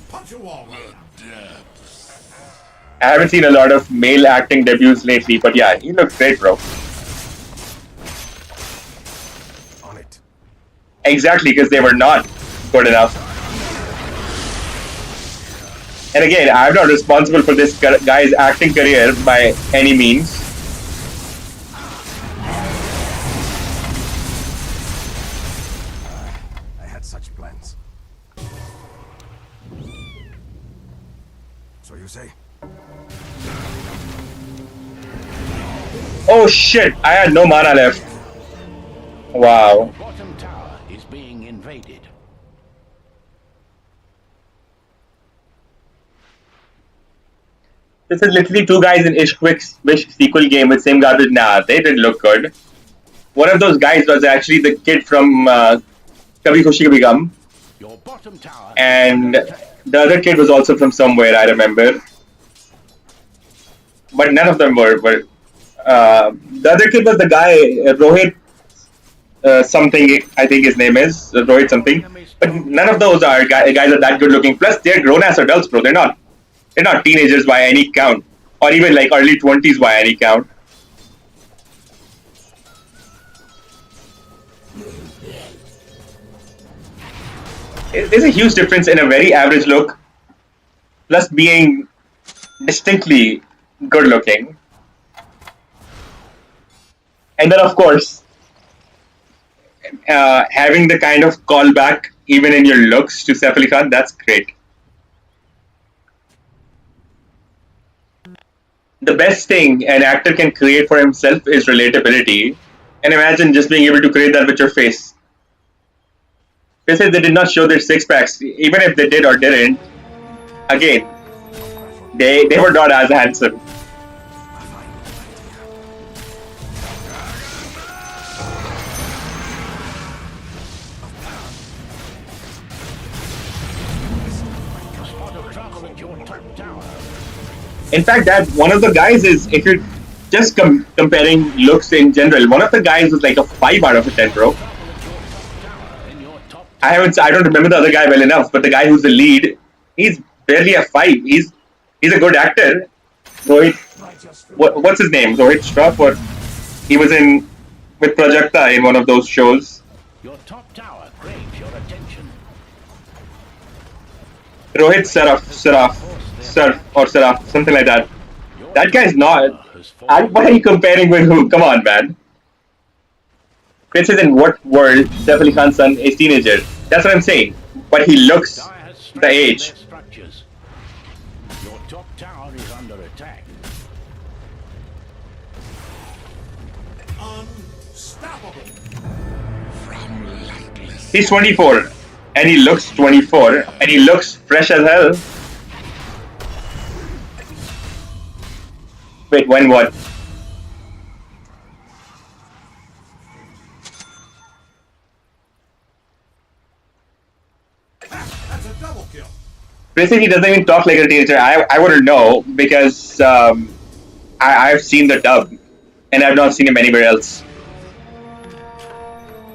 Punch a wall. I haven't seen a lot of male acting debuts lately, but yeah, he looks great, bro. On it. Exactly, because they were not good enough. And again, I'm not responsible for this guy's acting career by any means. I had such plans. So you say? Oh shit, I had no mana left. Wow. Bottom tower is being invaded. This is literally two guys in Wish sequel game with same garbage. Nah, they didn't look good. One of those guys was actually the kid from Kabhi Khushi Kabhi Gum, Your bottom tower. and the other kid was also from somewhere, I remember. But none of them were. The other kid was the guy, Rohit something, I think his name is, Rohit something. But none of those are guys are that good looking. Plus, they're grown ass adults, bro. They're not teenagers by any count, or even like early 20s by any count. There's a huge difference in a very average look, plus being distinctly good looking. And then, of course, having the kind of callback even in your looks to Saif Ali Khan, that's great. The best thing an actor can create for himself is relatability. And imagine just being able to create that with your face. They said they did not show their six packs, even if they did or didn't. Again, they were not as handsome. In fact, that one of the guys is, if you're just comparing looks in general, one of the guys was like a 5 out of a 10, bro. I don't remember the other guy well enough, but the guy who's the lead, he's barely a 5. He's a good actor. Rohit, what's his name? Rohit Shroff, or he was with Prajakta in one of those shows. Your top tower craves your attention. Rohit Saraf, something like that. That guy's not. What are you comparing with who? Come on, man. This is in what world Saif Ali Khan's son is teenager. That's what I'm saying. But he looks the age. Your top tower is under attack. Unstoppable. He's 24, and he looks 24, and he looks fresh as hell. Wait, when what? That's a double kill. Basically, he doesn't even talk like a teenager. I wouldn't know because I've seen the dub, and I've not seen him anywhere else.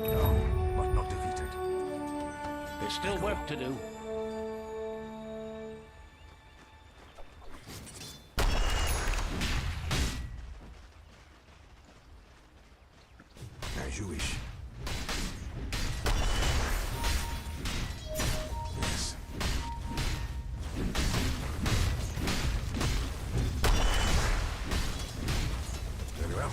No, but not defeated. There's still work to do. As you wish. Yes. Very well.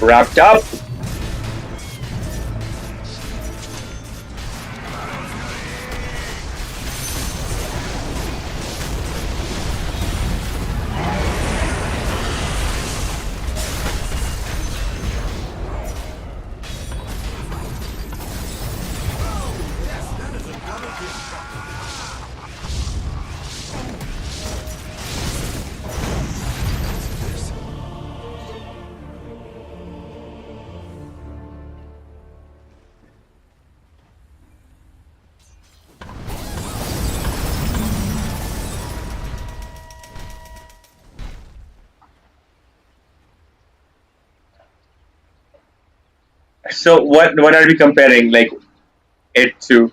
Wrapped up. So what are we comparing like it to?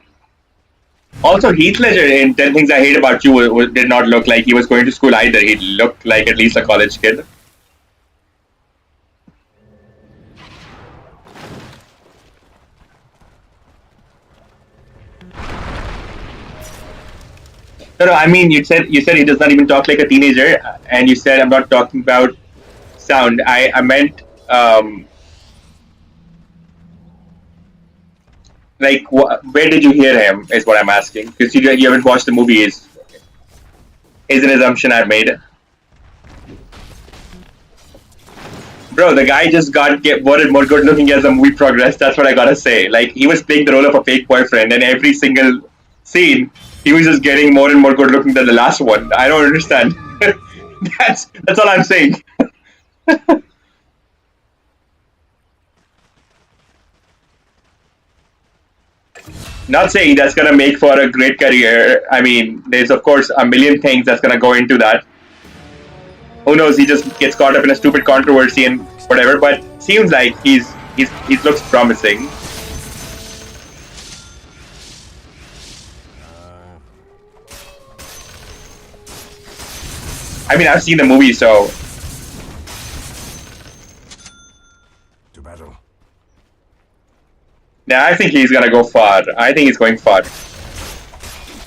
Also, Heath Ledger in 10 Things I Hate About You did not look like he was going to school either. He looked like at least a college kid. No, I mean you said he does not even talk like a teenager, and you said I'm not talking about sound. I meant like where did you hear him is what I'm asking, because you haven't watched the movie is an assumption I've made. Bro, the guy just more and more good looking as the movie progressed. That's what I gotta say. Like, he was playing the role of a fake boyfriend, and every single scene, he was just getting more and more good looking than the last one. I don't understand. That's all I'm saying. Not saying that's gonna make for a great career. I mean, there's of course a million things that's gonna go into that. Who knows? He just gets caught up in a stupid controversy and whatever. But seems like he looks promising. I mean, I've seen the movie, so To battle. yeah, I think he's gonna go far. I think he's going far.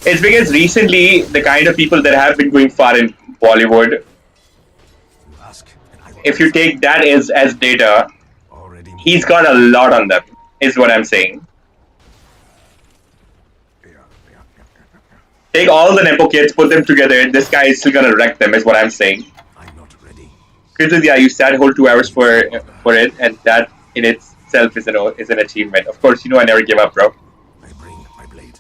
It's because recently the kind of people that have been going far in Bollywood, You ask, and I will if you take that as data, already. he's got a lot on them, is what I'm saying. Take all the Nepo kids, put them together, this guy is still gonna wreck them, is what I'm saying. I'm not ready. Because yeah, you sat whole 2 hours for it, and that in itself is an achievement. Of course, you know I never give up, bro. I bring my blade.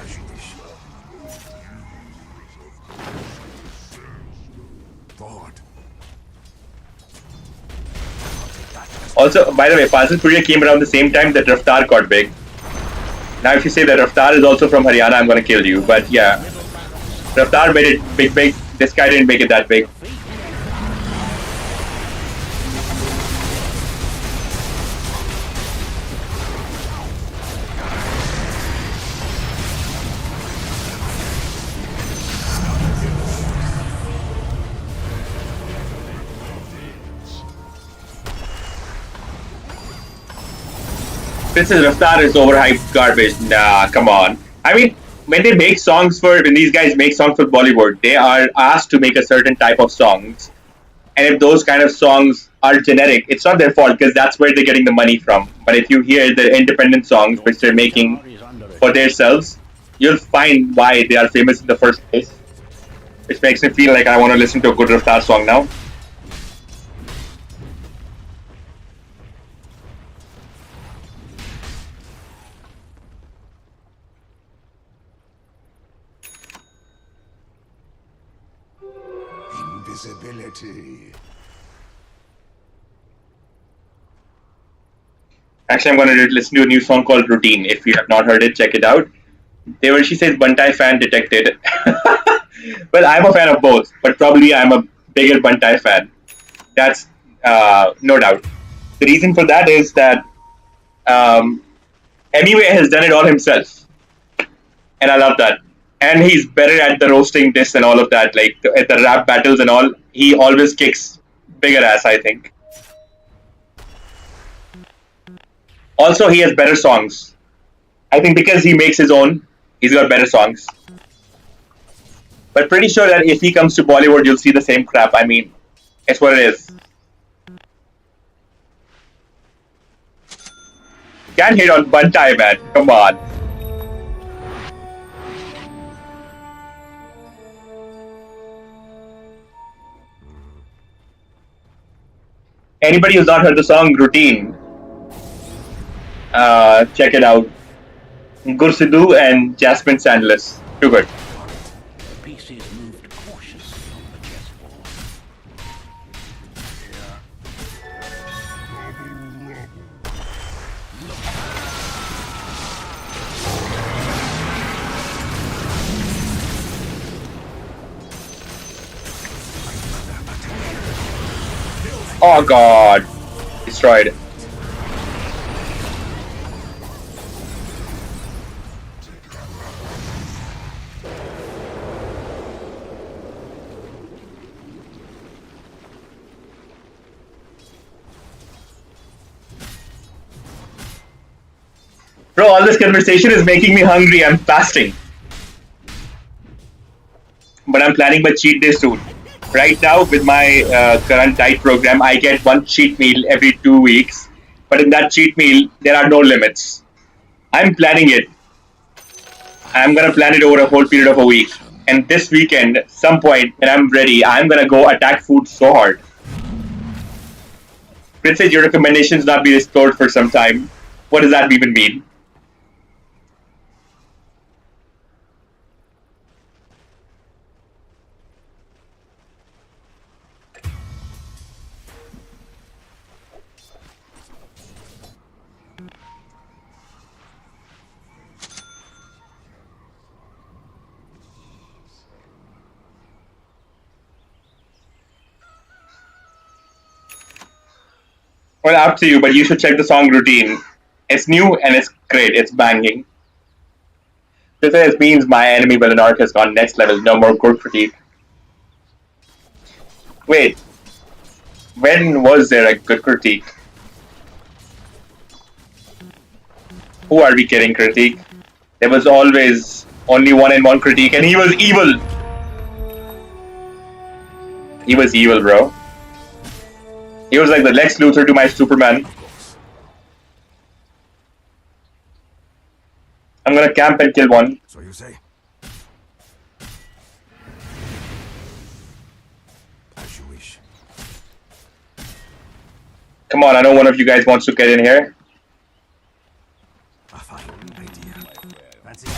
As you wish. Forward. Also, by the way, Fazil Puria came around the same time that Raftar got big. Now, if you say that Raftar is also from Haryana, I'm gonna kill you. But yeah, Raftar made it big. This guy didn't make it that big. This is Raftar is overhyped garbage. Nah, come on. I mean, when these guys make songs for Bollywood, they are asked to make a certain type of songs. And if those kind of songs are generic, it's not their fault because that's where they're getting the money from. But if you hear the independent songs which they're making for themselves, you'll find why they are famous in the first place. Which makes me feel like I want to listen to a good Raftar song now. Invisibility. Actually, I'm going to listen to a new song called Routine. If you have not heard it, check it out. There, she says, Bantai fan detected. Well, I'm a fan of both, but probably I'm a bigger Bantai fan. That's no doubt. The reason for that is that Hemingway has done it all himself. And I love that. And he's better at the roasting this and all of that. Like, at the rap battles and all, he always kicks bigger ass, I think. Also, he has better songs. I think because he makes his own, he's got better songs. But pretty sure that if he comes to Bollywood, you'll see the same crap. I mean, it's what it is. Can't hit on Bantai, man. Come on. Anybody who's not heard the song Routine, check it out. Gursidhu and Jasmine Sandless. Too good. The pieces moved cautiously on the chessboard. Oh god. Destroyed. Bro, all this conversation is making me hungry. I'm fasting. But I'm planning my cheat day soon. Right now, with my current diet program, I get one cheat meal every 2 weeks. But in that cheat meal, there are no limits. I'm planning it. I'm gonna plan it over a whole period of a week. And this weekend, some point when I'm ready, I'm gonna go attack food so hard. Chris said your recommendations not be restored for some time. What does that even mean? Well, up to you, but you should check the song routine. It's new and it's great. It's banging. This means my enemy villain arc has gone next level. No more good critique. Wait, when was there a good critique? Who are we kidding, critique? There was always only one and one critique, and he was evil. He was evil, bro. He was like the Lex Luthor to my Superman. I'm gonna camp and kill one. So you say? As you wish. Come on, I know one of you guys wants to get in here. A fine idea. Fancy?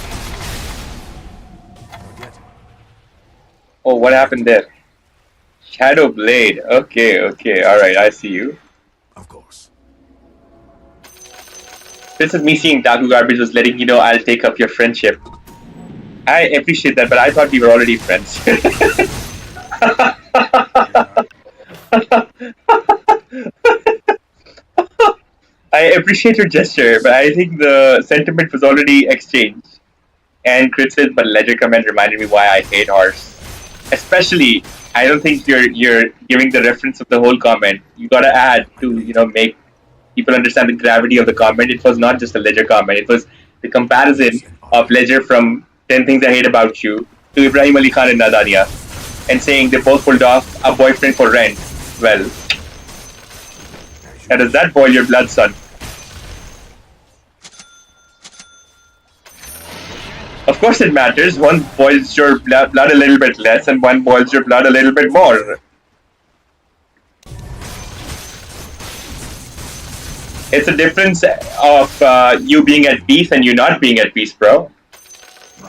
Not yet. Oh, what happened there? Shadow Blade. Okay, alright, I see you. Of course. This is me seeing Daku Garbage was letting you know I'll take up your friendship. I appreciate that, but I thought we were already friends. I appreciate your gesture, but I think the sentiment was already exchanged. And Chris says, but Ledger comment reminded me why I hate horse. Especially, I don't think you're giving the reference of the whole comment. You gotta add to, make people understand the gravity of the comment. It was not just a Ledger comment. It was the comparison of Ledger from 10 Things I Hate About You to Ibrahim Ali Khan and Nadania, and saying they both pulled off a boyfriend for rent. Well, now does that boil your blood, son? Of course it matters. One boils your blood a little bit less, and one boils your blood a little bit more. It's a difference of you being at peace and you not being at peace, bro.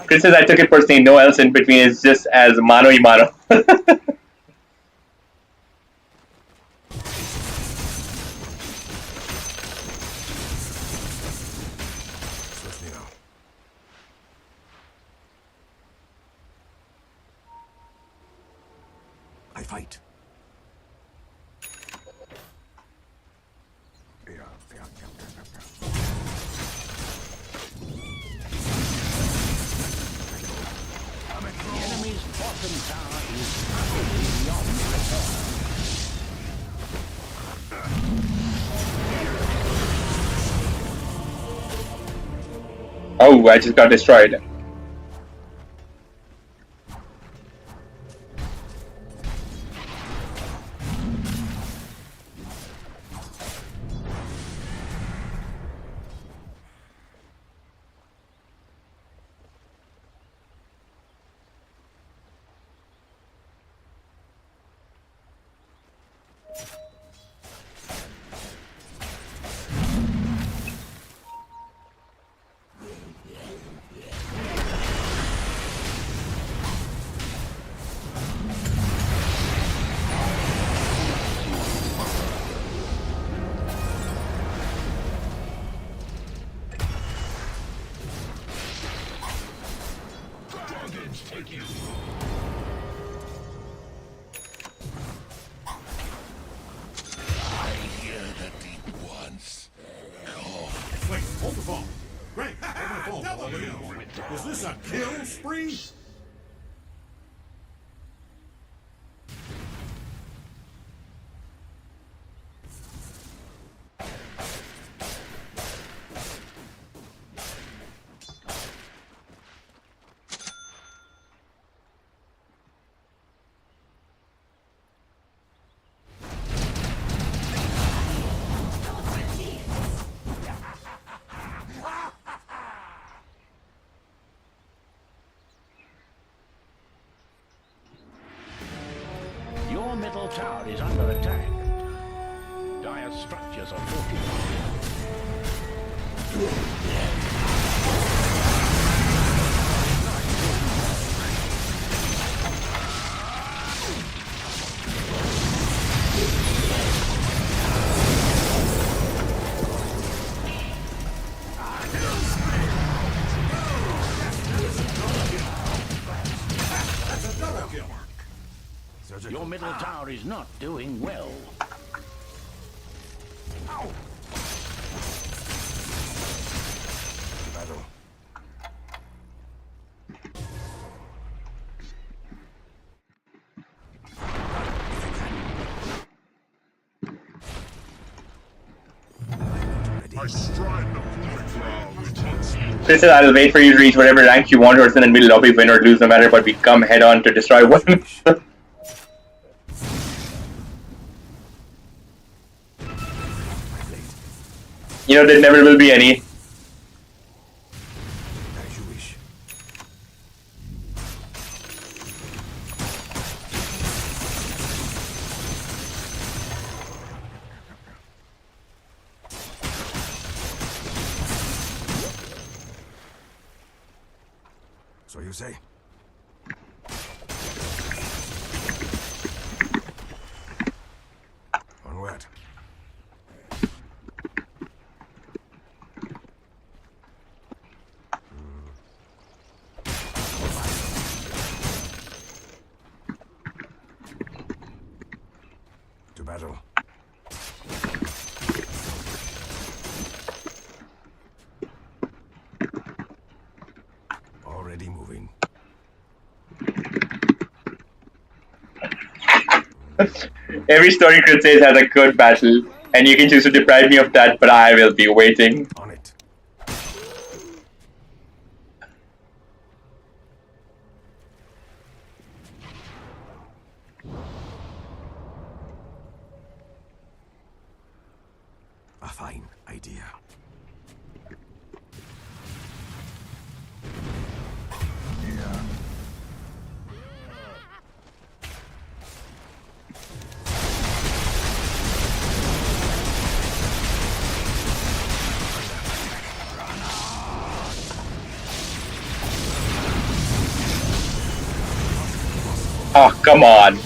Chris says I took it personally. No else in between. It's just as mano y mano. Swiftly now. I fight. The enemy's bottom tower is utterly beyond repair. Oh, I just got destroyed. Wait, hold the phone. Great, hold my phone while I look at it. Is this a kill spree? middle tower is under attack. Dire structures are fortified. Your middle tower is not doing well. Battle. This is, I'll wait for you to reach whatever rank you want, or and then we'll lobby win or lose no matter what. We come head on to destroy one. You know, there never will be any. As you wish. So you say? Onward. To battle. Already moving. Every story crit says has a good battle, and you can choose to deprive me of that, but I will be waiting. On it. A fine idea. Oh, come on.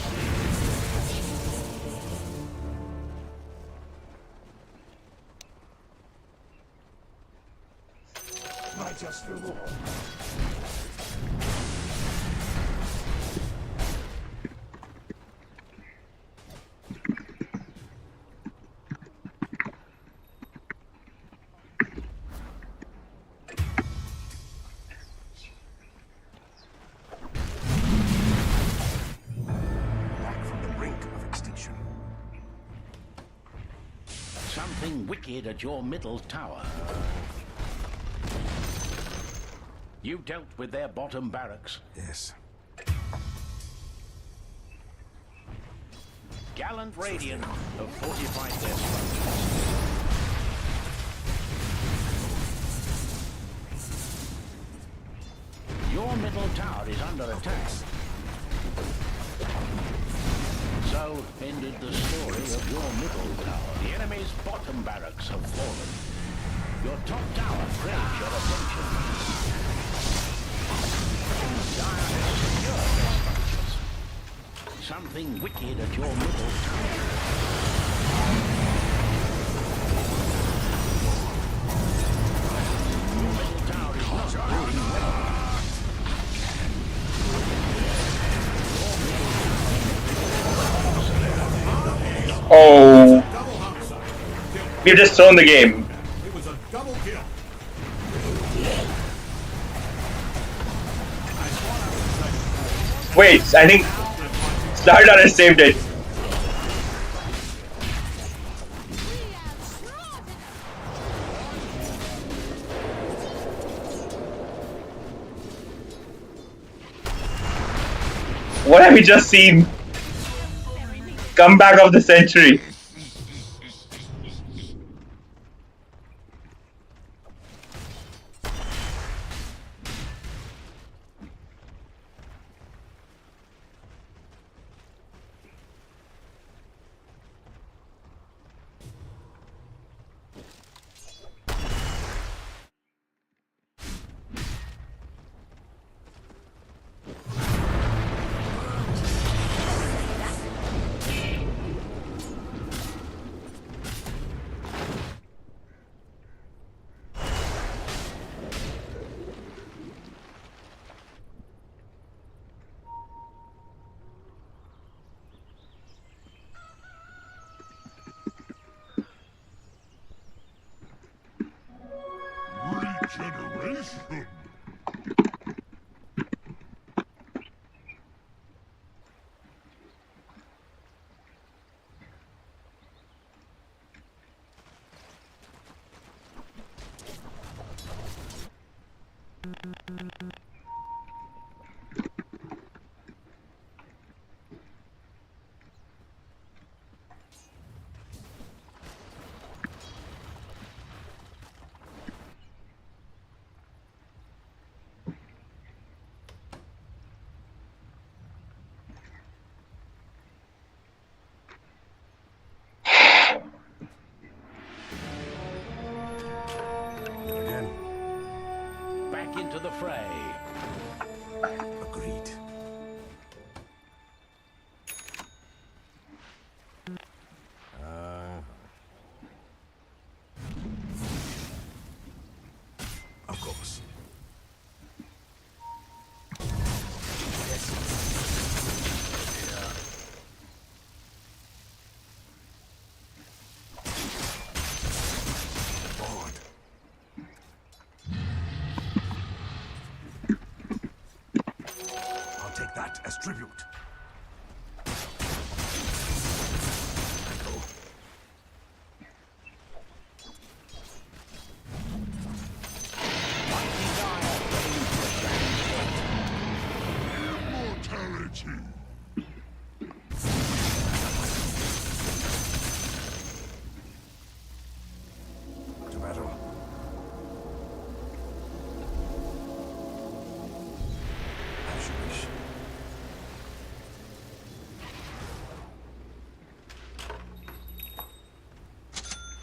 Back from the brink of extinction. Something wicked at your middle tower. You dealt with their bottom barracks. Yes. Gallant Radiant have fortified their structures. Your middle tower is under attack. So ended the story of your middle tower. The enemy's bottom barracks have fallen. Your top tower craves your attention. Dire has secured their structures. Something wicked at your middle tower. Your middle tower is not doing well. Oh. We've just thrown the game. It was a double kill. Wait, I think Stardust has saved it. What have we just seen? Comeback of the century. generation. Again. Back into the fray. Agreed. Of course. Forward. I'll take that as tribute. Echo. Immortality. To battle. As you wish.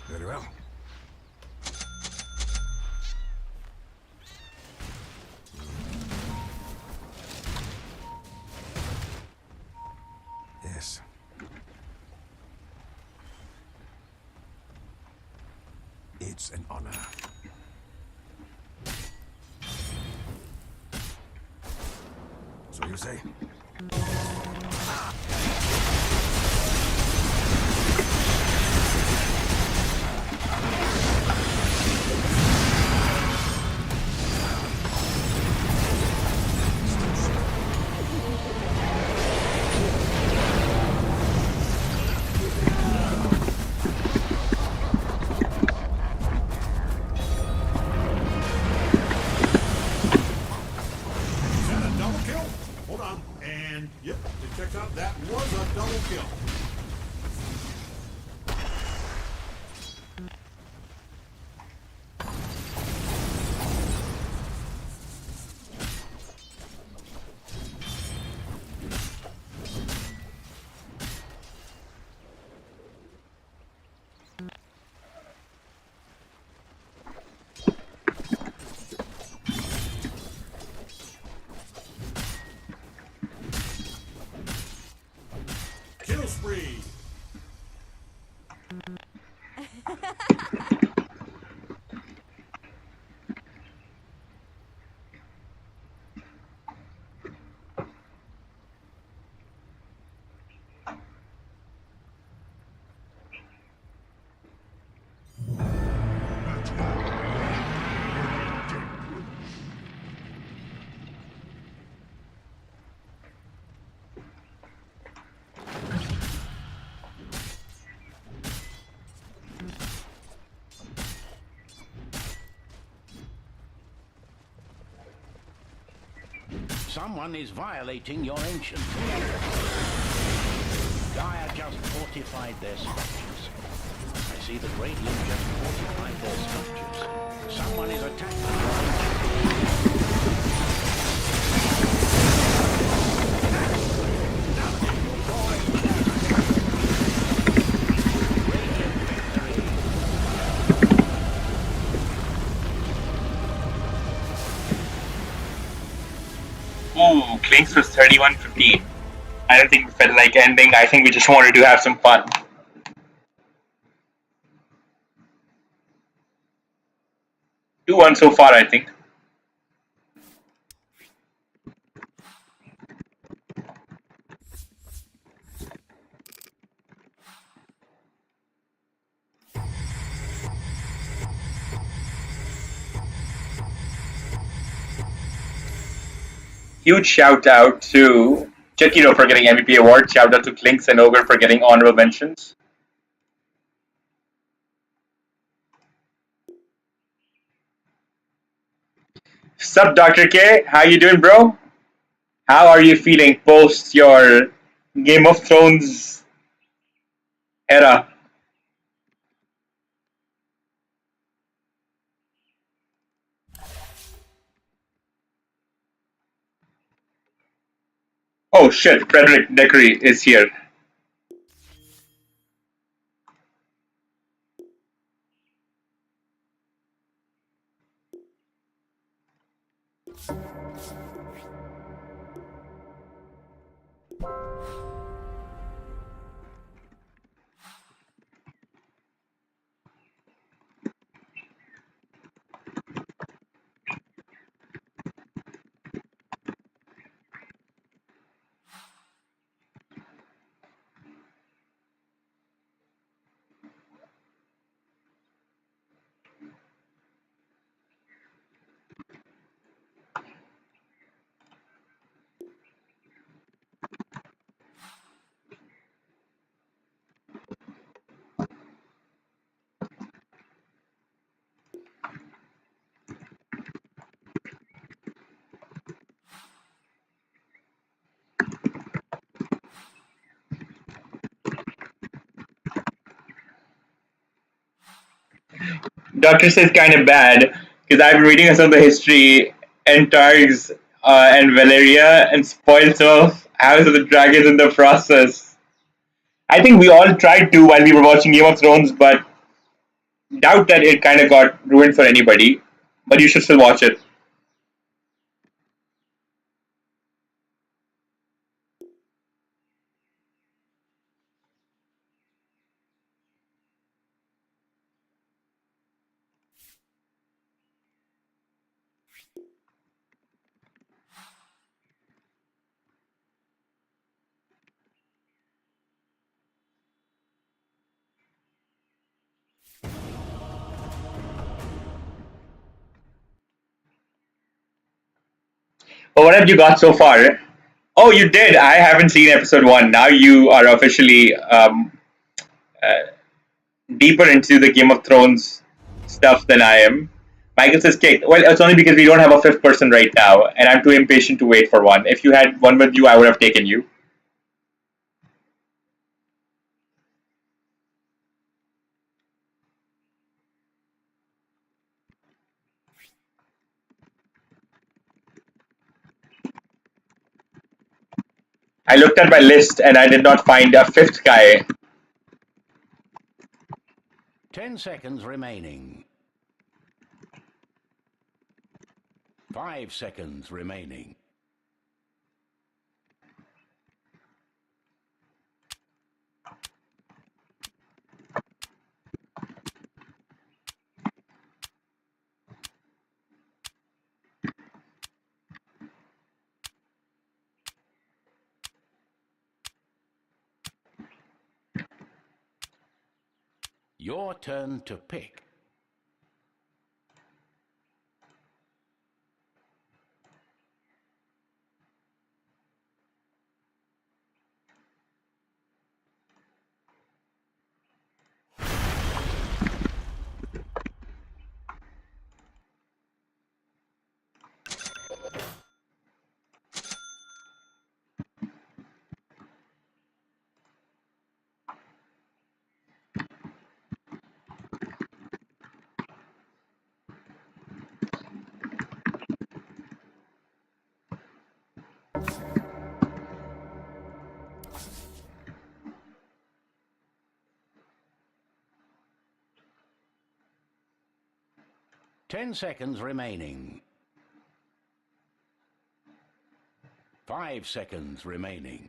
Very well. Yes. It's an honor. So you say? Is that a double kill? Hold on. And, yep, it checks out. That was a double kill. Kill spree. Someone is violating your ancient. Gaia just fortified their structures. I see the Radiant just fortified their structures. Someone is attacking your Ooh, Clinks was 31-15. I don't think we felt like ending. I think we just wanted to have some fun. Two one so far, I think. Huge shout out to Chekiro for getting MVP award. Shout out to Clinks and Ogre for getting honorable mentions. Sup, Dr. K? How you doing, bro? How are you feeling post your Game of Thrones era? Oh shit, Frederick Deckery is here. Doctor says kind of bad because I've been reading some of the history and Targs and Valeria and spoiled some of House of the Dragons in the process. I think we all tried to while we were watching Game of Thrones, but doubt that it kind of got ruined for anybody. But you should still watch it. But what have you got so far? Oh, you did. I haven't seen episode one. Now you are officially deeper into the Game of Thrones stuff than I am. Michael says cake. Well, it's only because we don't have a fifth person right now, and I'm too impatient to wait for one. If you had one with you, I would have taken you. I looked at my list and I did not find a fifth guy. 10 seconds remaining. 5 seconds remaining. Your turn to pick. Ten seconds remaining. 5 seconds remaining.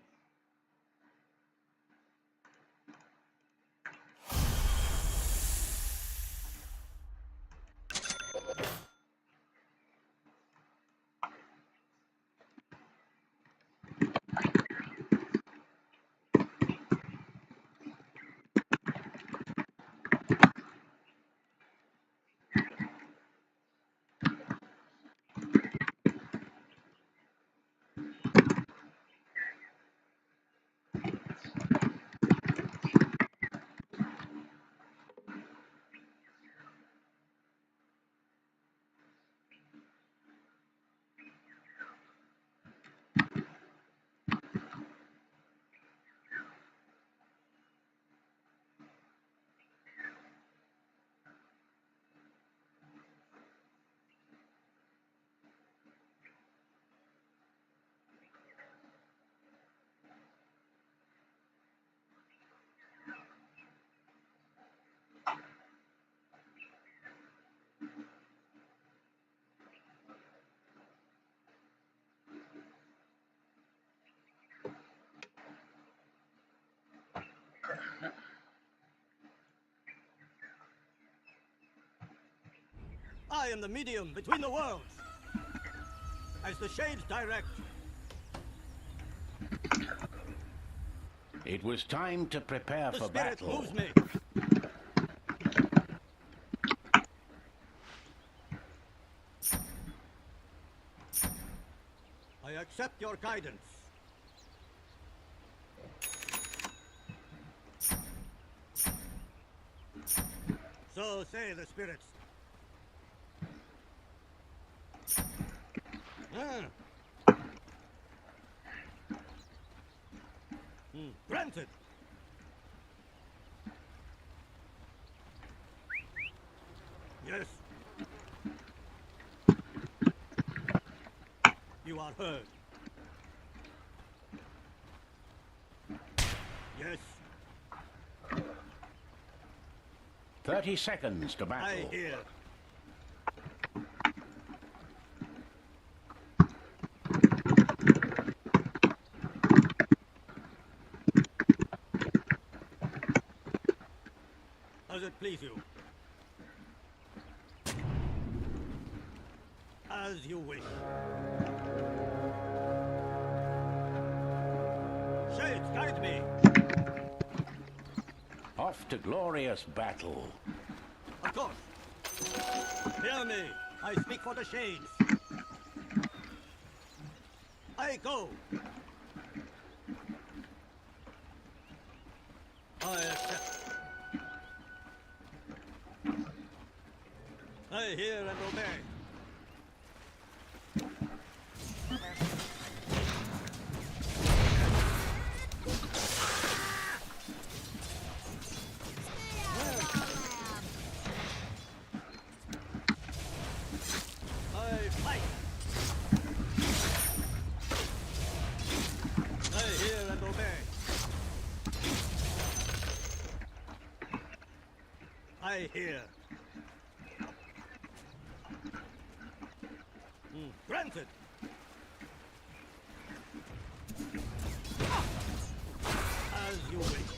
I am the medium between the worlds. As the shades direct. It was time to prepare The for spirit battle. moves me. I accept your guidance. So say the spirits. Granted. Yes. You are heard. Yes. 30 seconds to I battle. hear. Does it please you? As you wish. Shades, guide me. Off to glorious battle. Of course. Hear me. I speak for the shades. I go. I accept. I hear and obey. I fight. I hear and obey. I hear. Granted. As you wish.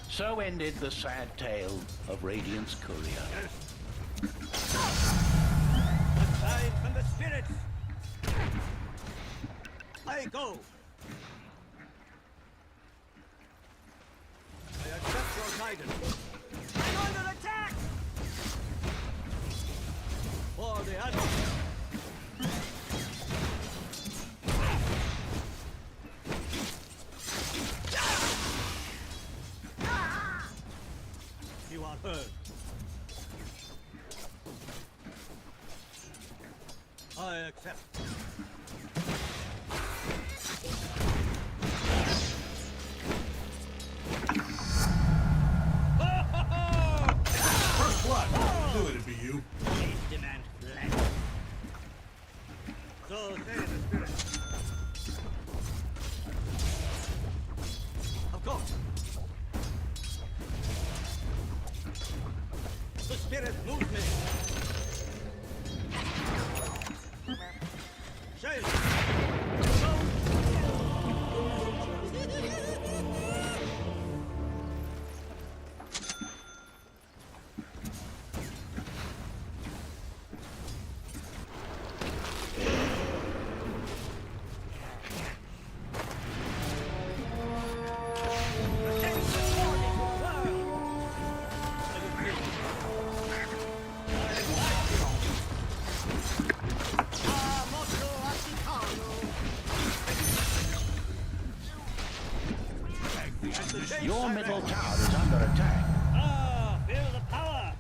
So ended the sad tale of Radiant's courier. Yes. A sign from the spirits. I go. I accept your guidance. I'm under attack. For the admiral. You are heard. I accept. First blood. I knew it'd be you. Please demand flesh. So say the spirit. Of course. The spirit moves me. Shade. Your middle tower is under attack. Ah, feel the power!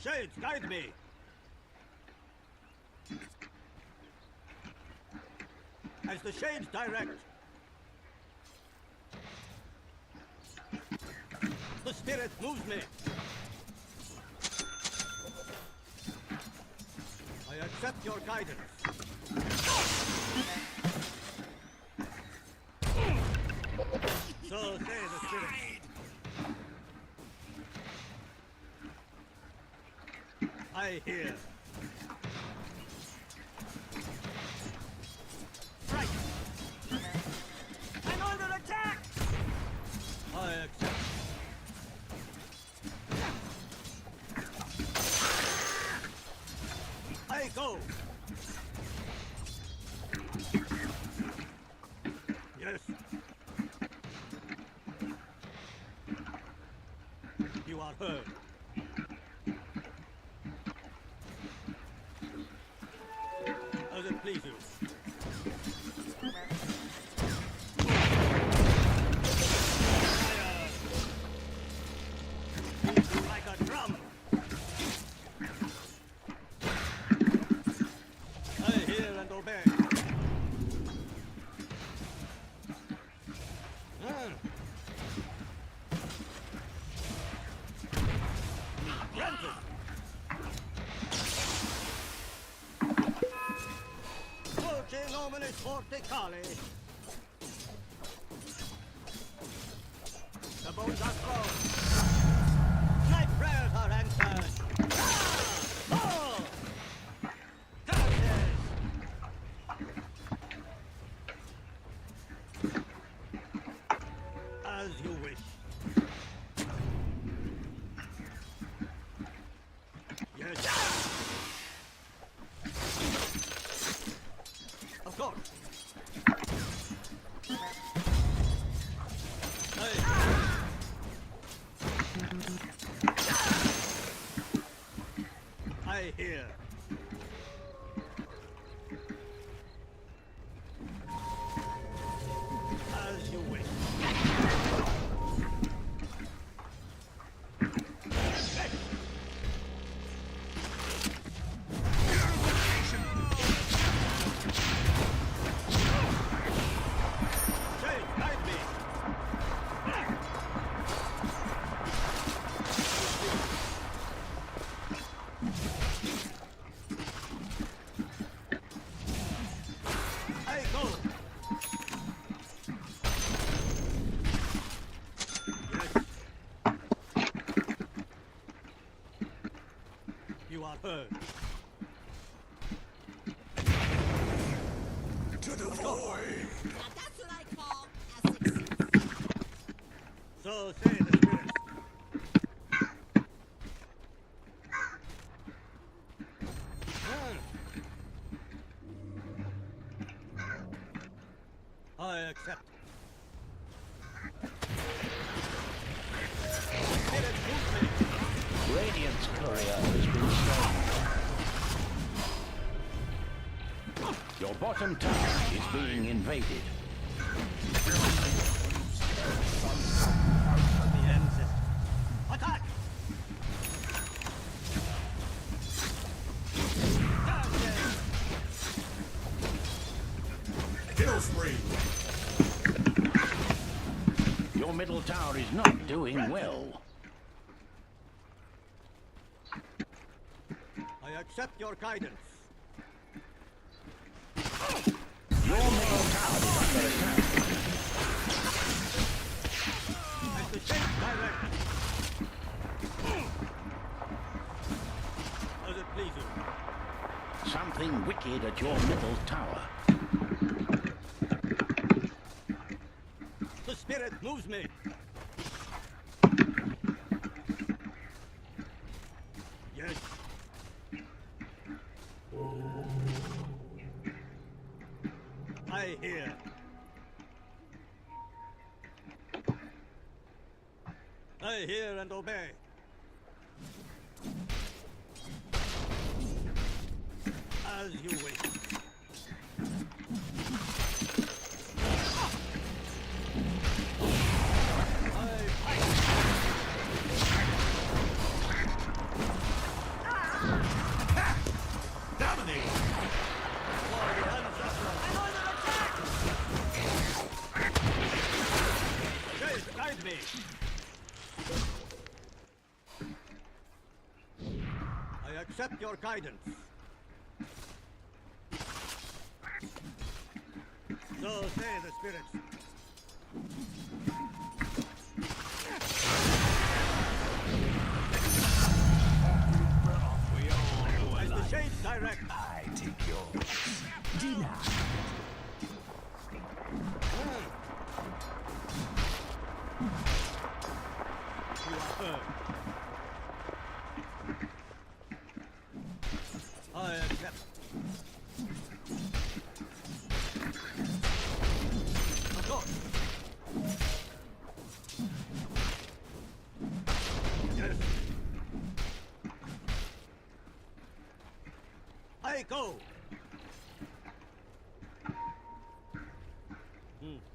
Shades, guide me! As the shades direct. The spirit moves me. I accept your guidance. So say the spirit. I hear. Right. I'm under attack. I accept. are heard. As it please you. Fire! Beat you like a drum. I hear and obey. Ah. Granted. Voce nominis forte cali. The bones are strong. My prayers are answered. Ah! Oh! Curses! As you wish. Yes. Of course. I hear. As you wish. Jade, guide me. I go. Yes. You are heard. To the void. Now that's what I call a success. So say the spirits. I accept. Spirit movement. Radiant's courier has been slain. Your bottom tower is being invaded. The ancestor. Attack! Kill spree. Your middle tower is not doing well. I accept your guidance. Your middle tower is under attack. As the shape direct. As it please you. Something wicked at your middle tower. The spirit moves me. Yes. I hear. I hear and obey. As you wish. I fight. Dominate. For the ancestral. I'm under attack! Jade, guide me. I accept your guidance. So say the spirits. As the shades direct. I take yours. Denied. You are heard. I accept. Of course. Yes. go.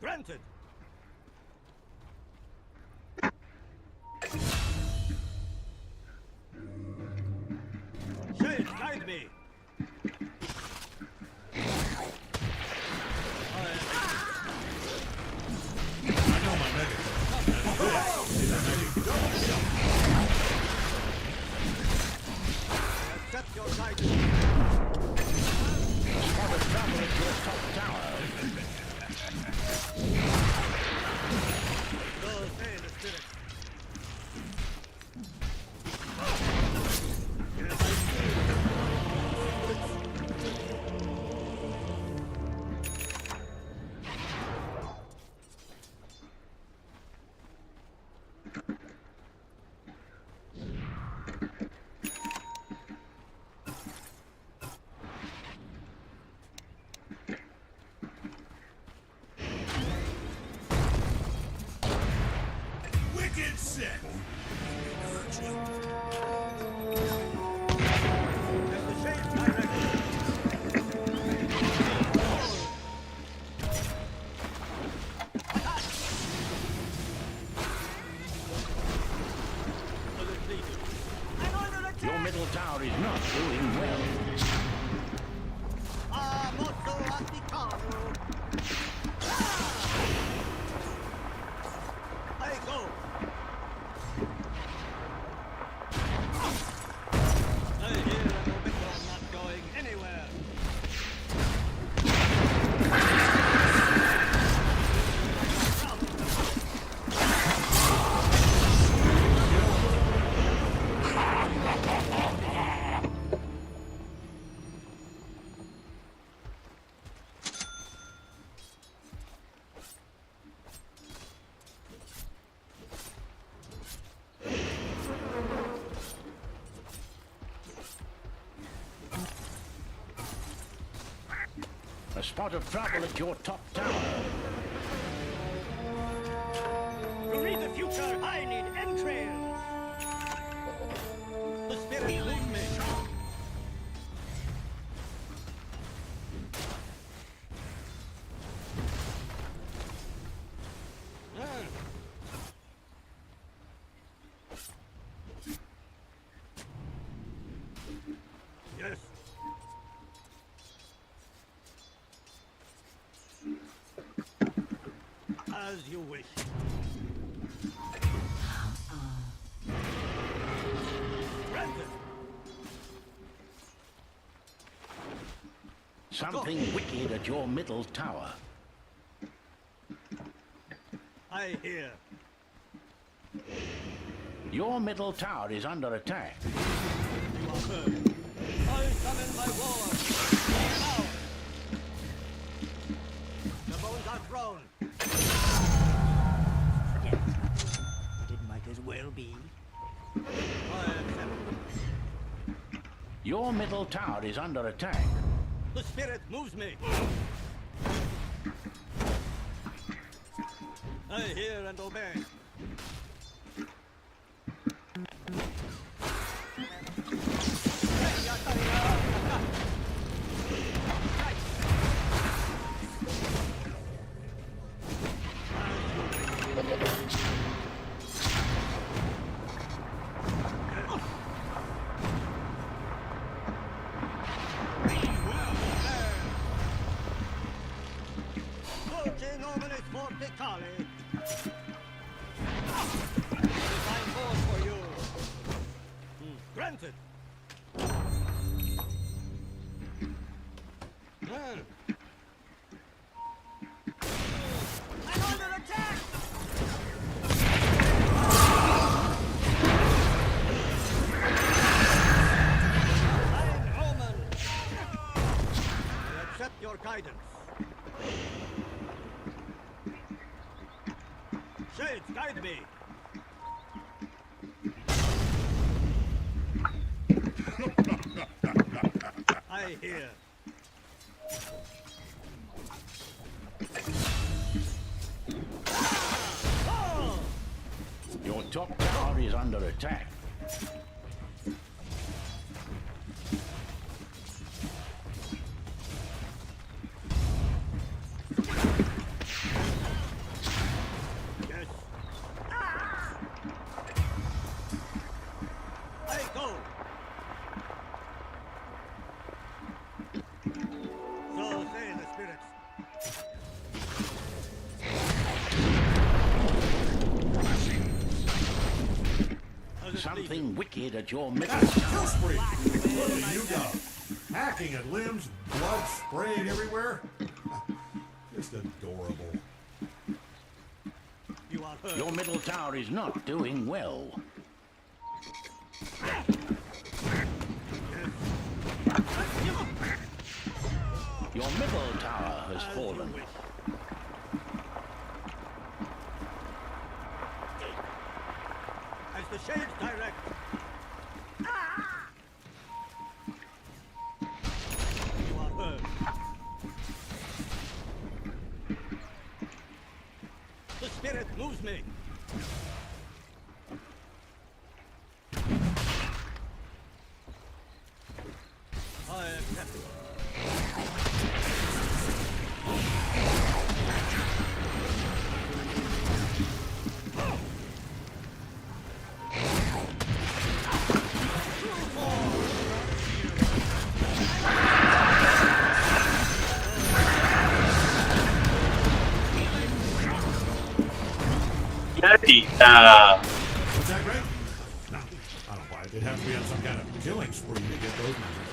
Granted. Shade, guide me. I know my mega kill. Accept your guidance. Spot of trouble at your top tower. Go say the spirit. Wicked sick. As the shade directs. I'm under attack. Your middle tower is not doing well. Ah, motto anticario. I go. I hear an Omicron not going anywhere. A spot of trouble at your top tower. To read the future, I need entrails. The spirit moves me. Ah. Yes. As you wish. Granted. Something wicked at your middle tower. I hear. Your middle tower is under attack. You are heard. I summon my war. Now. The bones are thrown. It might as well be. I accept. Your middle tower is under attack. The spirit moves me. I hear and obey. Voce nominis forticale. Divine force for you. Granted. I'm under attack! I'm Roman. I accept your guidance. Shades, guide me. I hear. Your top tower is under attack. Something wicked at your middle That's a kill tower. spree. Look at you go. Hacking at limbs, blood spraying everywhere. Just adorable. You are hurt. Your middle tower is not doing well. Your middle tower has fallen. As the shades direct. You are hurt. The spirit moves me. I accept it. Reality. Was that great? No, I don't buy it. It'd have to be on some kind of killing spree to get those numbers.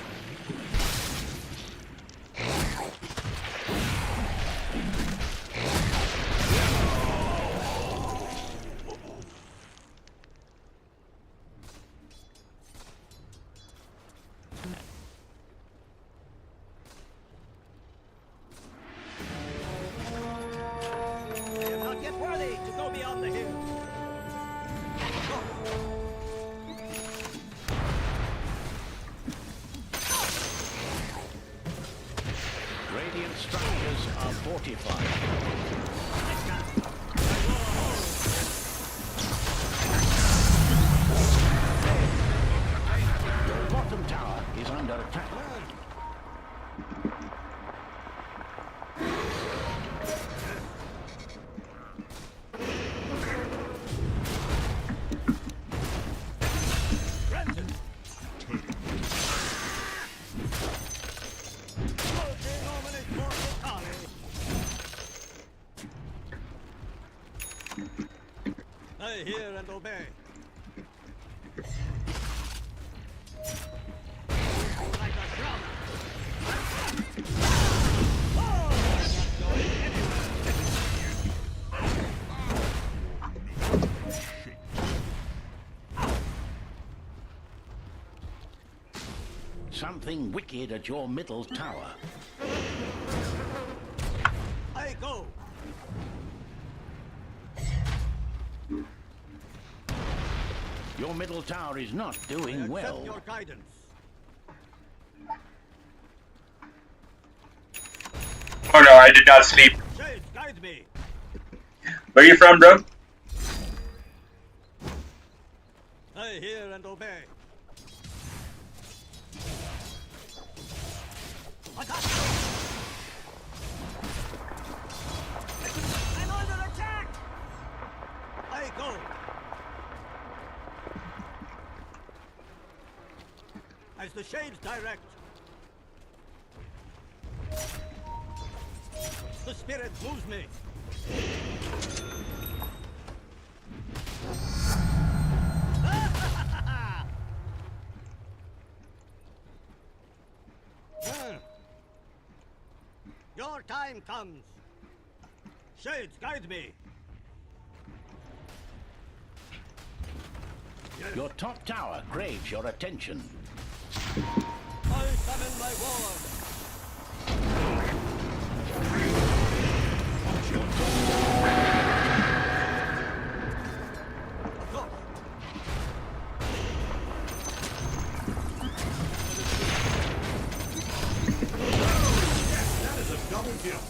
I am not yet worthy to go beyond the hill. Radiant structures are fortified. Your bottom tower is under attack. Granted. I hear and obey. Like a drum. Oh, I'm not going anywhere. Something wicked at your middle tower. I go. Your middle tower is not I doing accept well. your guidance. Oh no, I did not sleep. Shades, guide me. Where are you from, bro? I hear and obey. Attack! I'm under attack! I go. As the shades direct. The spirit moves me. Your time comes. Shades, guide me. Your top tower craves your attention. I summon my ward. Go. That is a double kill.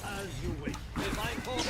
As you wish. If I call...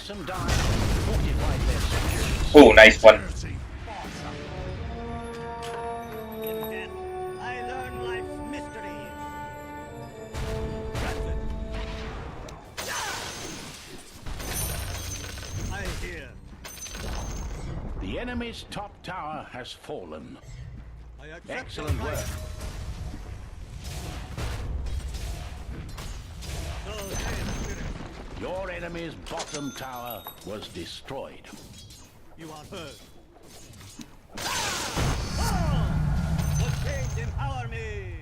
some dive, fortified their sections. Oh, nice one. In death, I learn life's mysteries. Granted. I hear. The enemy's top tower has fallen. I accept Excellent your work. right. So say the spirit. Your enemy's bottom tower was destroyed. You are heard. Ah! The chains empower me.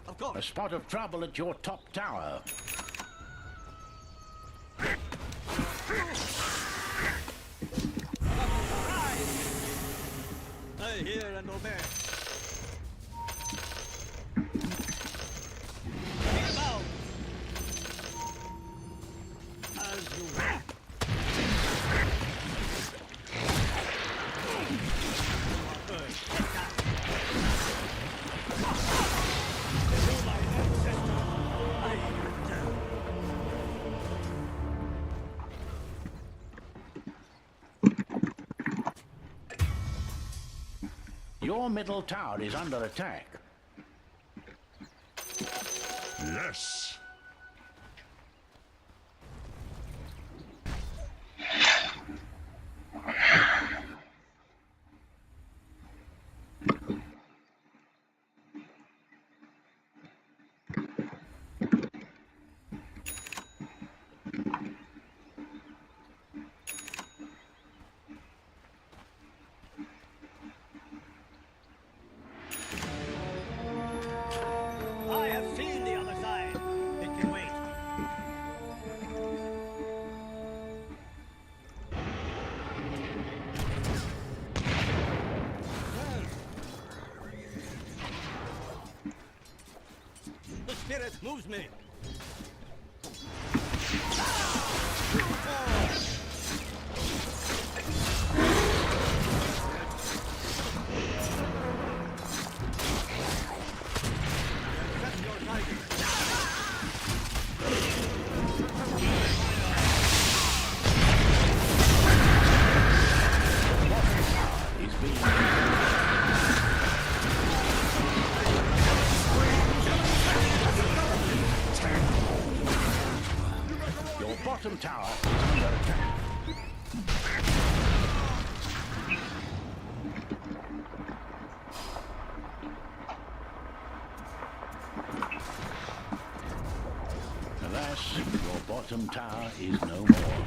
Of A course. spot of trouble at your top tower. I hear and obey. Be about. As you will. Your middle tower is under attack. Yes. I have seen the other side. It can wait. The spirit moves me. Accept your guidance. Is being Your bottom tower is under attack. Alas, your bottom tower is no more.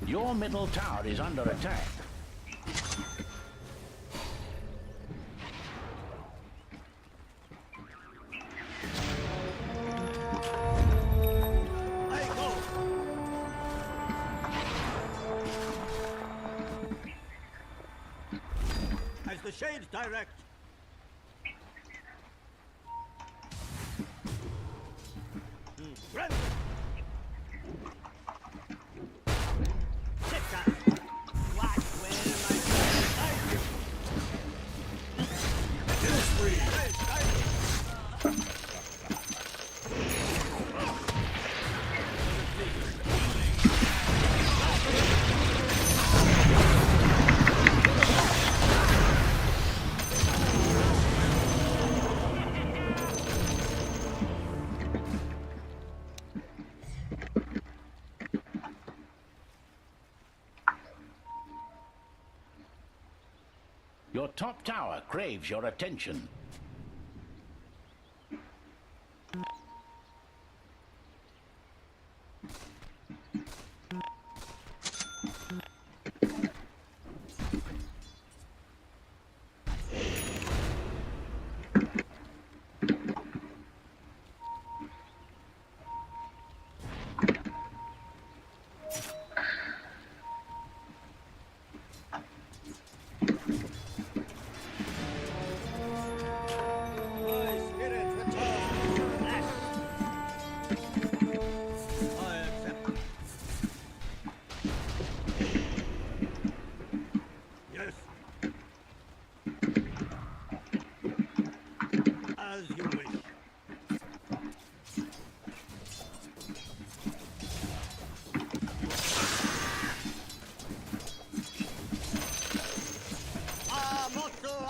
Your middle tower is under attack. I go. As the shades direct. Granted. Sit down. What will my guide you? Shades direct. Your top tower craves your attention.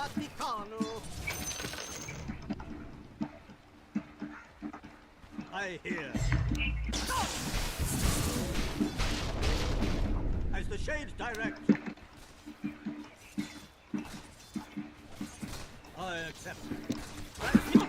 Africano. I hear. As the shades direct. I accept. I warn.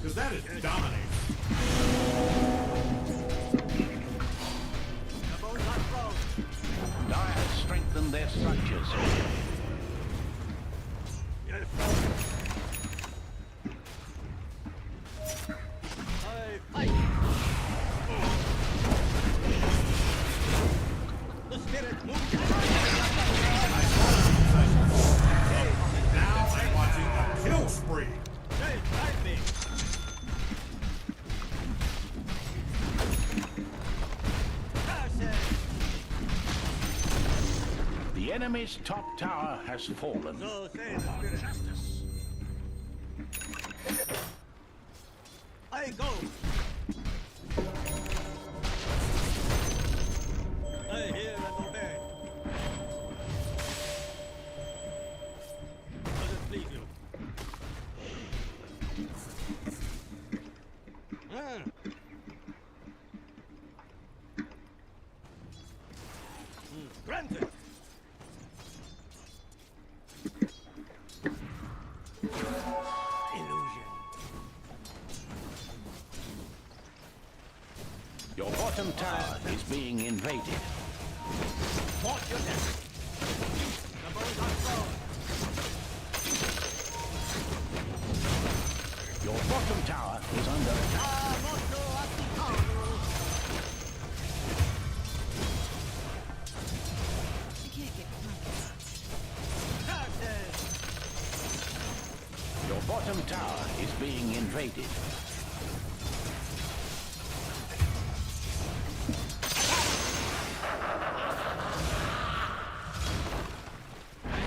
Because that is dominating. Dire strengthen their structures. The spirit moves. Now I'm watching a kill spree. Hey, fight me. The enemy's top tower has fallen. So say the spirit. I go. I hear and obey. Does it please you? Ah. Granted. Illusion. Your bottom tower is being invaded. Watch your death. The bones are thrown. Your bottom tower is under attack. Ah, Moscow Africano. You can't get Curses. Your bottom tower is being invaded.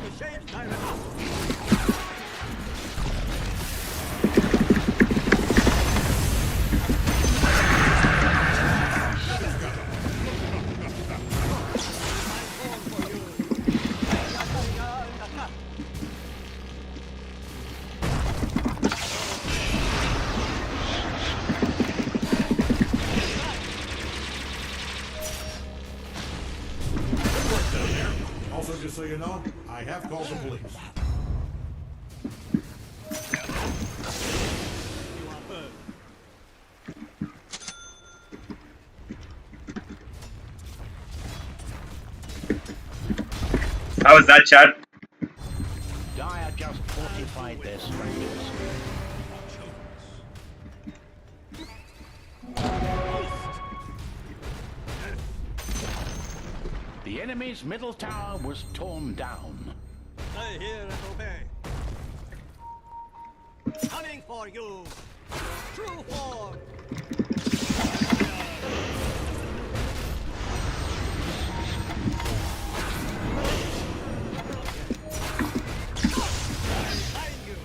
The shades direct. Also, just so you know, I have called the police. You are heard. How was that, chat? Dire just fortified their structures. The enemy's middle tower was torn down. I hear and obey. Coming for you. True form. Behind you.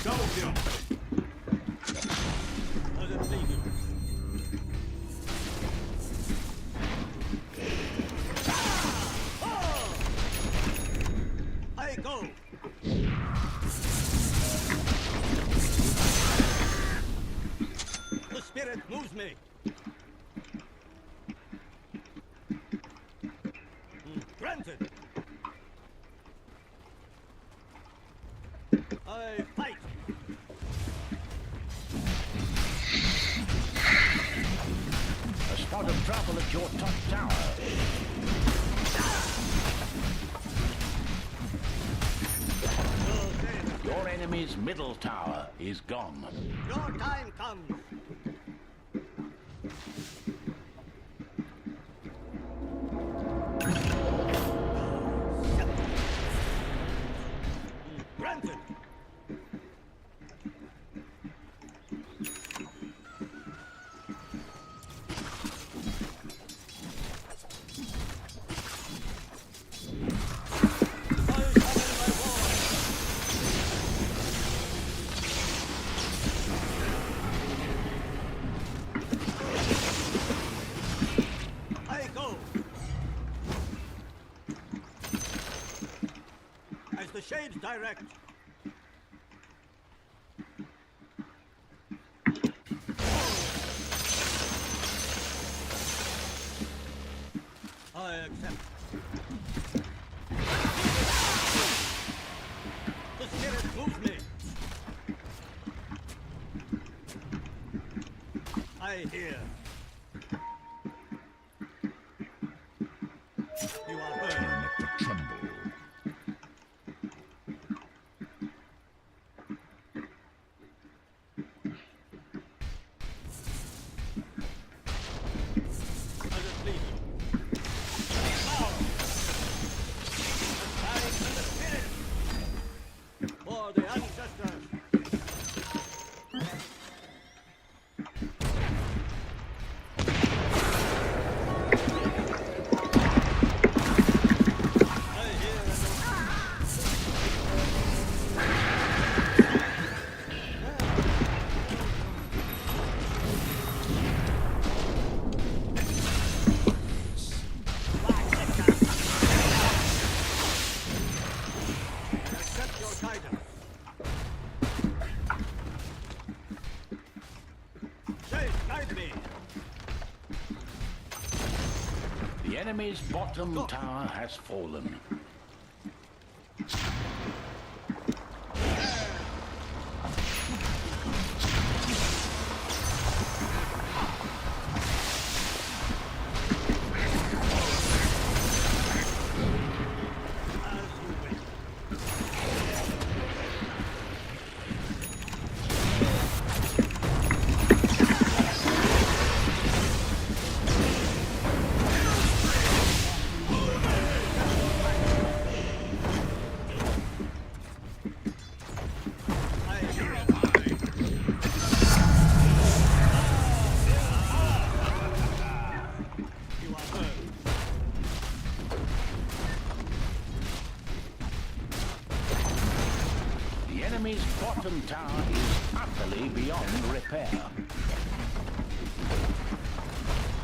Double kill. Does it please you? I go. The spirit moves me. Granted. I fight. A spot of trouble at your top tower. enemy's middle tower is gone. Your time comes. Granted. I go. As the shades direct. I accept. The spirit moves me. I hear. You are heard. As it pleases. Now. The time and the spirit. For the ancestors. I hear and accept your guidance. Shade, guide me. The enemy's bottom tower has fallen. As you wish. I hear it. You are heard. The enemy's bottom tower is utterly beyond repair.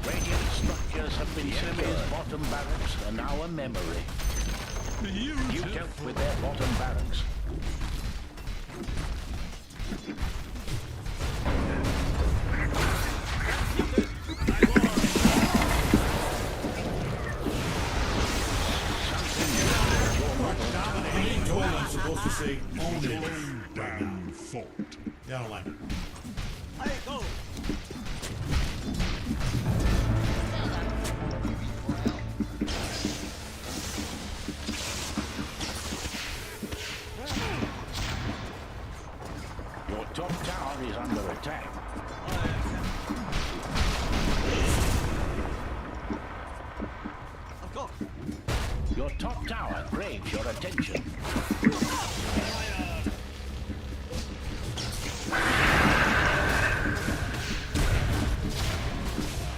Radiant structures have been secured. The enemy's bottom barracks are now a memory. You dealt with their bottom barracks. Being told I'm supposed to say own it. Damn fault. Yeah, I don't like it. I go. Your top tower is under attack. Of course. Your top tower craves your attention.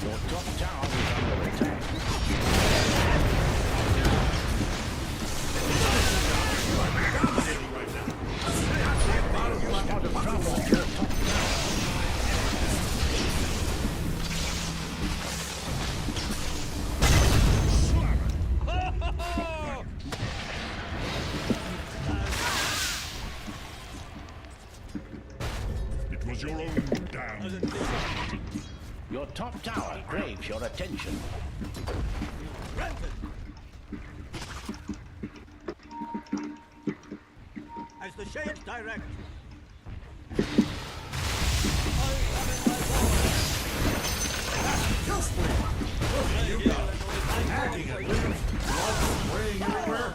Your top tower is under attack. Spot of trouble at your top tower. It was your own damn. Your top tower craves your attention. Granted. As the shades direct. You got it. Hacking at least. Spraying everywhere.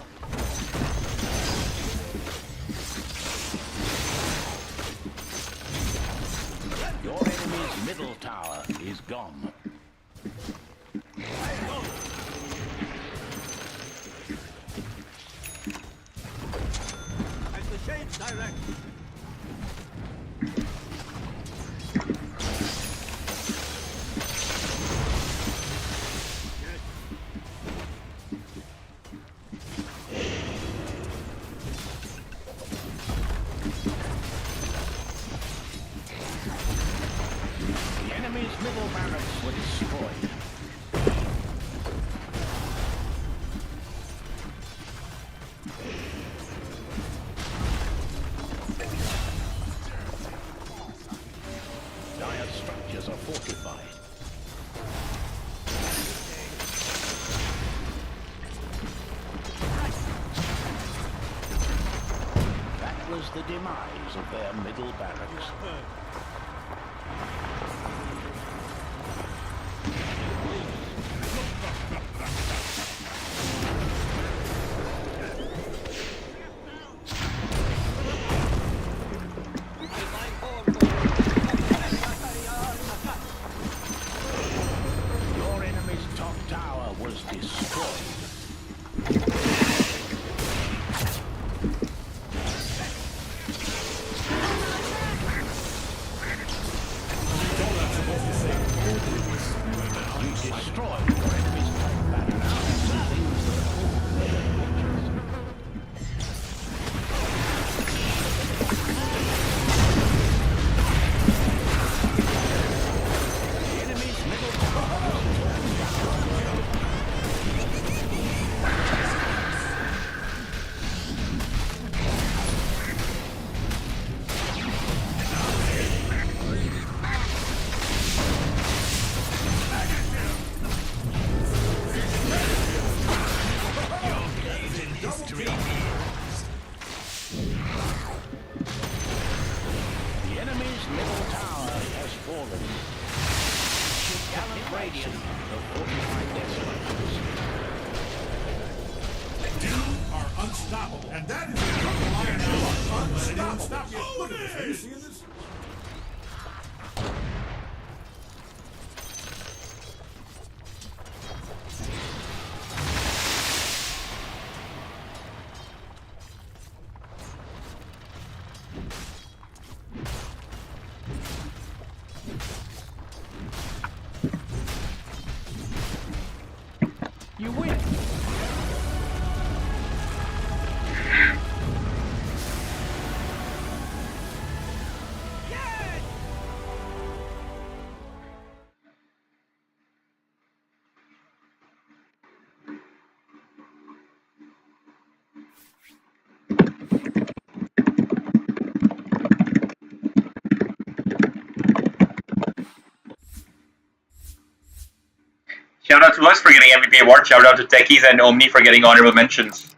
the demise of their middle barracks. Your enemy's top tower was destroyed. Destroyed your enemy's top The enemy's middle tower has fallen. Gallant Radiant of fortified desolations. You are unstoppable. And that is the line now. Unstoppable. Stop you. Look at this. Are you seeing this? You win. Shout out to us for getting MVP award. Shout out to Techies and Omni for getting honorable mentions.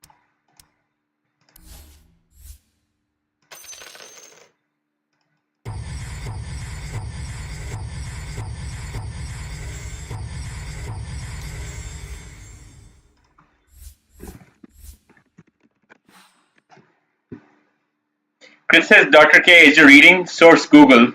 Chris says, Dr. K, is you reading? Source Google.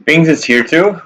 Pings is here too.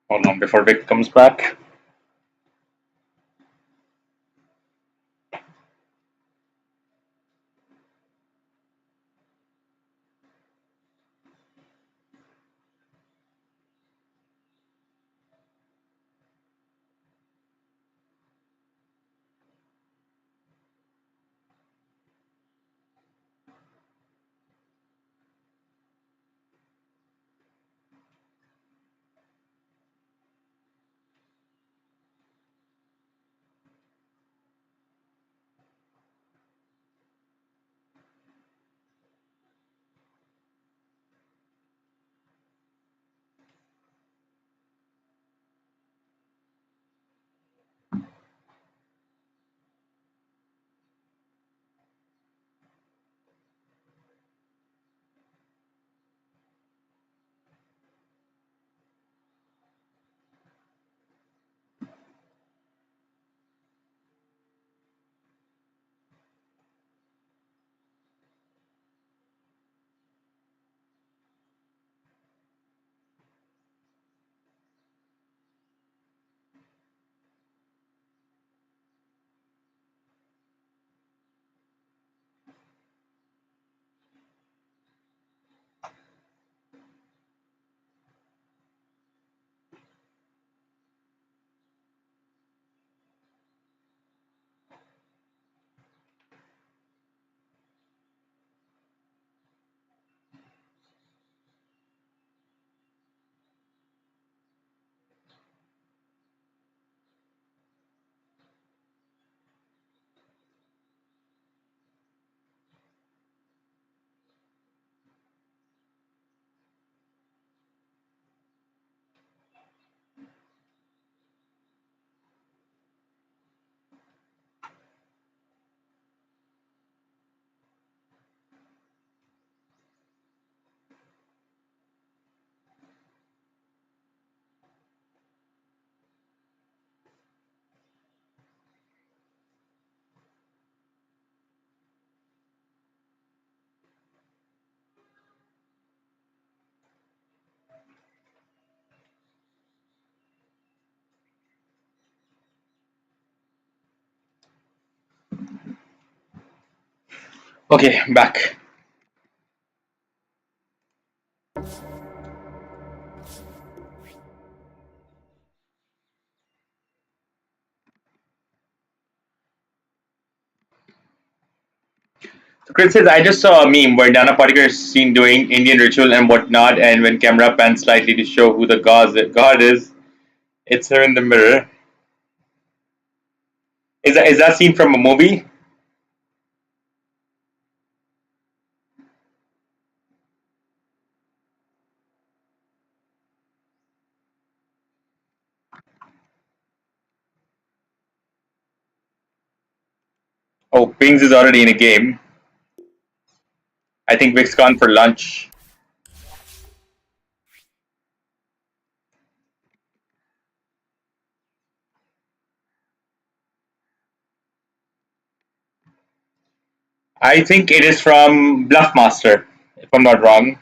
Hold on before Vic comes back. Okay, back. So Chris says, I just saw a meme where Nana Patekar is seen doing Indian ritual and whatnot, and when camera pans slightly to show who the god is, it's her in the mirror. Is that scene from a movie? Oh, Pings is already in a game. I think Vic's gone for lunch. I think it is from Bluffmaster, if I'm not wrong.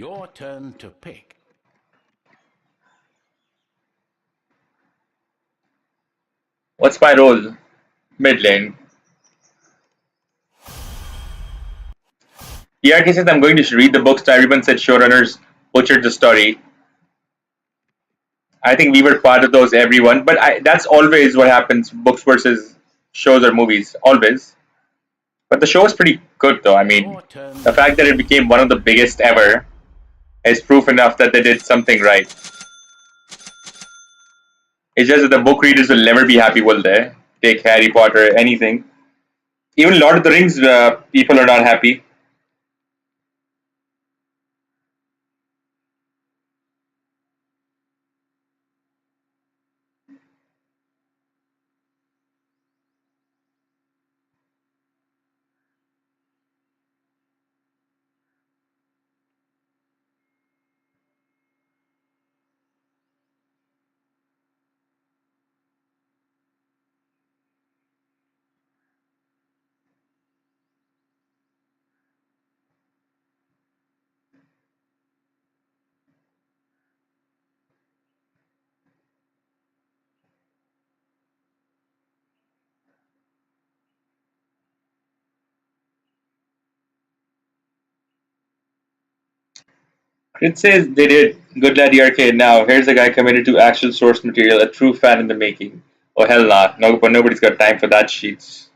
Your turn to pick. What's my role? Mid lane. ERK says I'm going to read the books. Everyone said showrunners butchered the story. I think we were part of those, everyone. But that's always what happens, books versus shows or movies. Always. But the show is pretty good, though. I mean, the fact that it became one of the biggest ever is proof enough that they did something right. It's just that the book readers will never be happy, will they? Take Harry Potter, anything. Even Lord of the Rings, people are not happy. It says they did. Good lad ERK. Now, here's a guy committed to actual source material, a true fan in the making. Oh, hell nah. No, but nobody's got time for that sheets.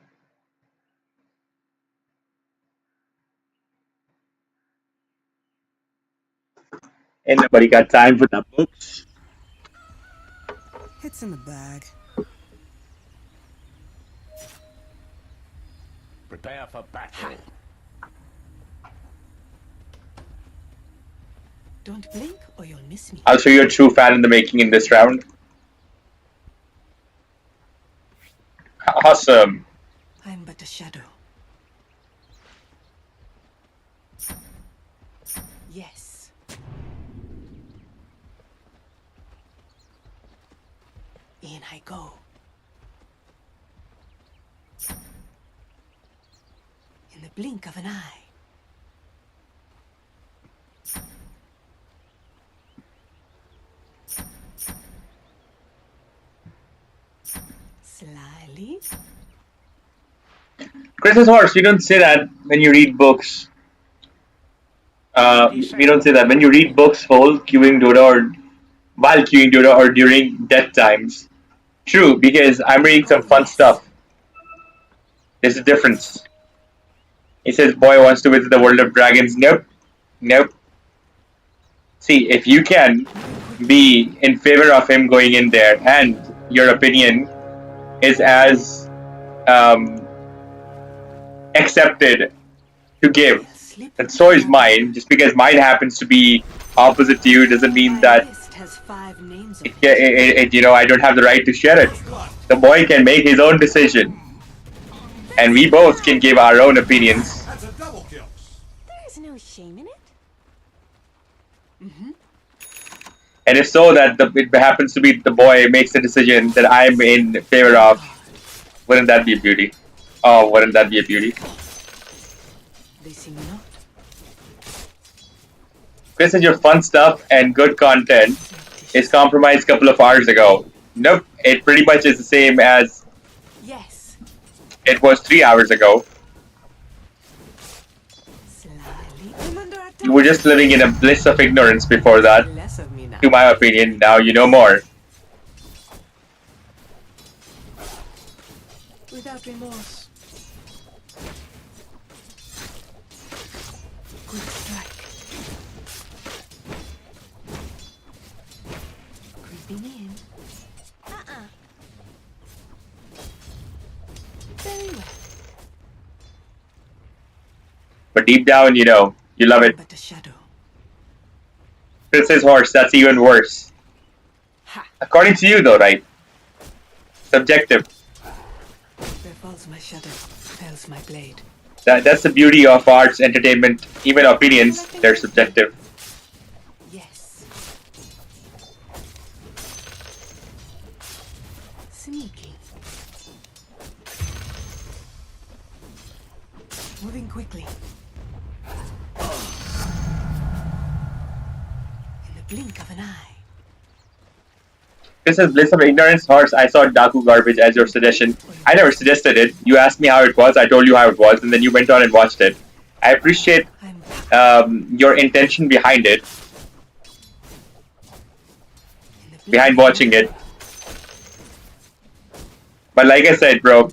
Ain't nobody got time for the books. It's in the bag. Prepare for battle. Don't blink or you'll miss me. I'll show you a true fan in the making in this round. Awesome. I'm but a shadow. Yes. In I go. In the blink of an eye. Slyly. Chris's horse, we don't say that when you read books. We don't say that. When you read books whole, queuing Dota or while queuing Dota or during death times. True, because I'm reading some fun stuff. There's a difference. He says, boy wants to visit the world of dragons. Nope. Nope. See, if you can be in favor of him going in there and your opinion is as accepted to give, and so is mine. Just because mine happens to be opposite to you doesn't mean that I don't have the right to share it. The boy can make his own decision, and we both can give our own opinions. That's a double kill. There's no shame in it. And if so, that it happens to be the boy makes the decision that I'm in favor of, wouldn't that be a beauty? Oh, wouldn't that be a beauty? They seem not. Chris said your fun stuff and good content is compromised a couple of hours ago. Nope, it pretty much is the same as Yes. it was 3 hours ago. Slyly. I'm under attack. You were just living in a bliss of ignorance before that. Less of me now. To my opinion, now you know more. Without remorse. Good strike. Creeping in. Very well. But deep down, you know, you love it. But a shadow. Chris's horse, that's even worse. According to you, though, right? Subjective. There falls my shadow. Fells my blade. That's the beauty of arts, entertainment, even opinions, they're subjective. Yes. Sneaking. Moving quickly. blink of an eye. This is Bliss of Ignorance Horse. I saw Daku Garbage as your suggestion. I never suggested it. You asked me how it was. I told you how it was, and then you went on and watched it. I appreciate your intention behind it, behind watching it. But like I said, bro,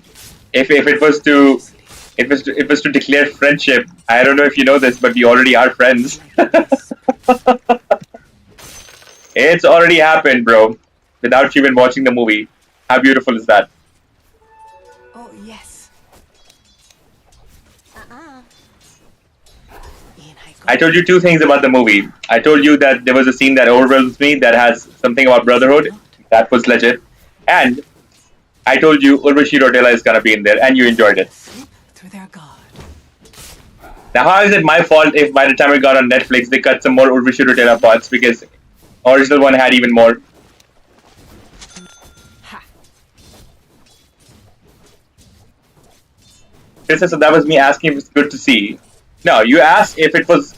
if it was to declare friendship, I don't know if you know this, but we already are friends. It's already happened, bro. Without you even watching the movie. How beautiful is that? Oh, yes. I told you two things about the movie. I told you that there was a scene that overwhelms me that has something about brotherhood. That was legit. And I told you Urvashi Rotela is gonna be in there, and you enjoyed it. Through their guard. Now, how is it my fault if by the time it got on Netflix, they cut some more Urvashi Rotela parts because original one had even more? So that was me asking if it's good to see. No, you asked if it was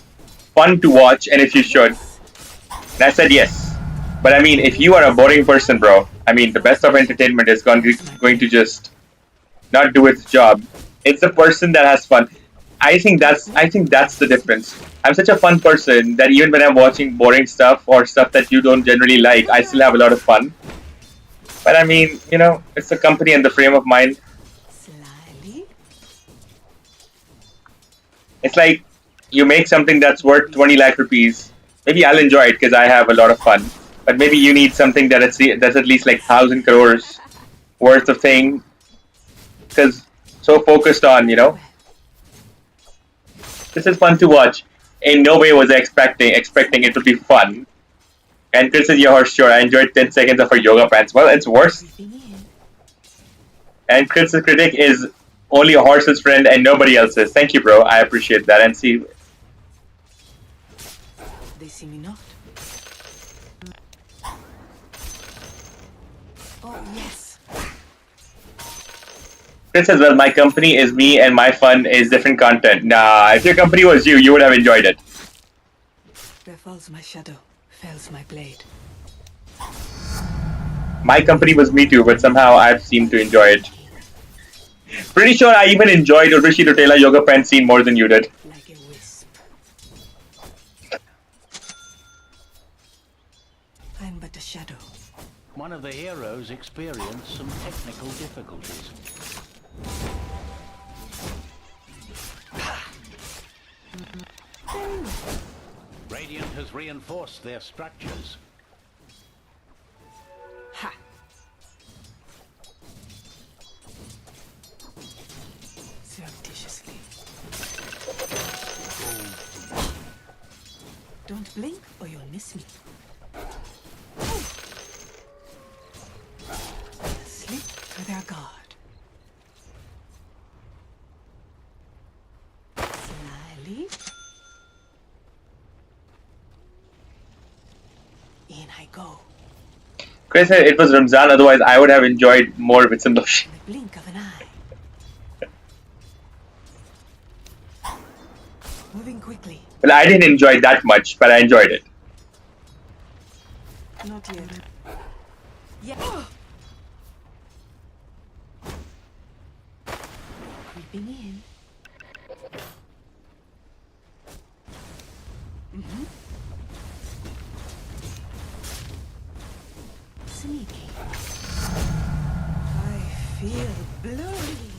fun to watch and if you should. And I said yes. But I mean, if you are a boring person, bro, I mean, the best of entertainment is going to just not do its job. It's the person that has fun. I think that's the difference. I'm such a fun person that even when I'm watching boring stuff or stuff that you don't generally like, I still have a lot of fun. But I mean, you know, it's the company and the frame of mind. It's like you make something that's worth 20 lakh rupees. Maybe I'll enjoy it because I have a lot of fun. But maybe you need something that's at least like 1,000 crores worth of thing. Because so focused on, you know. This is fun to watch. In no way was I expecting it to be fun. And Chris is your horse, sure. I enjoyed 10 seconds of her yoga pants. Well, it's worse. And Chris's critic is only a horse's friend and nobody else's. Thank you, bro. I appreciate that. And see. They see me not. Oh, yes. Chris says, well, my company is me and my fun is different content. Nah, if your company was you, you would have enjoyed it. Where falls my shadow, fells my blade. My company was me too, but somehow I've seemed to enjoy it. Pretty sure I even enjoyed Urvashi Rotela yoga pants scene more than you did. Like a wisp. I'm but a shadow. One of the heroes experienced some technical difficulties. Radiant has reinforced their structures. Ha! Surreptitiously. Don't blink or you'll miss me. Slip through their guard. Slyly. In I go. Chris said it was Ramzan, otherwise I would have enjoyed more with some lotion. In the blink of an eye. Moving quickly. Well, I didn't enjoy that much, but I enjoyed it. Not yet. Yeah. Creeping in. Sneaky. I feel blurry.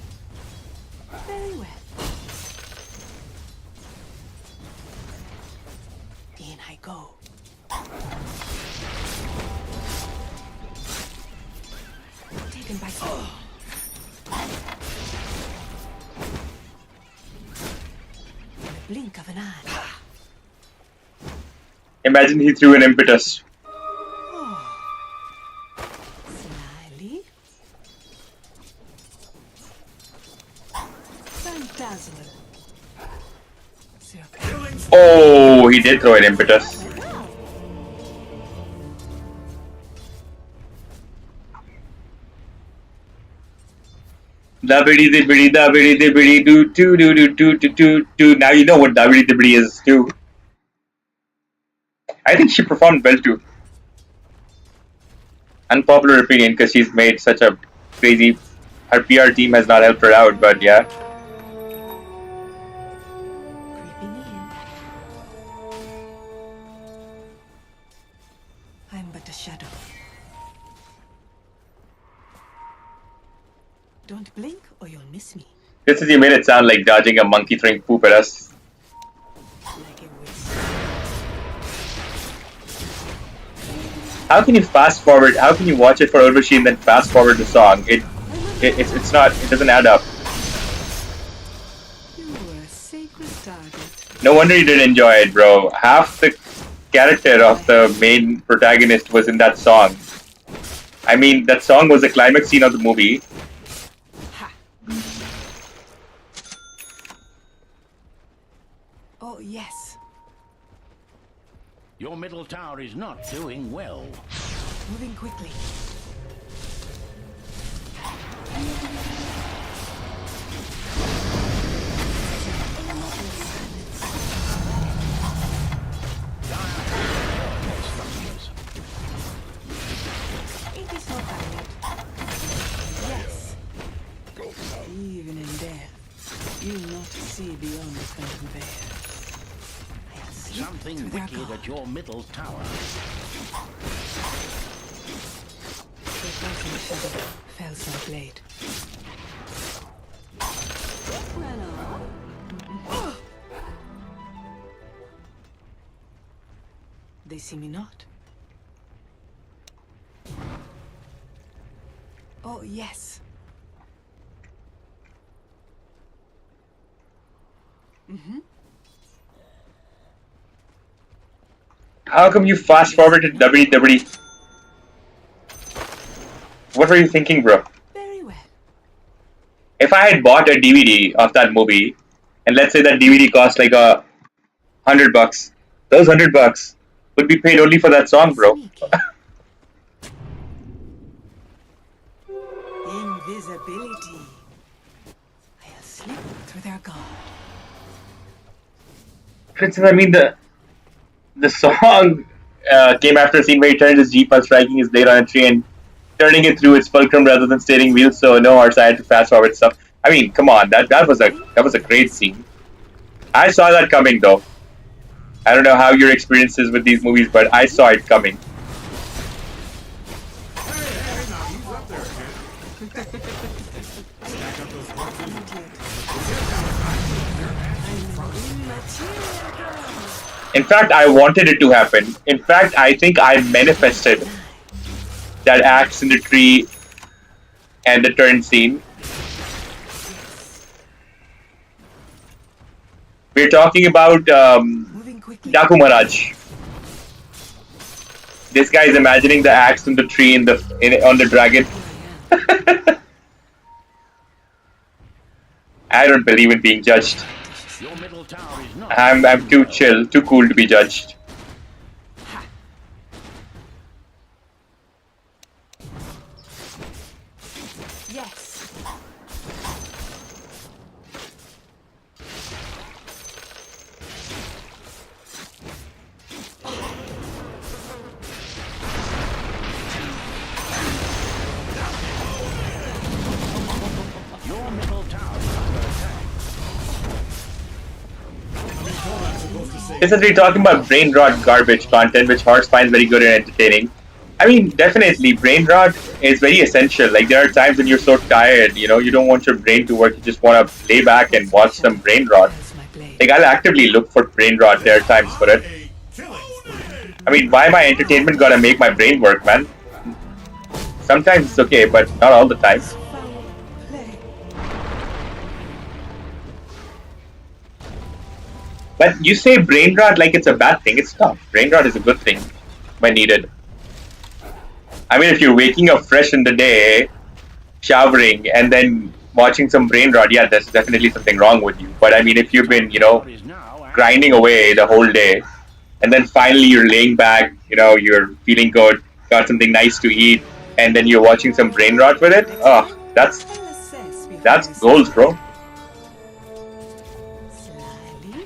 Very well. In I go. Taken by storm. In the blink of an eye. Imagine he threw an impetus. Slyly. Phantasmal. Oh, he did throw an impetus. Dabidi dibidi dabidi dibidi do do do do do do do do. Now you know what dabidi dibidi is too. I think she performed well too. Unpopular opinion because she's made such a crazy. Her PR team has not helped her out, but yeah. Creeping in. I'm but a shadow. Don't blink or you'll miss me. This is you made it sound like dodging a monkey throwing poop at us. Like a wisp. How can you fast forward? How can you watch it for Urvashi and then fast forward the song? It's not. It doesn't add up. You were a sacred target. No wonder you didn't enjoy it, bro. Half the character of the main protagonist was in that song. I mean, that song was the climax scene of the movie. Ha. Oh yes. Your middle tower is not doing well. Moving quickly. It is not bad. Yes. Even in death, you not see beyond the phantom veil. I'll slip Something through their wicked guard. at your middle tower. The frozen shadow fells my blade. They see me not. Oh, yes. How come you fast forwarded WWE? What were you thinking, bro? Very well. If I had bought a DVD of that movie, and let's say that DVD cost like $100, those $100 would be paid only for that song, bro. Sneaky. Invisibility. I'll slip through their guard. Princess, I mean the song came after a scene where he turned his jeep while striking his blade on a tree and turning it through its fulcrum rather than steering wheel. So no, or I had to fast forward stuff. I mean, come on, that was a great scene. I saw that coming though. I don't know how your experience is with these movies, but I saw it coming. Hey, now he's up there, kid. Stack up those boxes. In fact, I wanted it to happen. In fact, I think I manifested that axe in the tree and the turn scene. We're talking about Moving quickly. Daku Maharaj. This guy is imagining the axe in the tree on the dragon. Here I am. I don't believe in being judged. Your middle tower is not. I'm too chill, too cool to be judged. Yes. Your middle tower is under attack. Since we're talking about brain rot garbage content, which Horse finds very good and entertaining. I mean, definitely, brain rot is very essential. Like, there are times when you're so tired, you know, you don't want your brain to work, you just want to lay back and watch some brain rot. That's my blade. Like, I'll actively look for brain rot, there are times for it. A killing spree. I mean, why my entertainment gotta make my brain work, man? Sometimes it's okay, but not all the time. Foul play. But you say brain rot like it's a bad thing. It's not. Brain rot is a good thing when needed. I mean, if you're waking up fresh in the day, showering, and then watching some brain rot, yeah, there's definitely something wrong with you. But I mean, if you've been, you know, Is now grinding away the whole day, and then finally you're laying back, you know, you're feeling good, got something nice to eat, and then you're watching some brain rot with it, oh, I'll assess before I that's step. goals, bro. Slyly.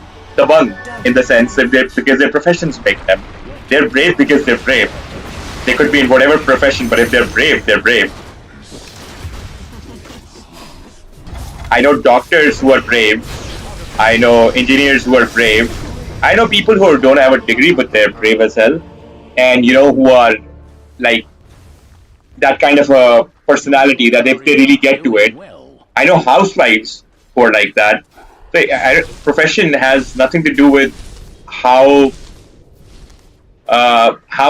dabang in the sense that because their professions make them. They're brave because they're brave. They could be in whatever profession, but if they're brave, they're brave. I know doctors who are brave. I know engineers who are brave. I know people who don't have a degree, but they're brave as hell. And who are like that kind of a personality that if they really get to it. I know housewives who are like that. So, profession has nothing to do with how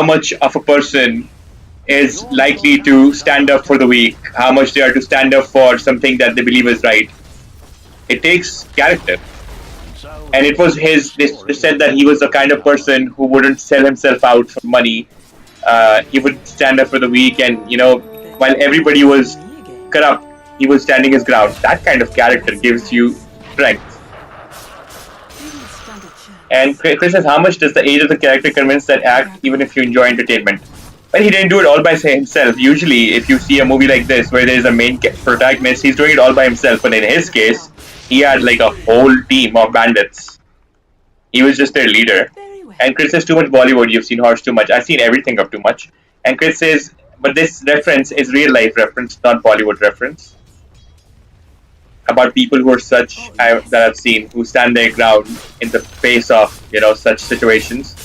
much of a person is likely to stand up for the weak, how much they are to stand up for something that they believe is right. It takes character. And it was they said that he was the kind of person who wouldn't sell himself out for money. He would stand up for the weak, and while everybody was corrupt, he was standing his ground. That kind of character gives you strength. And Chris says, how much does the age of the character convince that act, even if you enjoy entertainment? Well, he didn't do it all by himself. Usually, if you see a movie like this where there is a main protagonist, he's doing it all by himself. But in his case, he had like a whole team of bandits. He was just their leader. And Chris says, too much Bollywood. You've seen horse too much. I've seen everything of too much. And Chris says, but this reference is real life reference, not Bollywood reference. About people who are that I've seen, who stand their ground in the face of such situations.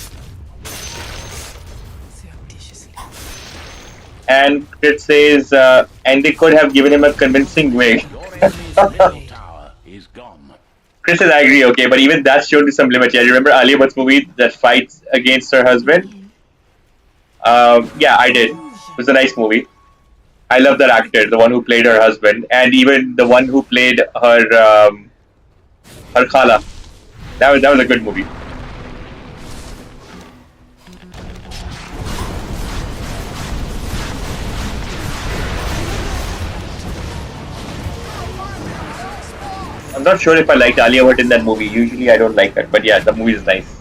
And Chris says, and they could have given him a convincing way. Chris says, I agree, okay, but even that's shown to some limit. Yeah, you remember Alia Bhatt's movie that fights against her husband? Yeah, I did. It was a nice movie. I love that actor, the one who played her husband, and even the one who played her khala. That was a good movie. I'm not sure if I liked Alia Bhatt in that movie. Usually I don't like her, but yeah, the movie is nice.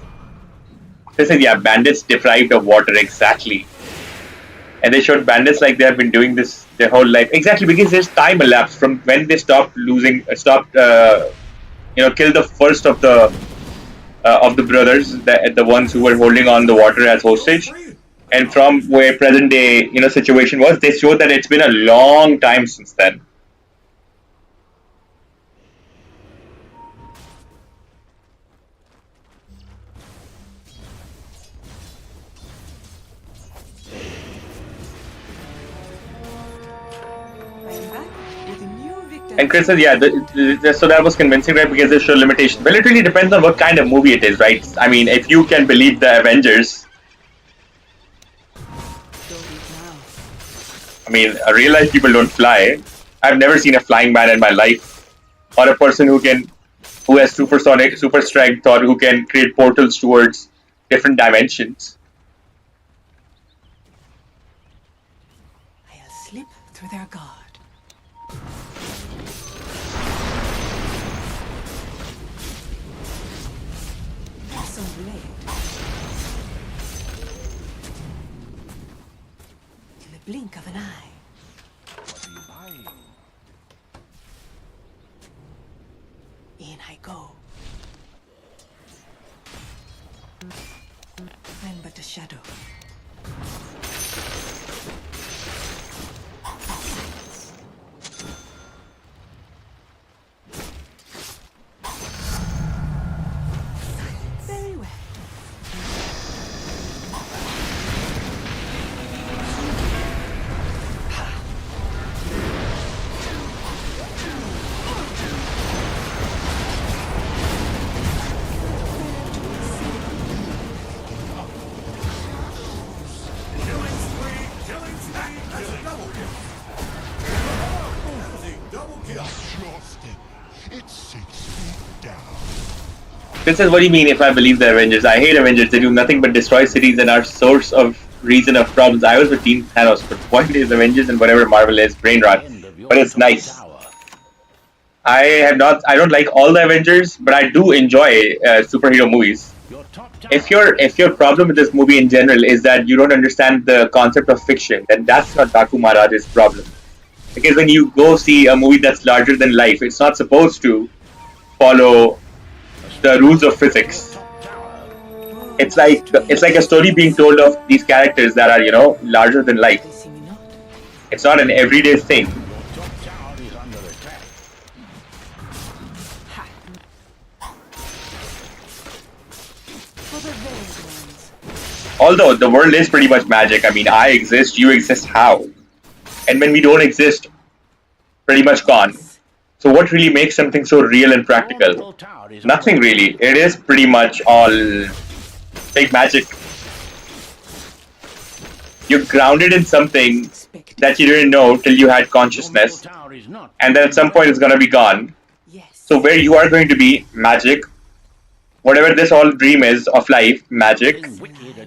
They said, yeah, bandits deprived of water, exactly. And they showed bandits like they have been doing this their whole life. Exactly, because there's time elapsed from when they killed the first of the brothers, the ones who were holding on the water as hostage. And from where present day, situation was, they showed that it's been a long time since then. And Chris says, yeah, so that was convincing, right? Because they show limitations. Well, it really depends on what kind of movie it is, right? I mean, if you can believe the Avengers, I mean, real life people don't fly. I've never seen a flying man in my life, or a person who has super strength, or who can create portals towards different dimensions. I'll slip through their guard. In the blink of an eye. What are you buying? In I go. I'm but a shadow. Very well. This is what do you mean if I believe the Avengers? I hate Avengers. They do nothing but destroy cities and are source of reason of problems. I was with Team Thanos, but the point is Avengers and whatever Marvel is, brain rot. But it's nice. I don't like all the Avengers, but I do enjoy superhero movies. If your problem with this movie in general is that you don't understand the concept of fiction, then that's not Daku Maharaj's problem. Because when you go see a movie that's larger than life, it's not supposed to follow the rules of physics. It's like a story being told of these characters that are, larger than life. They see me not. It's not an everyday thing. Top tower is under attack. Ha. For the veiled ones. Although the world is pretty much magic. I mean, I exist, you exist, how? And when we don't exist, pretty much gone. So what really makes something so real and practical? Nothing really. It is pretty much all big magic. You're grounded in something that you didn't know till you had consciousness, and then at some point it's gonna be gone. Yes. So where you are going to be, magic. Whatever this whole dream is of life, magic.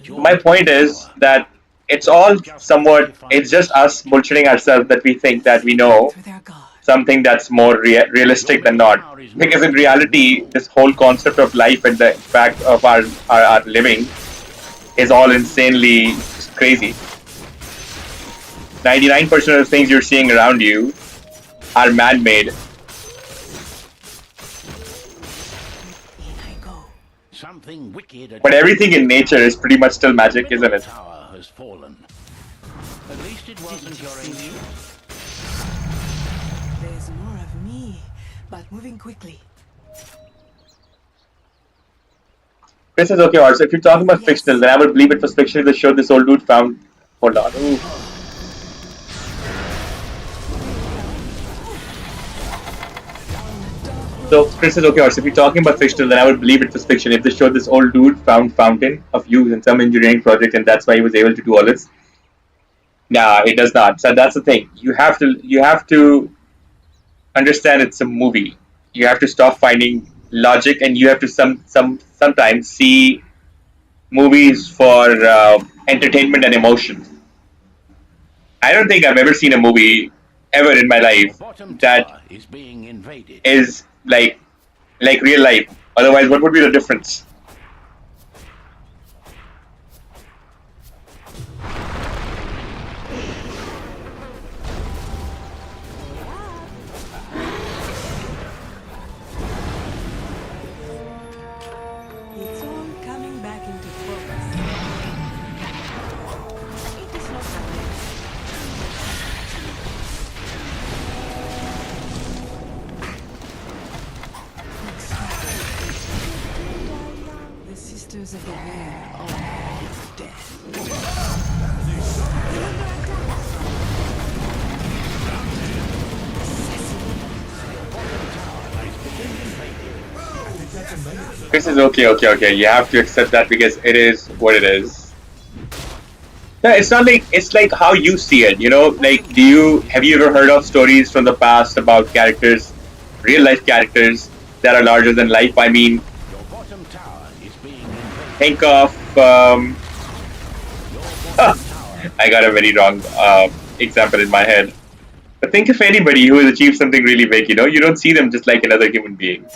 My point is that it's all somewhat, it's just us bullshitting ourselves that we think that we know To their God. something that's more realistic than not. Because in reality, this whole concept of life and the fact of our living is all insanely crazy. 99% of the things you're seeing around you are man-made. In I go. Something wicked. But everything in nature is pretty much still magic, isn't it? Tower has fallen. At least it wasn't your ancient. There's more of me, but moving quickly. This is okay, also. If you're talking about fictional, then I would believe it was fictional. The show this old dude found. Hold on. Ooh. So, Chris is okay, also. If you're talking about fictional, then I would believe it was fiction. If they showed this old dude found fountain of youth in some engineering project, and that's why he was able to do all this. Nah, it does not. So that's the thing. You have to understand it's a movie. You have to stop finding logic, and you have to sometimes see movies for entertainment and emotion. I don't think I've ever seen a movie ever in my life that Is being invaded. is like real life. Otherwise, what would be the difference? It's all coming back into focus. It is not happening. The sisters of the veil are dead. Chris is okay. You have to accept that because it is what it is. No, it's not like it's like how you see it. Like have you ever heard of stories from the past about characters, real life characters that are larger than life? I mean, Your bottom tower is being invaded. think of. I got a very wrong example in my head. But think of anybody who has achieved something really big. You don't see them just like another human being.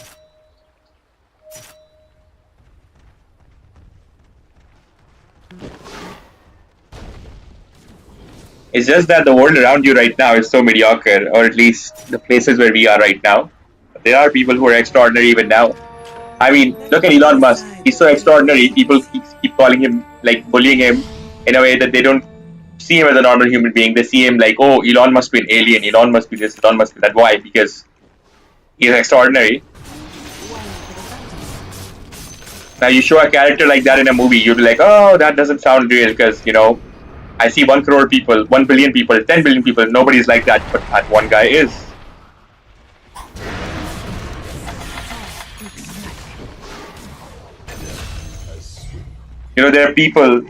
It's just that the world around you right now is so mediocre, or at least the places where we are right now. There are people who are extraordinary even now. I mean, look at Elon Musk. He's so extraordinary. People keep calling him, like bullying him in a way that they don't see him as a normal human being. They see him like, oh, Elon must be an alien. Elon must be this. Elon must be that. Why? Because he's extraordinary. Now you show a character like that in a movie, you'd be like, oh, that doesn't sound real because, I see 1 crore people, 1 billion people, 10 billion people, nobody's like that, but that one guy is. There are people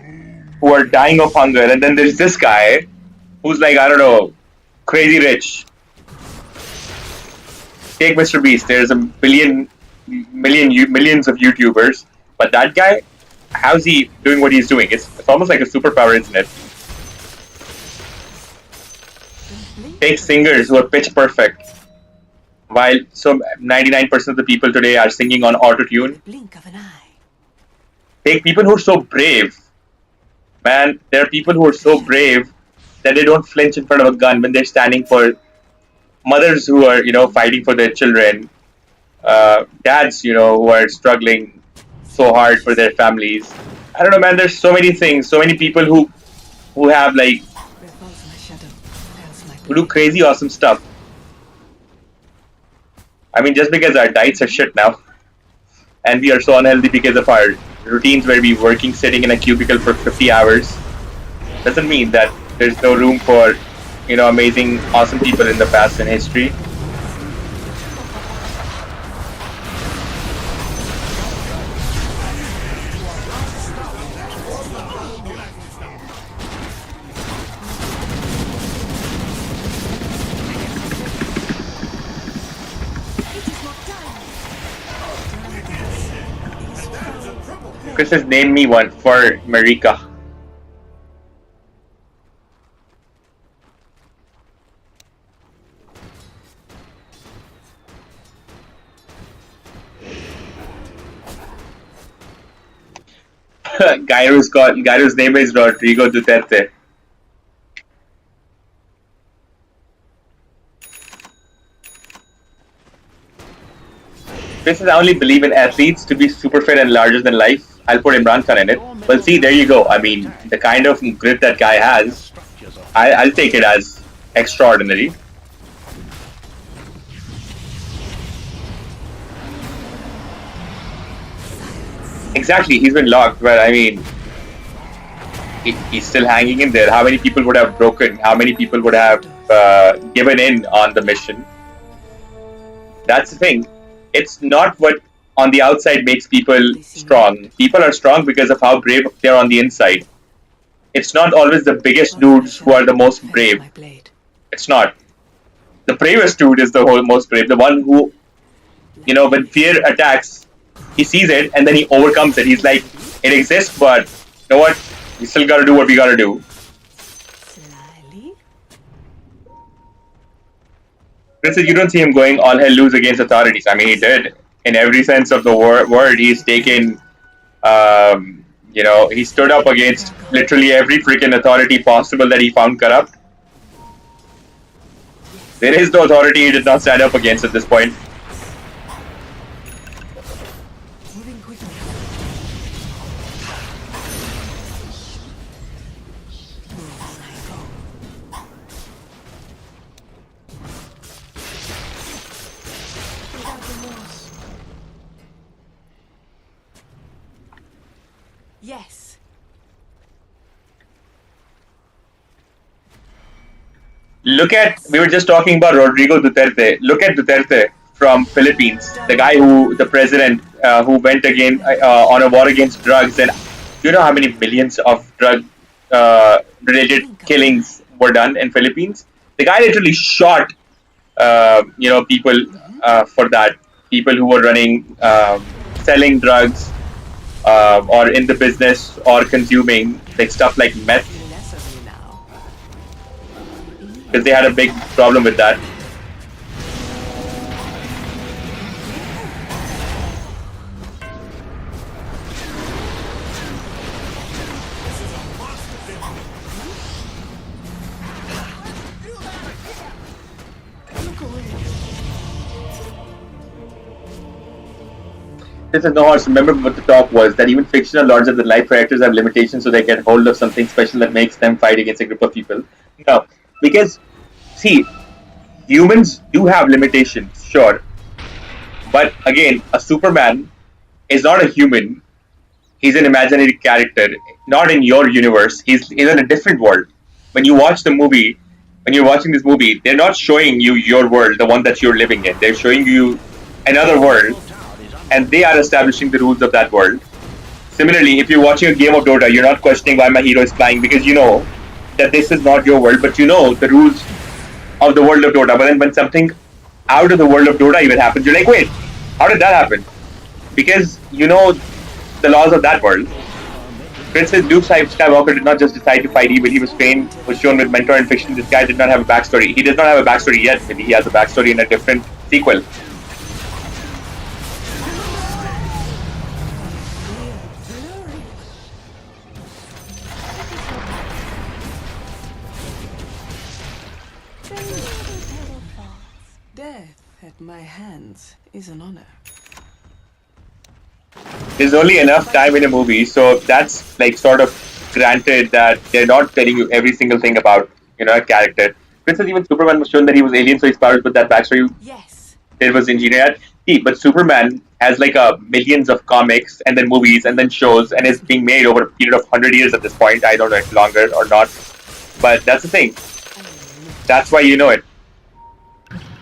who are dying of hunger, and then there's this guy who's like, I don't know, crazy rich. Take Mr. Beast, there's a millions of YouTubers, but that guy, how's he doing what he's doing? It's almost like a superpower, isn't it? Take singers who are pitch perfect, while 99% of the people today are singing on auto-tune. Blink of an eye. Take people who are so brave. Man, there are people who are so brave that they don't flinch in front of a gun when they're standing for mothers who are, fighting for their children, dads, who are struggling so hard for their families. I don't know, man. There's so many things, so many people who have like Where falls my shadow, there's my who do blade. crazy awesome stuff. I mean, just because our diets are shit now, and we are so unhealthy because of our routines where we working sitting in a cubicle for 50 hours, doesn't mean that there's no room for amazing, awesome people in the past in history. Chris has named me one for Marika. Gyro's name is Rodrigo Duterte. Chris says, I only believe in athletes to be super fit and larger than life. I'll put Imran Khan in it. Well, see, there you go. I mean, the kind of grit that guy has, I'll take it as extraordinary. Exactly, he's been locked, but I mean, he's still hanging in there. How many people would have broken? How many people would have given in on the mission? That's the thing. It's not what on the outside makes people strong. People are strong because of how brave they're on the inside. It's not always the biggest dudes who are the most brave. It's not. The bravest dude is the most brave. The one who, when fear attacks, he sees it and then he overcomes it. He's like, it exists, but you know what? We still gotta do what we gotta do. Princess, you don't see him going all hell loose against authorities. I mean, he did. In every sense of the word, he's taken, he stood up against literally every freaking authority possible that he found corrupt. There is no authority he did not stand up against at this point. Yes. We were just talking about Rodrigo Duterte. Look at Duterte from Philippines, the president who went again on a war against drugs. And do you know how many millions of drug related killings were done in Philippines? The guy literally shot, people for that. People who were running, selling drugs, or in the business or consuming like stuff like meth, because they had a big problem with that. This is no horse. Remember what the talk was, that even fictional larger-than-life characters have limitations, so they get hold of something special that makes them fight against a group of people. No, because, see, humans do have limitations, sure. But again, a Superman is not a human. He's an imaginary character, not in your universe. He's in a different world. When you're watching this movie, they're not showing you your world, the one that you're living in. They're showing you another world, and they are establishing the rules of that world. Similarly, if you're watching a game of Dota, you're not questioning why my hero is flying, because you know that this is not your world, but you know the rules of the world of Dota. But then when something out of the world of Dota even happens, you're like, wait, how did that happen? Because you know the laws of that world. Princess Luke Skywalker did not just decide to fight evil. He was shown with mentor and fiction. This guy did not have a backstory. He does not have a backstory yet. Maybe he has a backstory in a different sequel. Death at my my hands is an honor. There's only enough time in a movie, so that's like sort of granted that they're not telling you every single thing about a character. For instance, even Superman was shown that he was alien, so his powers, but that backstory Yes. it was engineered. See, but Superman has like millions of comics and then movies and then shows, and is being made over a period of 100 years at this point. I don't know if longer or not, but that's the thing. That's why you know it.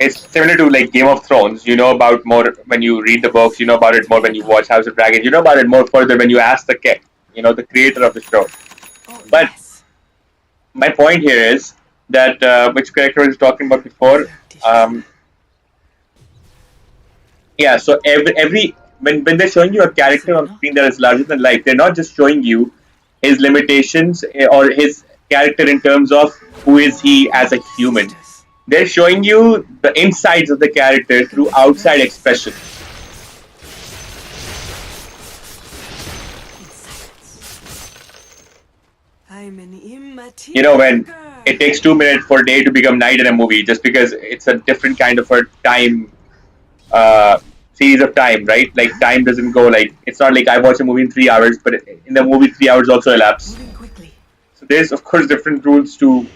It's similar to like Game of Thrones. You know about more when you read the books. You know about it more when you watch House of Dragons. You know about it more further when you ask the creator of the show. Oh, But yes. my point here is that which character I was talking about before. Um, yeah, so every when they're showing you a character on screen that is larger than life, they're not just showing you his limitations or his character in terms of who is he as a human. They're showing you the insides of the character through outside expression. I'm an immaterial You know, when girl. it takes 2 minutes for day to become night in a movie, just because it's a different kind of a time series of time, right? Like time doesn't go like it's not like I watch a movie in 3 hours, but in the movie 3 hours also elapse. Moving quickly. So there's of course different rules to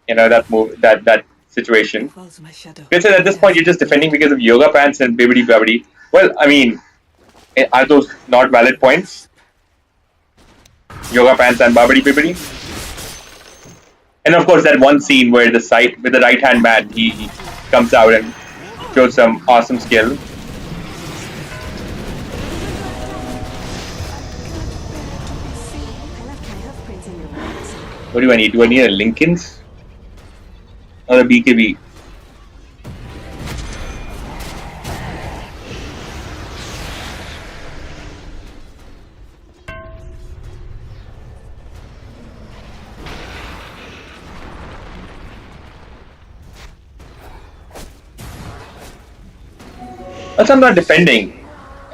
that situation. Follows my shadow. Let's say at this point you're just defending because of yoga pants and bibbidi babbidi. Well, I mean, are those not valid points? Yoga pants and babbidi bibbidi. And of course that one scene where with the right hand man he comes out and shows some awesome skill. What do I need? Do I need a Lincoln's or a BKB? Also, I'm not defending.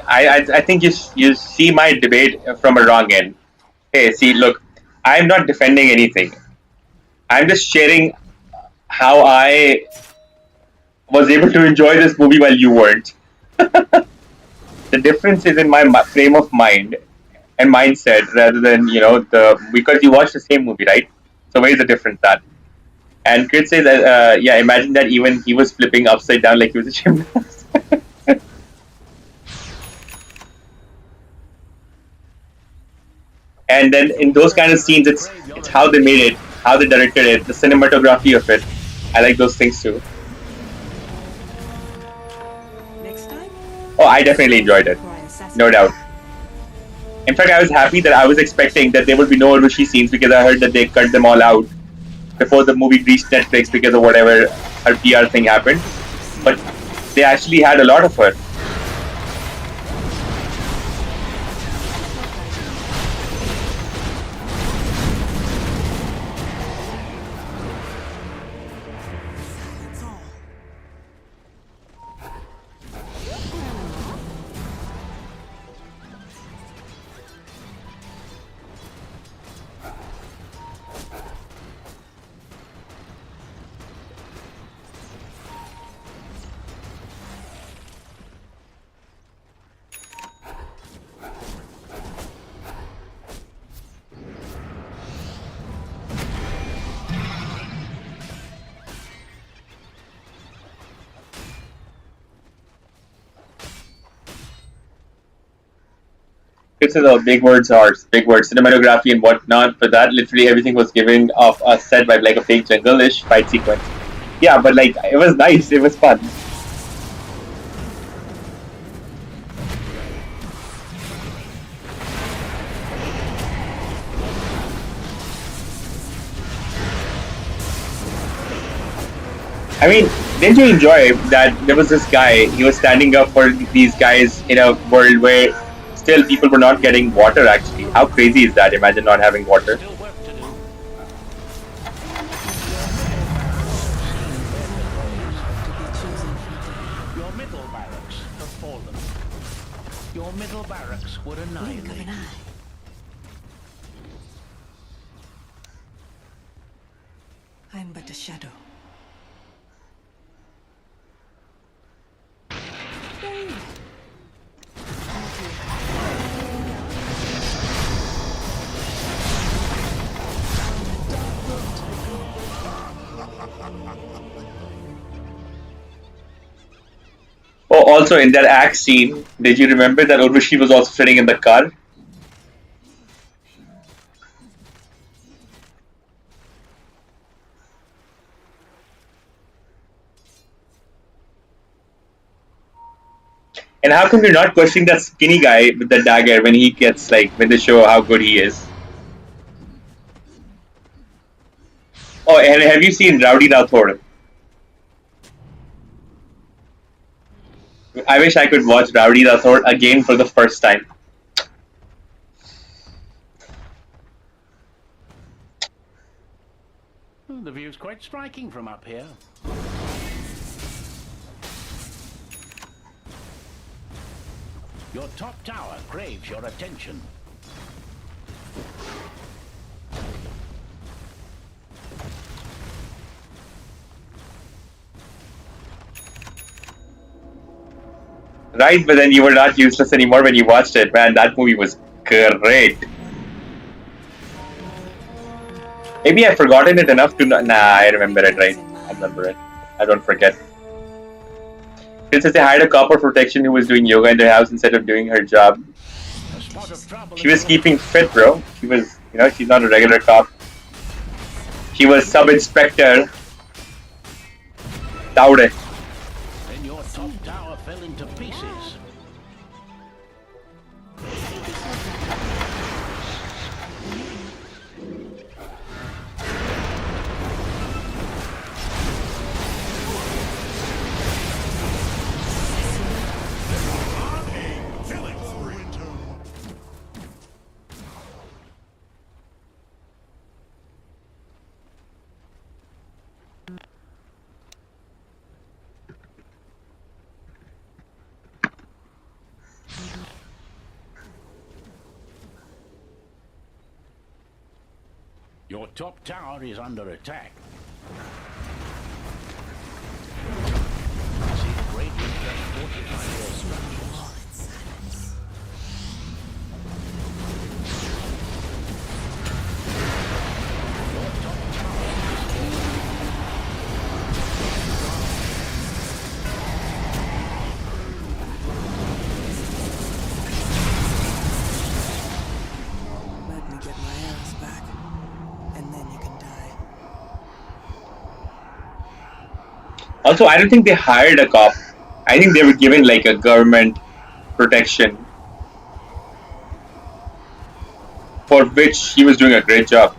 I think you see my debate from a wrong end. Hey, see, look, I'm not defending anything. I'm just sharing how I was able to enjoy this movie while you weren't. The difference is in my frame of mind and mindset rather than because you watched the same movie, right? So where is the difference that? And Chris says, yeah, imagine that even he was flipping upside down like he was a gymnast. And then in those kind of scenes, it's how they made it, how they directed it, the cinematography of it. I like those things too. Next time? Oh, I definitely enjoyed it, no doubt. In fact, I was happy that I was expecting that there would be no Rushi scenes because I heard that they cut them all out before the movie reached Netflix because of whatever her PR thing happened. But they actually had a lot of her. It's big words are big words, cinematography and whatnot. For that, literally everything was given off a set by like a fake jungle-ish fight sequence. Yeah, but like it was nice, it was fun. I mean, didn't you enjoy that there was this guy, he was standing up for these guys in a world where still people were not getting water actually? How crazy is that? Imagine not having water. Still work to do. Your middle barracks have fallen. Your middle barracks were Blink of an annihilated. eye. I'm but a shadow. Also, in that axe scene, did you remember that Urvashi was also sitting in the car? And how come you're not questioning that skinny guy with the dagger when he gets when they show how good he is? Oh, and have you seen Rowdy Rathod? I wish I could watch Rowdy Rathod again for the first time. The view's quite striking from up here. Your top tower craves your attention. Right, but then you were not useless anymore when you watched it. Man, that movie was great. Maybe I've forgotten it enough to not. Nah, I remember it, right? I remember it. I don't forget. Princess, they hired a cop of protection who was doing yoga in their house instead of doing her job. She was keeping fit, bro. She was, she's not a regular cop. She was sub-inspector Taude. Then your top tower fell into pieces. Your top tower is under attack. See the Radiant just fortified their structures. Your top tower Let me get my arrows back. And then you can die. Also, I don't think they hired a cop. I think they were given a government protection, for which he was doing a great job.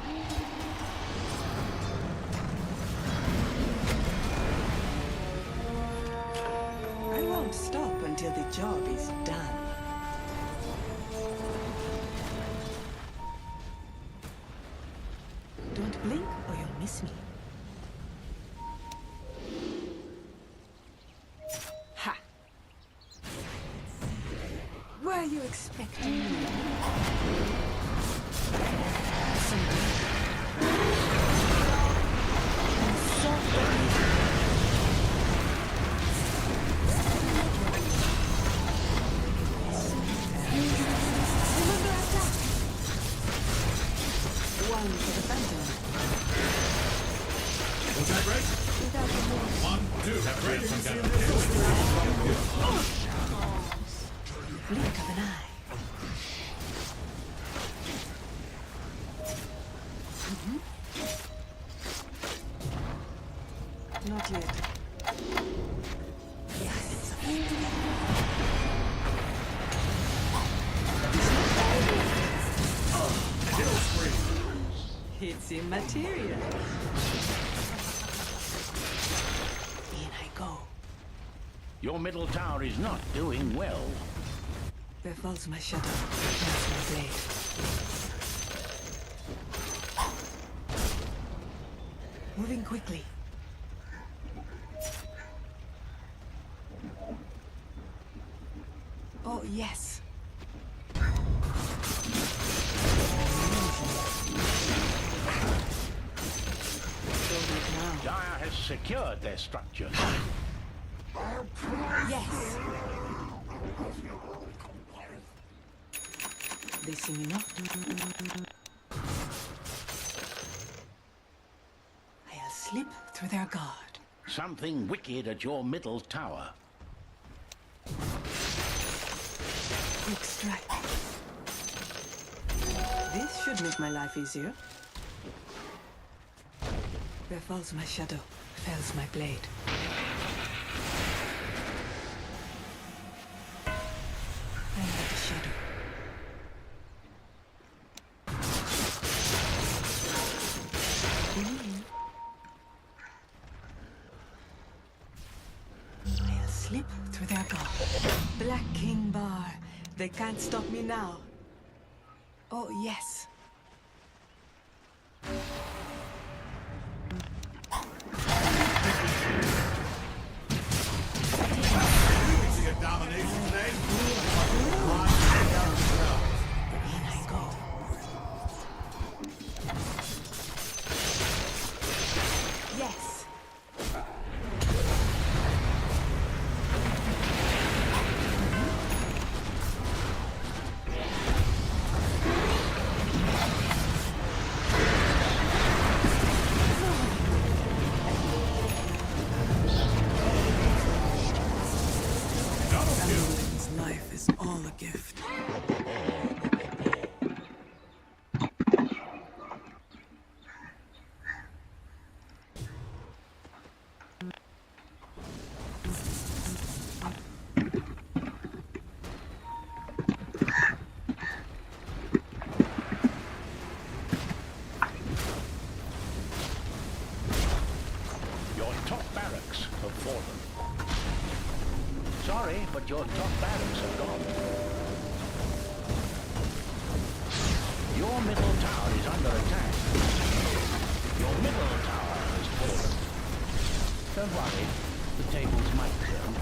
I won't stop until the job is done. Don't blink or you'll miss me. Ha! Were you expecting me? One for the phantom. Was that right? Without remorse. 1, 2. Blink of an eye. Not yet. Yes. It's immaterial. In I go. Your middle tower is not doing well. There falls my shadow. That's my blade. Moving quickly. Oh, yes. Dire has secured their structures. Yes. They see me not. I'll slip through their guard. Something wicked at your middle tower. Quick strike. This should make my life easier. Where falls my shadow, fells my blade. I'm but a shadow. I'll slip through their guard. Black King Bar. They can't stop me now. Oh, yes. See a domination today? In I go. Yes. This life is all a gift. Your top barracks have fallen. Sorry, but your top barracks have gone. Your middle tower is under attack. Your middle tower has fallen. Don't worry, the tables might turn.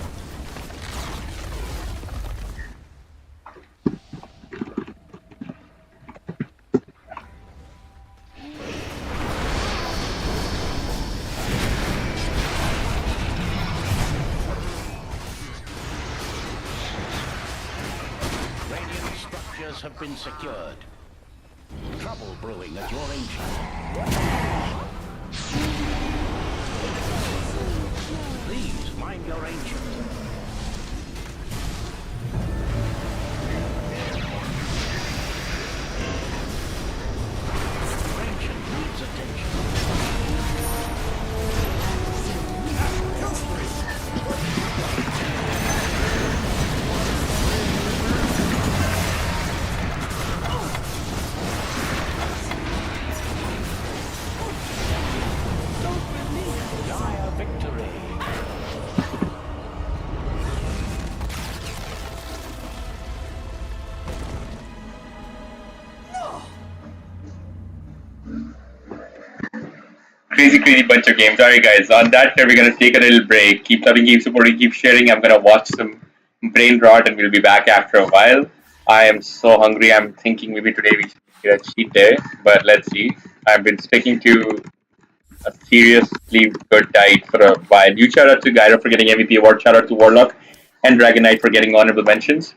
Radiant structures have been secured. Trouble brewing at your ancient. Please mind your ancient. Your ancient needs attention. Dire victory. Crazy bunch of games. Alright guys, on that we're gonna take a little break. Keep loving, keep supporting, keep sharing. I'm gonna watch some brain rot and we'll be back after a while. I am so hungry. I'm thinking maybe today we should get a cheat day, but let's see. I've been sticking to a seriously good diet for a while. Huge shout out to Haider for getting MVP award. Shout out to Warlock and Dragon Knight for getting honorable mentions.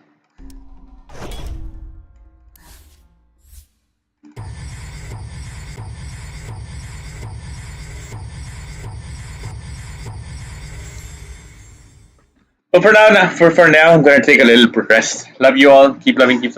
But for now, I'm gonna take a little rest. Love you all. Keep loving, keep supporting.